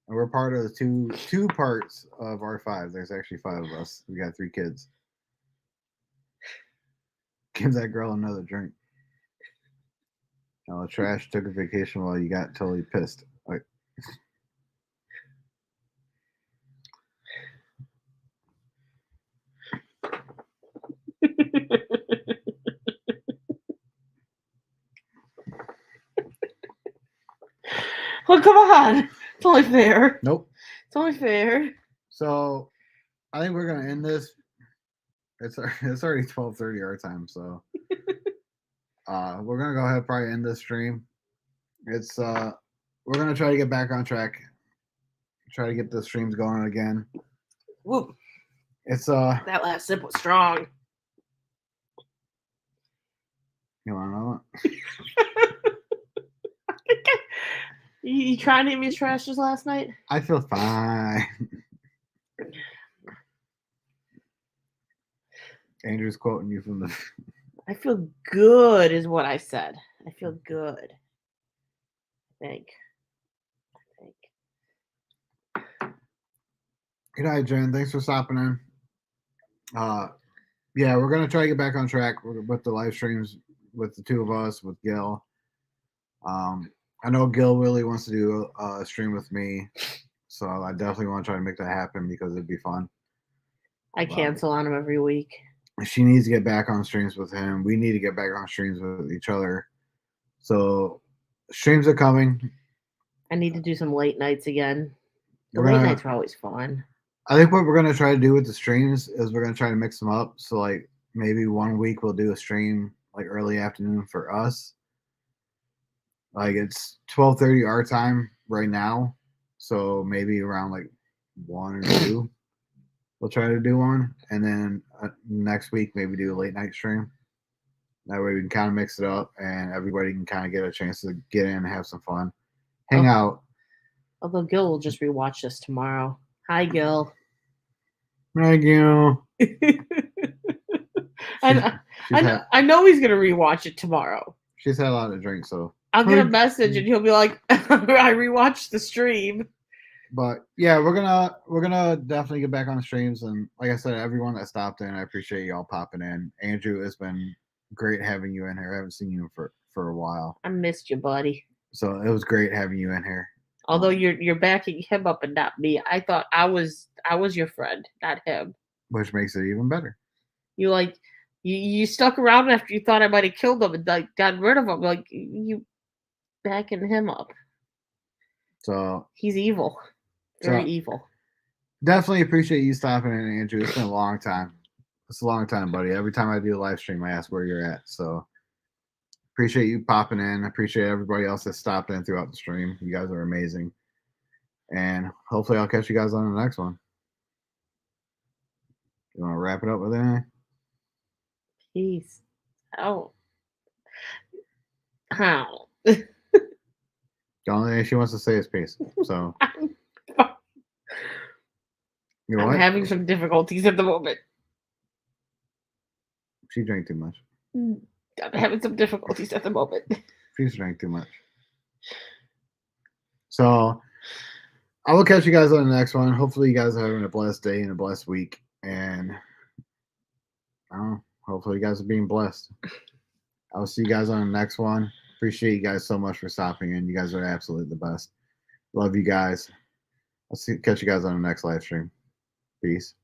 S4: And we're part of the two parts of our 5. There's actually 5 of us. We got 3 kids. Give that girl another drink. Now, trash took a vacation while you got totally pissed. Like,
S1: Well, come on. It's only fair.
S4: nope.
S1: It's only fair.
S4: So, I think we're gonna end this. It's already 12:30 our time, so we're gonna go ahead and probably end this stream. It's we're gonna try to get back on track. Try to get the streams going again.
S1: Whoop.
S4: It's
S1: That last sip was strong.
S4: you wanna know
S1: You tried any of his trashes last night?
S4: I feel fine. Andrew's quoting you from the.
S1: I feel good, is what I said. I feel good. I think.
S4: Good night, Jen. Thanks for stopping in. Yeah, we're gonna try to get back on track with the live streams with the 2 of us, with Gil. I know Gil really wants to do a stream with me, so I definitely want to try to make that happen because it'd be fun.
S1: I cancel on him every week.
S4: She needs to get back on streams with him. We need to get back on streams with each other. So streams are coming.
S1: I need to do some late nights again. The
S4: We're
S1: late
S4: gonna-
S1: nights are always fun.
S4: I think what we're gonna try to do with the streams is we're gonna try to mix them up. So like maybe one week we'll do a stream like early afternoon for us. Like it's 12:30 our time right now, so maybe around like 1 or 2, we'll try to do one, and then next week maybe do a late night stream. That way we can kind of mix it up, and everybody can kind of get a chance to get in and have some fun, hang out.
S1: Although Gil will just rewatch this tomorrow. Hi, Gil.
S4: Thank you.
S1: I know he's gonna rewatch it tomorrow.
S4: She's had a lot of drinks, so
S1: I'll get a message and he'll be like, "I rewatched the stream."
S4: But yeah, we're gonna definitely get back on the streams, and like I said, everyone that stopped in, I appreciate y'all popping in. Andrew, it's been great having you in here. I haven't seen you for a while,
S1: I missed you, buddy.
S4: so it was great having you in here.
S1: Although you're backing him up and not me. I thought I was your friend, not him.
S4: Which makes it even better.
S1: You stuck around after you thought I might have killed him and like gotten rid of him. Like you backing him up.
S4: So
S1: He's evil. Very
S4: So-
S1: evil.
S4: definitely appreciate you stopping in, Andrew. It's been a long time. It's a long time, buddy. Every time I do a live stream, I ask where you're at. So appreciate you popping in. Appreciate everybody else that stopped in throughout the stream. You guys are amazing. And hopefully I'll catch you guys on the next one. You want to wrap it up with anything?
S1: Peace out. How?
S4: The only thing she wants to say is peace. So you know
S1: I'm
S4: what?
S1: having some difficulties at the moment.
S4: She drank too much.
S1: I'm having some difficulties at the moment.
S4: She drank too much. So I will catch you guys on the next one. Hopefully you guys are having a blessed day and a blessed week. And hopefully you guys are being blessed. I will see you guys on the next one. Appreciate you guys so much for stopping in. You guys are absolutely the best. Love you guys. Catch you guys on the next live stream. Peace.